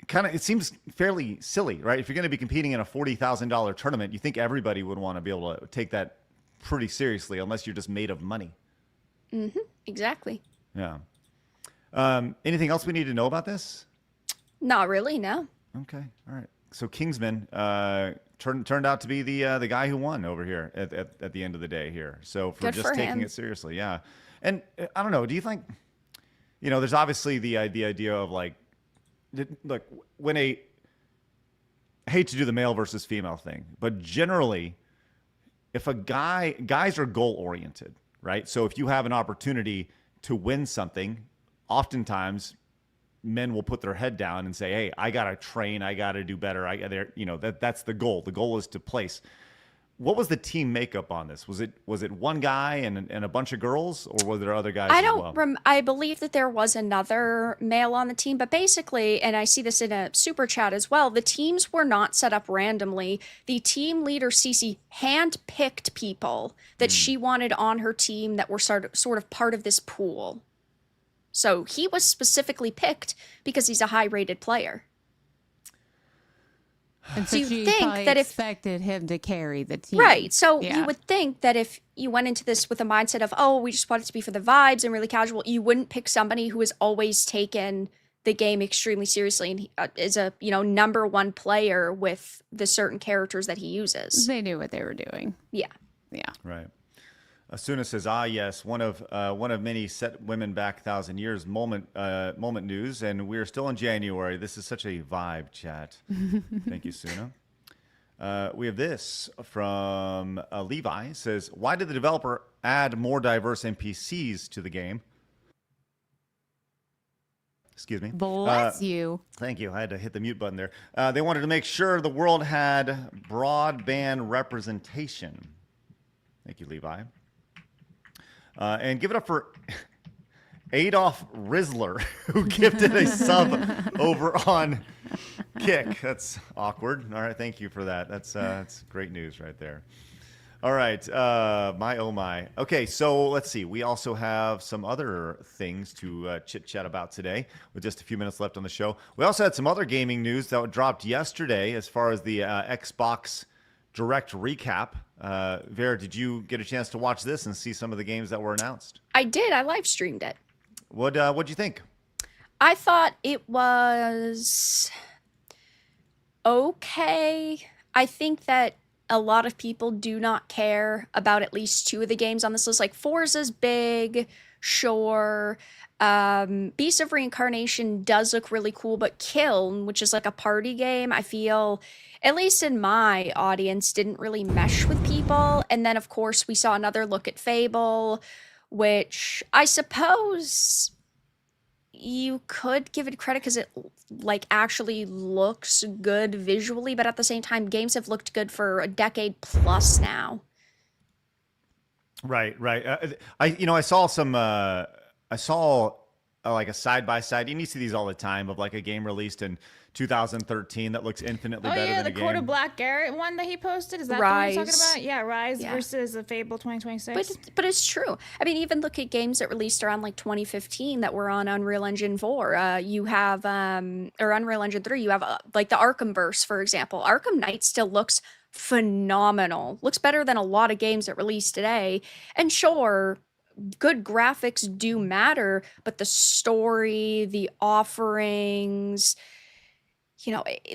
kind of, it seems fairly silly, right? If you're going to be competing in a $40,000 tournament, you think everybody would want to be able to take that pretty seriously, unless you're just made of money. Mm-hmm. Exactly. Yeah. Anything else we need to know about this? Not really, no. Okay. All right. So Kingsman turned out to be the guy who won over here at the end of the day here. So for just taking it seriously, yeah. And I don't know. Do you think, there's obviously the idea of like when I hate to do the male versus female thing, but generally, if guys are goal oriented, right? So if you have an opportunity to win something, oftentimes men will put their head down and say, "Hey, I gotta train. I gotta do better. That's the goal. The goal is to place." What was the team makeup on this? Was it one guy and a bunch of girls, or were there other guys as well? I believe that there was another male on the team, but basically, and I see this in a super chat as well, the teams were not set up randomly. The team leader, Cece, handpicked people that she wanted on her team that were sort of part of this pool. So he was specifically picked because he's a high-rated player. And so you she think probably that expected him to carry the team. Right. So Yeah. you would think that if you went into this with a mindset of, oh, we just want it to be for the vibes and really casual, you wouldn't pick somebody who has always taken the game extremely seriously and is a number one player with the certain characters that he uses. They knew what they were doing. Yeah. Yeah. Right. Asuna says, yes, one of many set women back 1,000 years moment news, and we're still in January. This is such a vibe chat. Thank you, Suna. We have this from Levi. Says, why did the developer add more diverse NPCs to the game? Excuse me. Bless you. Thank you. I had to hit the mute button there. They wanted to make sure the world had broadband representation. Thank you, Levi. And give it up for Adolf Rizzler, who gifted a sub over on Kick. That's awkward. All right, thank you for that. That's great news right there. All right, my oh my. Okay, so let's see. We also have some other things to chit-chat about today with just a few minutes left on the show. We also had some other gaming news that dropped yesterday as far as the Xbox Direct recap. Vera, did you get a chance to watch this and see some of the games that were announced? I did. I live streamed it. What'd you think? I thought it was okay. I think that a lot of people do not care about at least two of the games on this list. Like Forza's big, sure. Beast of Reincarnation does look really cool, but Kiln, which is like a party game, I feel, at least in my audience, didn't really mesh with people. And then, of course, we saw another look at Fable, which I suppose you could give it credit because it like actually looks good visually, but at the same time, games have looked good for a decade plus now. Right. I saw some. I saw like a side by side. You see these all the time of like a game released in 2013 that looks infinitely better than a game. The Code of Black Garrett one that he posted. Is that Rise. the one you're talking about? Yeah, Rise versus a Fable 2026. But it's true. I mean, even look at games that released around like 2015 that were on Unreal Engine 4. You have or Unreal Engine 3. You have like the Arkhamverse, for example. Arkham Knight still looks phenomenal. Looks better than a lot of games that released today. And sure, good graphics do matter, but the story, the offerings,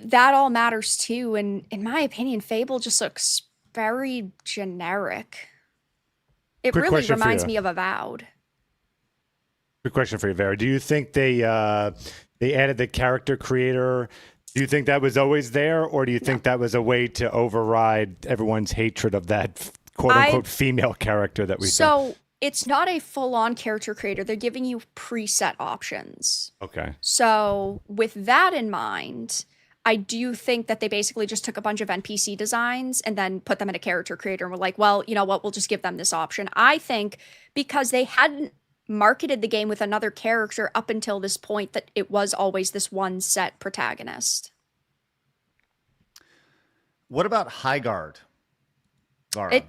that all matters too. And in my opinion, Fable just looks very generic. It Quick really question for reminds you. me of Avowed. Quick question for you, Vera. Do you think they added the character creator? Do you think that was always there, or do you think that was a way to override everyone's hatred of that quote unquote female character that we saw? So it's not a full-on character creator. They're giving you preset options. Okay. So with that in mind, I do think that they basically just took a bunch of NPC designs and then put them in a character creator and were like, well, you know what, we'll just give them this option. I think because they hadn't marketed the game with another character up until this point, that it was always this one set protagonist. What about Highguard?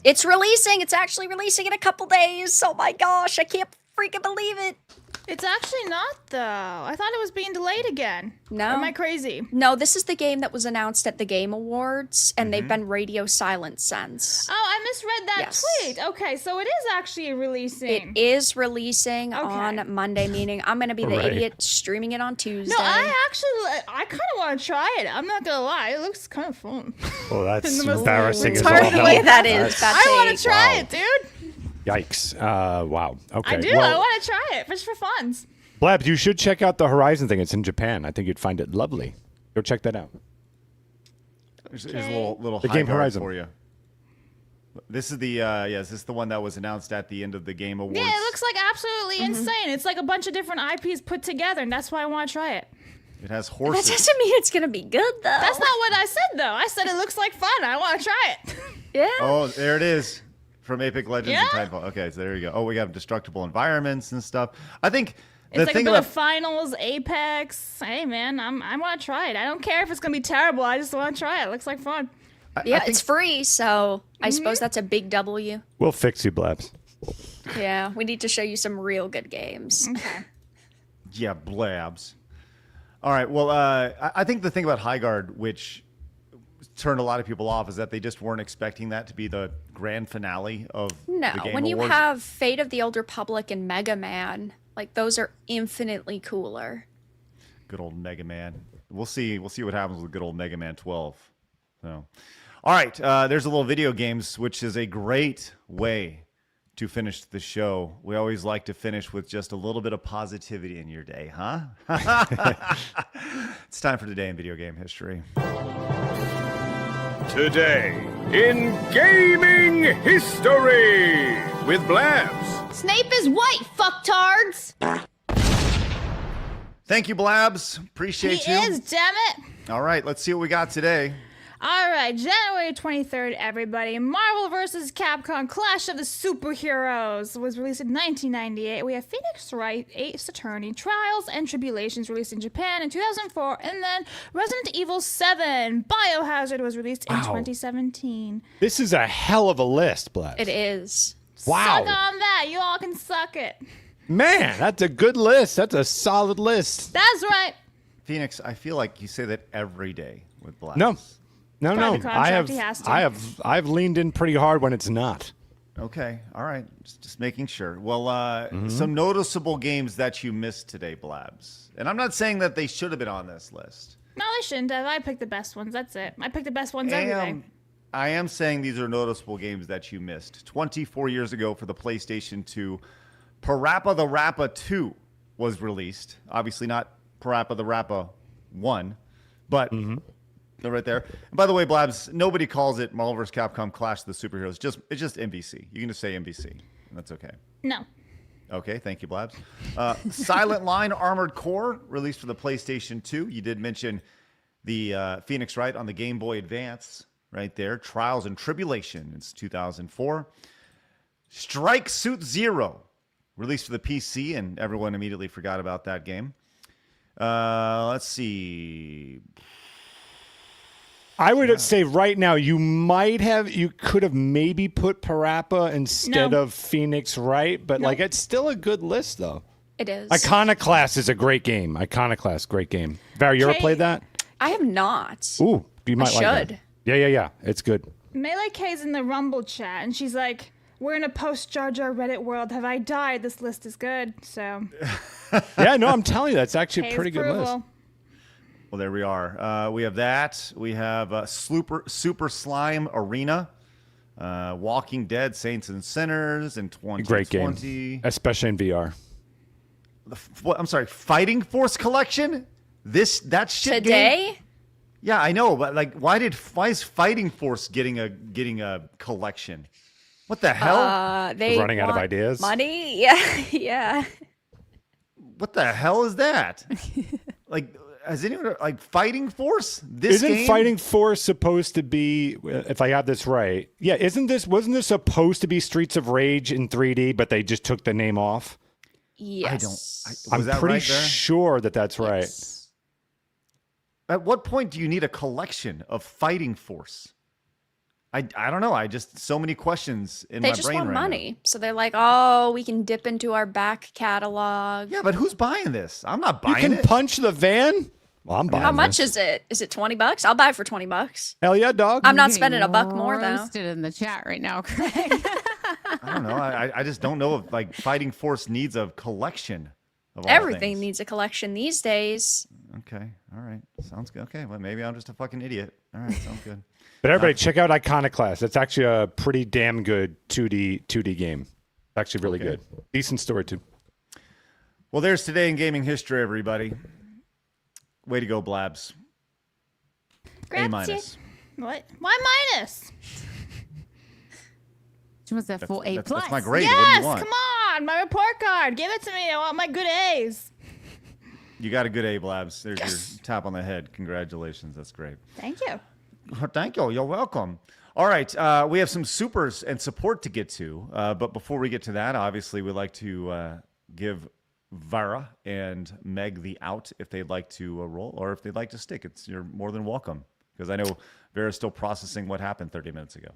It's releasing. It's actually releasing in a couple days. Oh my gosh, I can't freaking believe it. It's actually not, though. I thought it was being delayed again. No. Or am I crazy? No, this is the game that was announced at the Game Awards, and they've been radio silent since. Oh, I misread that tweet. Okay, so it is actually releasing. It is releasing on Monday, meaning I'm going to be the Right. idiot streaming it on Tuesday. No, I kind of want to try it. I'm not going to lie. It looks kind of fun. Well, that's In the most embarrassing as all retarded hell. way that is. That's- I want to try Wow. it, dude. Yikes. Wow. Okay. I do. I Well, want to try it just for funs. Blabs, you should check out the Horizon thing. It's in Japan. I think you'd find it lovely. Go check that out. Here's a little The game Highguard Horizon. for you. This is the this is the one that was announced at the end of the Game Awards. Yeah, it looks like absolutely insane. It's like a bunch of different IPs put together, and that's why I want to try it. It has That horses. doesn't mean it's gonna be good though. That's not what I said, though. I said it looks like fun. I want to try it. Yeah. Oh, there it is. From Apex Legends Yeah. and Titanfall. Okay, so there you go. Oh, we got destructible environments and stuff. I think It's the like a thing bit about of finals, Apex. Hey, man, I want to try it. I don't care if it's going to be terrible. I just want to try it. It looks like fun. Yeah, it's free, so I suppose that's a big W. We'll fix you, Blabs. Yeah, we need to show you some real good games. Okay. Yeah, blabs. All right. Well, I think the thing about High Guard, which turned a lot of people off, is that they just weren't expecting that to be the grand finale of No, the Game when you Awards. have Fate of the Old Republic and Mega Man, like those are infinitely cooler. Good old Mega Man. We'll see. We'll see what happens with good old Mega Man 12. So, all right. There's a little video games, which is a great way to finish the show. We always like to finish with just a little bit of positivity in your day, huh? It's time for Today in Video Game History. Today in gaming history with Blabs. Snape is white, fucktards! Thank you, Blabs. Appreciate He you. is, damn it. All right, let's see what we got today. All right, January 23rd, everybody. Marvel vs. Capcom Clash of the Superheroes was released in 1998. We have Phoenix Wright, Ace Attorney, Trials and Tribulations released in Japan in 2004. And then Resident Evil 7, Biohazard was released in 2017. This is a hell of a list, Blabs. It is. Wow. Suck on that. You all can suck it. Man, that's a good list. That's a solid list. That's right. Phoenix, I feel like you say that every day with Blabs. No. No, By no. the contract, he has to. I've leaned in pretty hard when it's not. Okay, all right. Just making sure. Well, some noticeable games that you missed today, Blabs. And I'm not saying that they should have been on this list. No, they shouldn't have. I picked the best ones. That's it. I picked the best ones every day. I am saying these are noticeable games that you missed. 24 years ago for the PlayStation 2, Parappa the Rappa 2 was released. Obviously not Parappa the Rappa 1, but they're right there. And by the way, Blabs, nobody calls it Marvel vs. Capcom Clash of the Superheroes. It's just MVC. You can just say MVC, and that's okay. No. Okay, thank you, Blabs. Silent Line Armored Core, released for the PlayStation 2. You did mention the Phoenix Wright on the Game Boy Advance, right there. Trials and Tribulation, it's 2004. Strike Suit Zero, released for the PC, and everyone immediately forgot about that game. Let's see. I would say right now you could have maybe put Parappa instead of Phoenix Wright, but like it's still a good list though. It is. Iconoclast is a great game. Iconoclast, great game. Barry, you ever played that? I have not. Ooh, you might like should. it. Yeah. It's good. Melee K's in the Rumble chat, and she's like, "We're in a post-Jar Jar Reddit world. Have I died? This list is good." So. Yeah, no, I'm telling you, that's actually a K's pretty good list. approval. Well, there we are. We have that. We have Super Slime Arena, Walking Dead Saints and Sinners in 2020. Great game, especially in VR. I'm sorry, Fighting Force Collection? That shit Today? game? Yeah, I know, but like, why is Fighting Force getting a collection? What the hell? They running out of want ideas. Money? Yeah. What the hell is that? Like, has anyone like Fighting Force? Isn't game? Fighting Force supposed to be? If I have this right, yeah. Wasn't this supposed to be Streets of Rage in 3D, but they just took the name off? Yes. Was I'm that pretty right there? sure that's right. Yes. At what point do you need a collection of Fighting Force? I don't know. I just so many questions in my brain. They just want right money. So they're like, oh, we can dip into our back catalog. Yeah, but who's buying this? I'm not You buying can it. punch the van. Well, I'm buying. How much this. is it? Is it $20? I'll buy it for $20. Hell yeah, dog. I'm not You're spending getting $1 more though. roasted in the chat right now, Craig. I don't know. I just don't know if like Fighting Force needs a collection of all Everything things. needs a collection these days. Okay. All right. Sounds good. Okay. Well, maybe I'm just a fucking idiot. All right. Sounds good. But everybody, check out Iconoclast. It's actually a pretty damn good 2D game. It's actually really good. Decent story too. Well, there's Today in Gaming History, everybody. Way to go, Blabs. Grazie. A minus. What? Why minus? She wants that full A plus. That's my grade. Yes, What do you want? come on, my report card. Give it to me. I want my good A's. You got a good A, Blabs. There's your tap on the head. Congratulations. That's great. Thank you. Thank you. You're welcome. All right. We have some supers and support to get to. But before we get to that, obviously, we'd like to give Vara and Meg the out if they'd like to roll or if they'd like to stick. You're more than welcome. Because I know Vera's still processing what happened 30 minutes ago.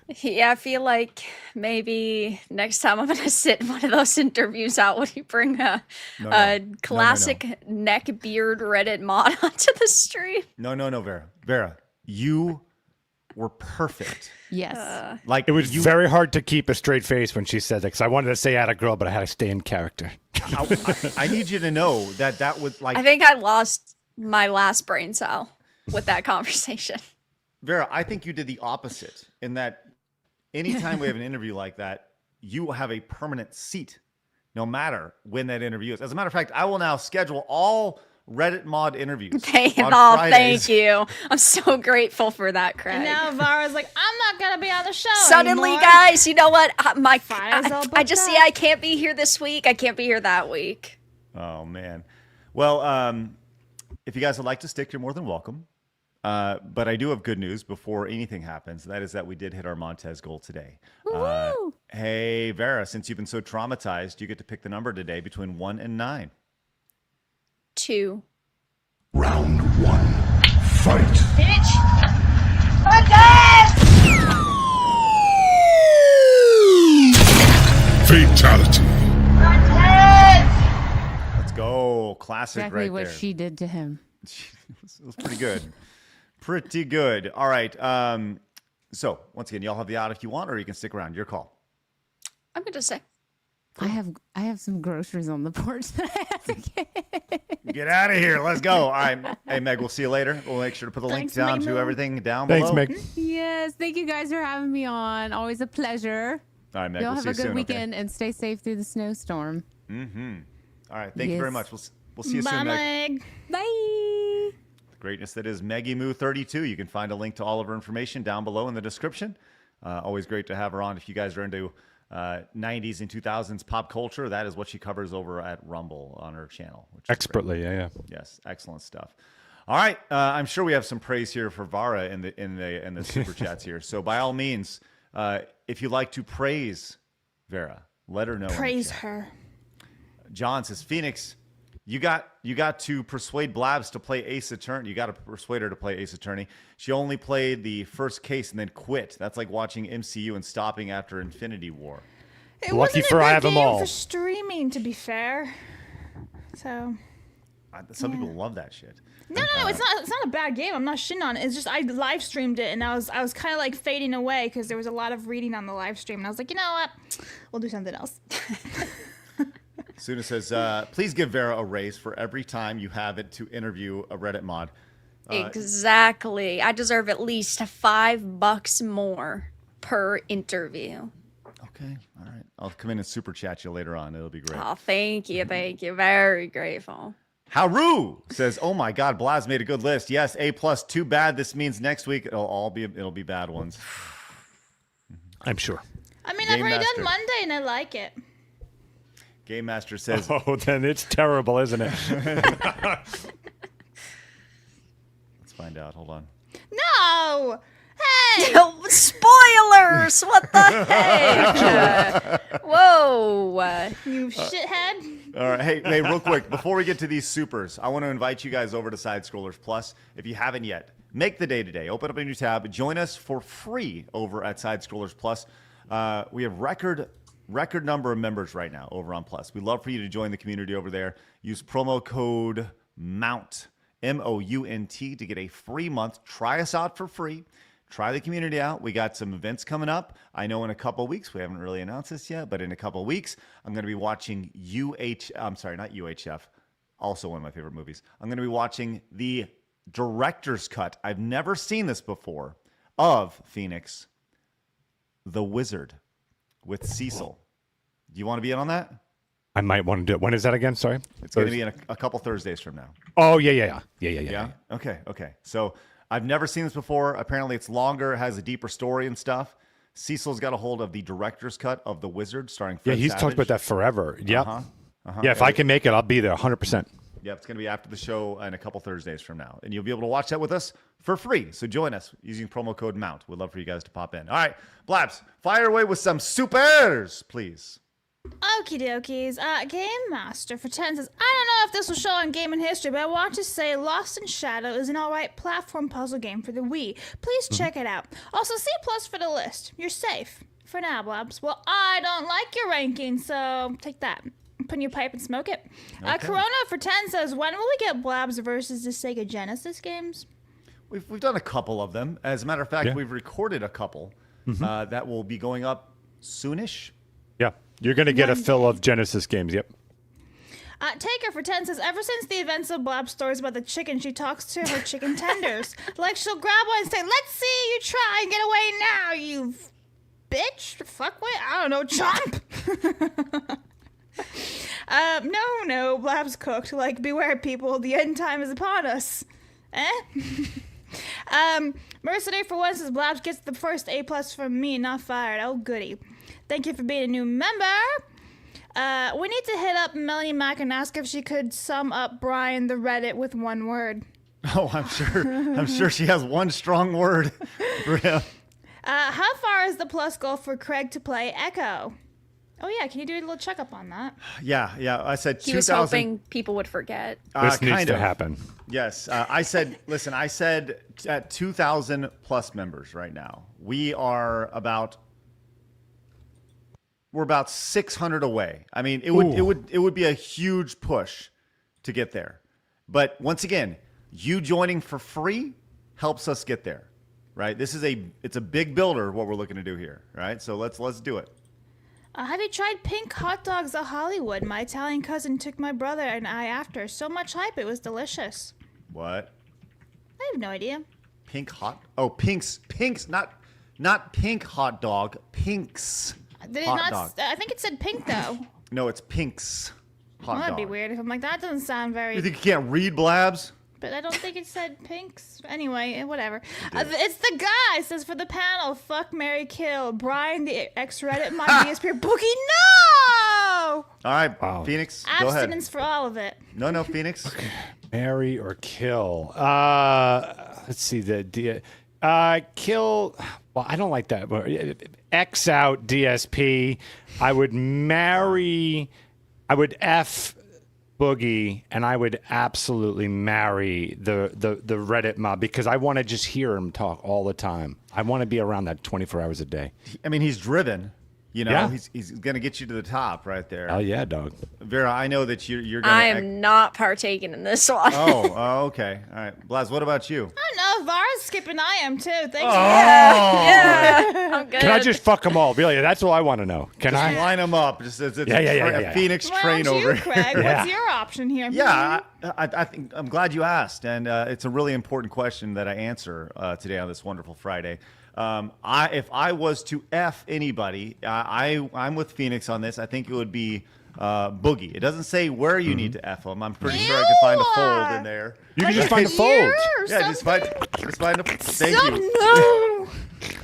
Yeah, I feel like maybe next time I'm going to sit in one of those interviews out. Would you bring a classic neck beard Reddit mod onto the stream? No, Vera. Vera, you were perfect. Yes. Like it was very hard to keep a straight face when she said that because I wanted to say I had a girl, but I had to stay in character. I need you to know that was like. I think I lost my last brain cell with that conversation. Vera, I think you did the opposite in that anytime we have an interview like that, you have a permanent seat no matter when that interview is. As a matter of fact, I will now schedule all Reddit mod interviews on Fridays. Thank you. I'm so grateful for that, Craig. And now Vara's like, I'm not going to be on the show Suddenly, anymore. guys, you know what? I just see I can't be here this week. I can't be here that week. Oh, man. Well, if you guys would like to stick, you're more than welcome. But I do have good news before anything happens. That is that we did hit our Montez goal today. Hey, Vera, since you've been so traumatized, you get to pick the number today between 1 and 9. 2. Round 1. Fight. Bitch! Montez! Fatality. Montez! Let's go. Classic Exactly right what there. she did to him. It was pretty good. Pretty good. All right. So, once again, y'all have the out if you want, or you can stick around. Your call. I'm going to say. I have some groceries on the porch that I have to get. Get out of here. Let's go. All right. Hey, Meg, we'll see you later. We'll make sure to put the link down to everything down below. Thanks, Meg. Yes, thank you guys for having me on. Always a pleasure. All right, Meg. Y'all We'll have see a you good soon, weekend and stay safe through the snowstorm. Mm-hmm. All right. Thank you very much. We'll see you Bye, soon, Meg. Meg. Bye. Greatness that is Meggy Moo 32. You can find a link to all of her information down below in the description. Always great to have her on. If you guys are into 90s and 2000s pop culture, that is what she covers over at Rumble on her channel. Which is Expertly, great. yeah. Yes, excellent stuff. All right, I'm sure we have some praise here for Vara in the super chats here. So by all means, if you'd like to praise Vera, let her know. Praise her. John says, Phoenix, you got to persuade Blabs to play Ace Attorney. You got to persuade her to play Ace Attorney. She only played the first case and then quit. That's like watching MCU and stopping after Infinity War. It Lucky wasn't for a I good have them game all. for streaming, to be fair. So Some people love that shit. no, it's not a bad game. I'm not shitting on it. It's just I live streamed it and I was kind of like fading away because there was a lot of reading on the live stream and I was like, you know what, we'll do something else. Suna says, please give Vera a raise for every time you have it to interview a Reddit mod. Exactly. I deserve at least $5 more per interview. Okay. All right. I'll come in and super chat you later on. It'll be great. Oh, thank you. Thank you. Very grateful. Haru says, oh my God, Blaz made a good list. Yes, A+, too bad. This means next week it'll be bad ones. I'm sure. I mean, Game I've already Master. done Monday and I like it. Game Master says, Oh, then it's terrible, isn't it? let's find out. Hold on. No! Hey! Spoilers! What the heck? Whoa. You shithead. All right. Hey, real quick, before we get to these supers, I want to invite you guys over to Side Scrollers Plus. If you haven't yet, make the day today. Open up a new tab. Join us for free over at Side Scrollers Plus. We have record number of members right now over on Plus. We'd love for you to join the community over there. Use promo code MOUNT, MOUNT, to get a free month. Try us out for free. Try the community out. We got some events coming up. I know in a couple of weeks, we haven't really announced this yet, but in a couple of weeks, I'm going to be watching not UHF, also one of my favorite movies. I'm going to be watching the director's cut. I've never seen this before of Phoenix, The Wizard with Cecil. Do you want to be in on that? I might want to do it. When is that again? Sorry. It's going to be in a couple Thursdays from now. Oh, yeah. Okay. So I've never seen this before. Apparently it's longer, has a deeper story and stuff. Cecil's got a hold of the director's cut of The Wizard starring Fred Yeah, he's Savage. talked about that forever. Yep. Uh-huh. Yeah, if I can make it, I'll be there 100%. Yep, it's going to be after the show in a couple Thursdays from now. And you'll be able to watch that with us for free. So join us using promo code MOUNT. We'd love for you guys to pop in. All right, Blabs, fire away with some supers, please. Okie dokies. Game Master for 10 says, I don't know if this will show on Game in History, but I want to say Lost in Shadow is an alright platform puzzle game for the Wii. Please check it out. Also, C+ for the list. You're safe. For now, Blabs. Well, I don't like your ranking, so take that. Put in your pipe and smoke it. Okay. Corona for 10 says, when will we get Blabs versus the Sega Genesis games? We've done a couple of them. As a matter of fact, we've recorded a couple that will be going up soonish. Yeah, you're going to get a fill of Genesis games. Yep. Taker for 10 says, ever since the events of Blab's stories about the chicken, she talks to her chicken tenders. Like she'll grab one and say, let's see you try and get away now, you bitch, fuckwit, I don't know, chomp. No, Blab's cooked. Like, beware, people, the end time is upon us. Mercenary for one says, Blabs gets the first A+ from me, not fired. Oh, goody. Thank you for being a new member. We need to hit up Melanie Mack and ask if she could sum up Brian the Reddit with one word. Oh, I'm sure she has one strong word for him. How far is the plus goal for Craig to play Echo? Oh, yeah. Can you do a little checkup on that? Yeah. I said 2,000. He was hoping people would forget. This needs to happen. Yes. I said at 2,000 plus members right now. We're about 600 away. I mean, it would be a huge push to get there. But once again, you joining for free helps us get there, right? It's a big builder what we're looking to do here, right? So let's do it. Have you tried pink hot dogs at Hollywood? My Italian cousin took my brother and I after. So much hype, it was delicious. What? I have no idea. Pinks, not pink hot dog, Pinks. Did it hot not? Dog. I think it said pink though. No, it's Pinks hot dog. That'd be weird if I'm like, that doesn't sound very. You think you can't read, Blabs? But I don't think it said pinks. Anyway, whatever. It's the guy. It says for the panel, fuck, marry, kill. Brian, the ex-Reddit mod DSP Bookie. No! All right, wow. Phoenix, go ahead. Abstinence for all of it. No, Phoenix. Okay. Marry or kill. Let's see. Kill. Well, I don't like that. X out DSP. I would marry. I would F Boogie, and I would absolutely marry the Reddit mob because I want to just hear him talk all the time. I want to be around that 24 hours a day. I mean, he's driven. You know, yeah. He's going to get you to the top right there. Oh, yeah, dog. Vera, I know that you're going to... I am not partaking in this one. Oh, okay. All right. Blaz, what about you? I don't know. Vara's skipping I am, too. Thanks. Yeah, I'm good. Can I just fuck them all? Really, that's all I want to know. Can I? Line them up. Just it's yeah. a Phoenix train over here. Craig? What's your option here? Yeah, I think I'm glad you asked. And it's a really important question that I answer today on this wonderful Friday. If I was to F anybody, I'm with Phoenix on this. I think it would be Boogie. It doesn't say where you need to F them. I'm pretty sure I could find a fold in there. You can just find a fold. Yeah, just find a fold. Thank you. No.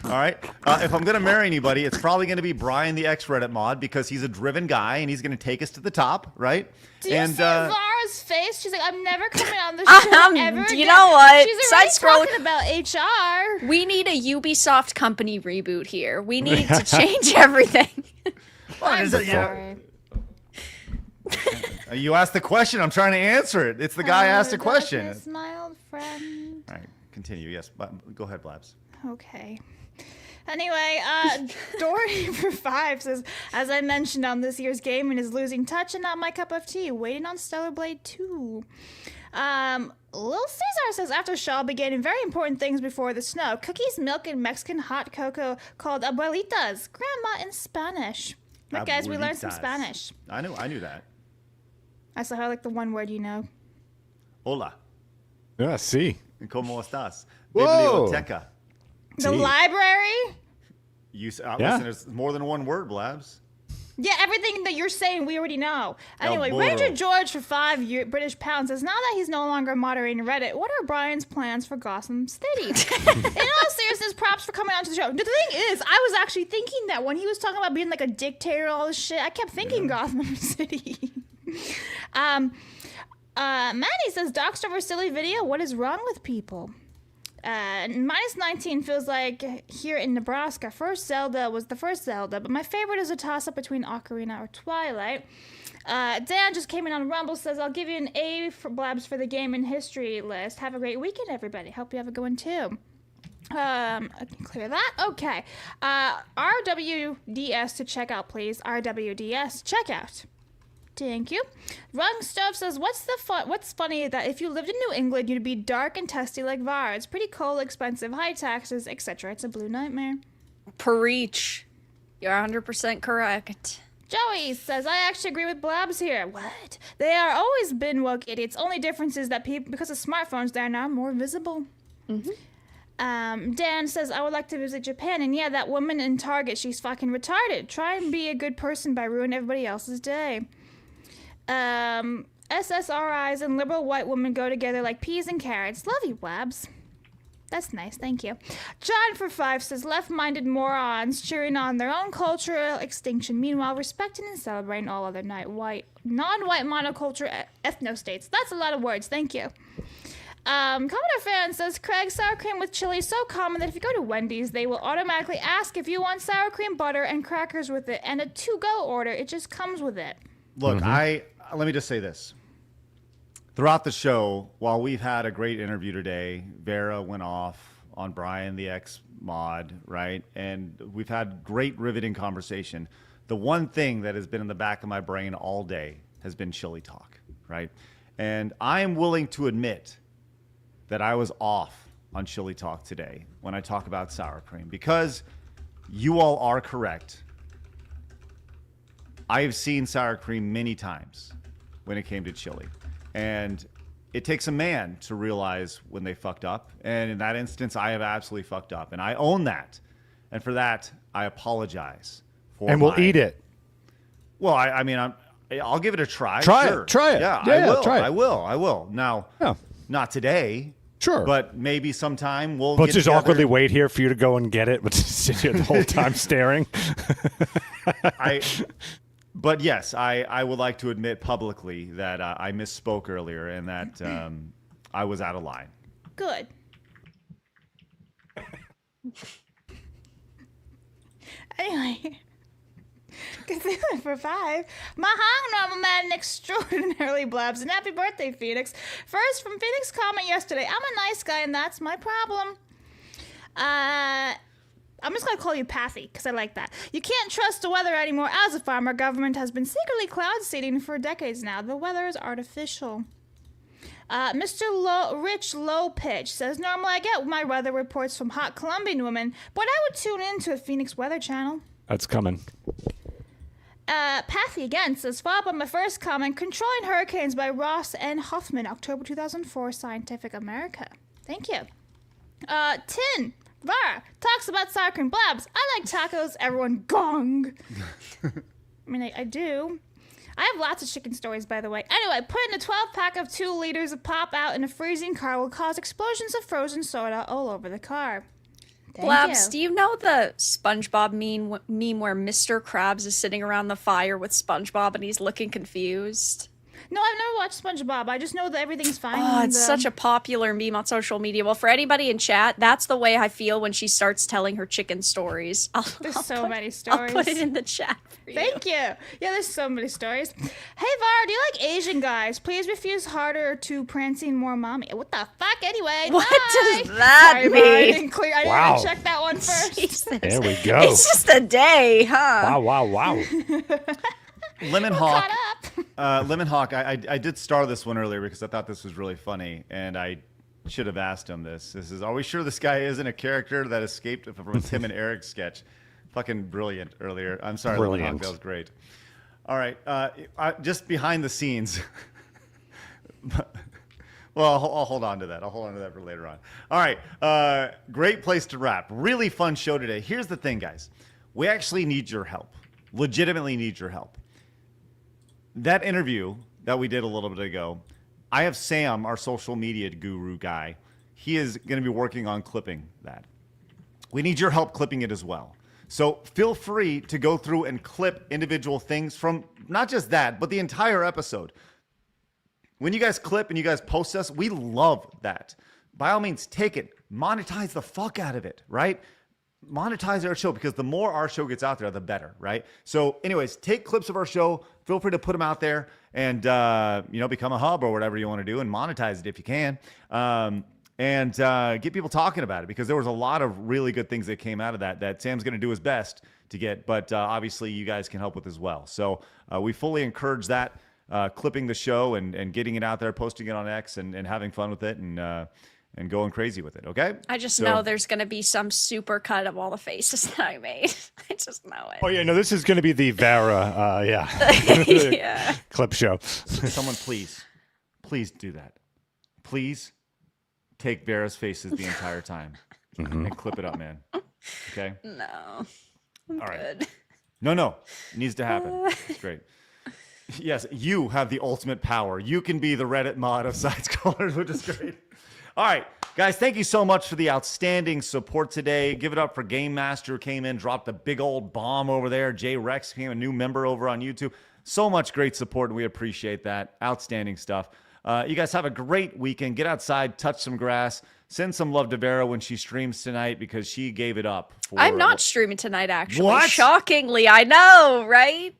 All right. If I'm going to marry anybody, it's probably going to be Brian, the ex-Reddit mod, because he's a driven guy and he's going to take us to the top, right? Do you see Vara's face? She's like, I'm never coming on the show ever again. You know what? She's already talking about HR. We need a Ubisoft company reboot here. We need to change everything. I'm sorry. You asked the question. I'm trying to answer it. It's the guy asked the question. My old friend. All right. Continue. Yes. Go ahead, Blabs. Okay. Anyway, Dory for 5 says, as I mentioned on this year's gaming is losing touch and not my cup of tea. Waiting on Stellar Blade 2. Lil Caesar says, after Shaw began very important things before the snow. Cookies, milk, and Mexican hot cocoa called abuelitas. Grandma in Spanish. Look, guys, we learned some Spanish. I knew that. I saw how like the one word you know. Hola. Yeah, sí. ¿Cómo estás? Whoa. Biblioteca. The library? Listen, there's more than one word, Blabs. Yeah, everything that you're saying, we already know. Anyway, El Ranger burro. George for 5 British pounds says, now that he's no longer moderating Reddit, what are Brian's plans for Gotham City? In all seriousness, props for coming onto the show. The thing is, I was actually thinking that when he was talking about being like a dictator and all this shit, I kept thinking Gotham City. Manny says, doxed over silly video. What is wrong with people? Minus 19 feels like here in Nebraska. First Zelda was the first Zelda, but my favorite is a toss-up between Ocarina or Twilight. Dan just came in on Rumble, says, I'll give you an A for Blabs for the game and history list. Have a great weekend, everybody. Hope you have a good one, too. I can clear that. Okay. RWDS to check out, please. RWDS, check out. Thank you. Rung Stove says, what's funny that if you lived in New England, you'd be dark and testy like Var. It's pretty cold, expensive, high taxes, etc. It's a blue nightmare. Preach. You're 100% correct. Joey says, I actually agree with Blabs here. What? They are always been woke idiots. Only difference is that people, because of smartphones, they're now more visible. Dan says, I would like to visit Japan. And yeah, that woman in Target, she's fucking retarded. Try and be a good person by ruining everybody else's day. SSRIs and liberal white women go together like peas and carrots. Love you, Blabs. That's nice, thank you. John for 5 says, left-minded morons cheering on their own cultural extinction, meanwhile respecting and celebrating all other non-white monoculture ethno-states. That's a lot of words, thank you. Commodore Fan says, Craig, sour cream with chili is so common that if you go to Wendy's, they will automatically ask if you want sour cream, butter, and crackers with it, and a to-go order, it just comes with it. Look, let me just say this. Throughout the show, while we've had a great interview today, Vera went off on Brian, the ex-mod, right? And we've had great riveting conversation. The one thing that has been in the back of my brain all day has been chili talk, right? And I am willing to admit that I was off on chili talk today when I talk about sour cream, because you all are correct. I have seen sour cream many times when it came to chili. And it takes a man to realize when they fucked up. And in that instance, I have absolutely fucked up. And I own that. And for that, I apologize. And we'll eat it. Well, I mean, I'll give it a try. Try sure. it. Try it. Yeah, Yeah, I will. try it. I will. Now, not today. Sure. But maybe sometime we'll Let's get just together. awkwardly wait here for you to go and get it, but sit here the whole time staring. But yes, I would like to admit publicly that I misspoke earlier and that I was out of line. Good. Anyway. Cthulhu for 5. Mahang, normal man extraordinarily Blabs, and happy birthday, Phoenix. First, from Phoenix comment yesterday, I'm a nice guy and that's my problem. I'm just going to call you Pathy, because I like that. You can't trust the weather anymore. As a farmer, government has been secretly cloud seeding for decades now. The weather is artificial. Mr. Rich Low Pitch says, normally I get my weather reports from hot Colombian women, but I would tune into a Phoenix Weather Channel. That's coming. Pathy again says, follow up on my first comment, Controlling Hurricanes by Ross N. Huffman, October 2004, Scientific America. Thank you. Tin Var talks about sour cream. Blabs, I like tacos. Everyone gong. I mean, I do. I have lots of chicken stories, by the way. Anyway, putting a 12-pack of 2 liters of pop out in a freezing car will cause explosions of frozen soda all over the car. Blabs, do you know the SpongeBob meme where Mr. Krabs is sitting around the fire with SpongeBob and he's looking confused? No, I've never watched SpongeBob. I just know that everything's fine. Oh, it's such a popular meme on social media. Well, for anybody in chat, that's the way I feel when she starts telling her chicken stories. There's so many stories. I'll put it in the chat for you. Thank you. Yeah, there's so many stories. Hey, Var, do you like Asian guys? Please refuse harder to prancing more mommy. What the fuck? Anyway, what bye. does that Sorry, mean? Var, I didn't check that one first. Jesus. There we go. It's just a day, huh? Wow. Lemon Hawk. Lemon Hawk, I did star this one earlier because I thought this was really funny, and I should have asked him this. This is, are we sure this guy isn't a character that escaped from a Tim and Eric sketch? Fucking brilliant earlier. I'm sorry, Lemon Hawk, that was great. All right, just behind the scenes. Well, I'll hold on to that. I'll hold on to that for later on. All right, great place to wrap. Really fun show today. Here's the thing, guys. We actually need your help. Legitimately need your help. That interview that we did a little bit ago, I have Sam, our social media guru guy. He is going to be working on clipping that. We need your help clipping it as well. So feel free to go through and clip individual things from not just that, but the entire episode. when you guys clip and you guys post us, we love that. By all means, take it, monetize the fuck out of it, right? Monetize our show, because the more our show gets out there, the better, right? So anyways, take clips of our show, feel free to put them out there, and become a hub or whatever you want to do, and monetize it if you can, and get people talking about it, because there was a lot of really good things that came out of that Sam's going to do his best to get, but obviously you guys can help with as well. So we fully encourage that, clipping the show and getting it out there, posting it on X, and having fun with it, and going crazy with it, okay? I just know there's going to be some super cut of all the faces that I made. I just know it. Oh, yeah, no, this is going to be the Vera, Yeah. clip show. Someone please do that. Please take Vera's faces the entire time and clip it up, man. Okay? No. All right. Good. No. It needs to happen. It's great. Yes, you have the ultimate power. You can be the Reddit mod of Side Scrollers, which is great. All right, guys, thank you so much for the outstanding support today. Give it up for Game Master, who came in, dropped a big old bomb over there. Jay Rex became a new member over on YouTube. So much great support, and we appreciate that. Outstanding stuff. You guys have a great weekend. Get outside, touch some grass. Send some love to Vera when she streams tonight, because she gave it up. I'm not streaming tonight, actually. What? Shockingly, I know, right?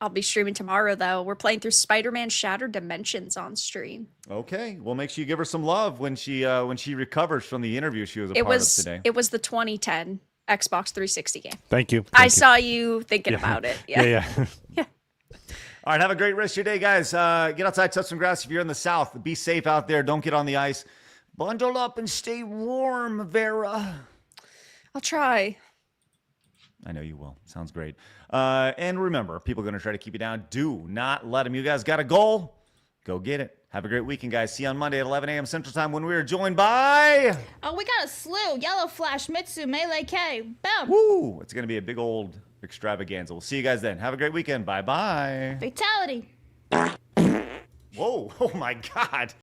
I'll be streaming tomorrow, though. We're playing through Spider-Man Shattered Dimensions on stream. Okay, well, make sure you give her some love when she recovers from the interview she was a part of today. It was the 2010 Xbox 360 game. Thank you. I saw you thinking about it. Yeah. Yeah. All right, have a great rest of your day, guys. Get outside, touch some grass if you're in the South. Be safe out there. Don't get on the ice. Bundle up and stay warm, Vera. I'll try. I know you will. Sounds great. And remember, people are going to try to keep you down. Do not let them. You guys got a goal? Go get it. Have a great weekend, guys. See you on Monday at 11 a.m. Central Time, when we are joined by... Oh, we got a slew. Yellow Flash, Mitsu, Melee K. Boom. Woo! It's going to be a big old extravaganza. We'll see you guys then. Have a great weekend. Bye-bye. Fatality. Whoa. Oh, my God.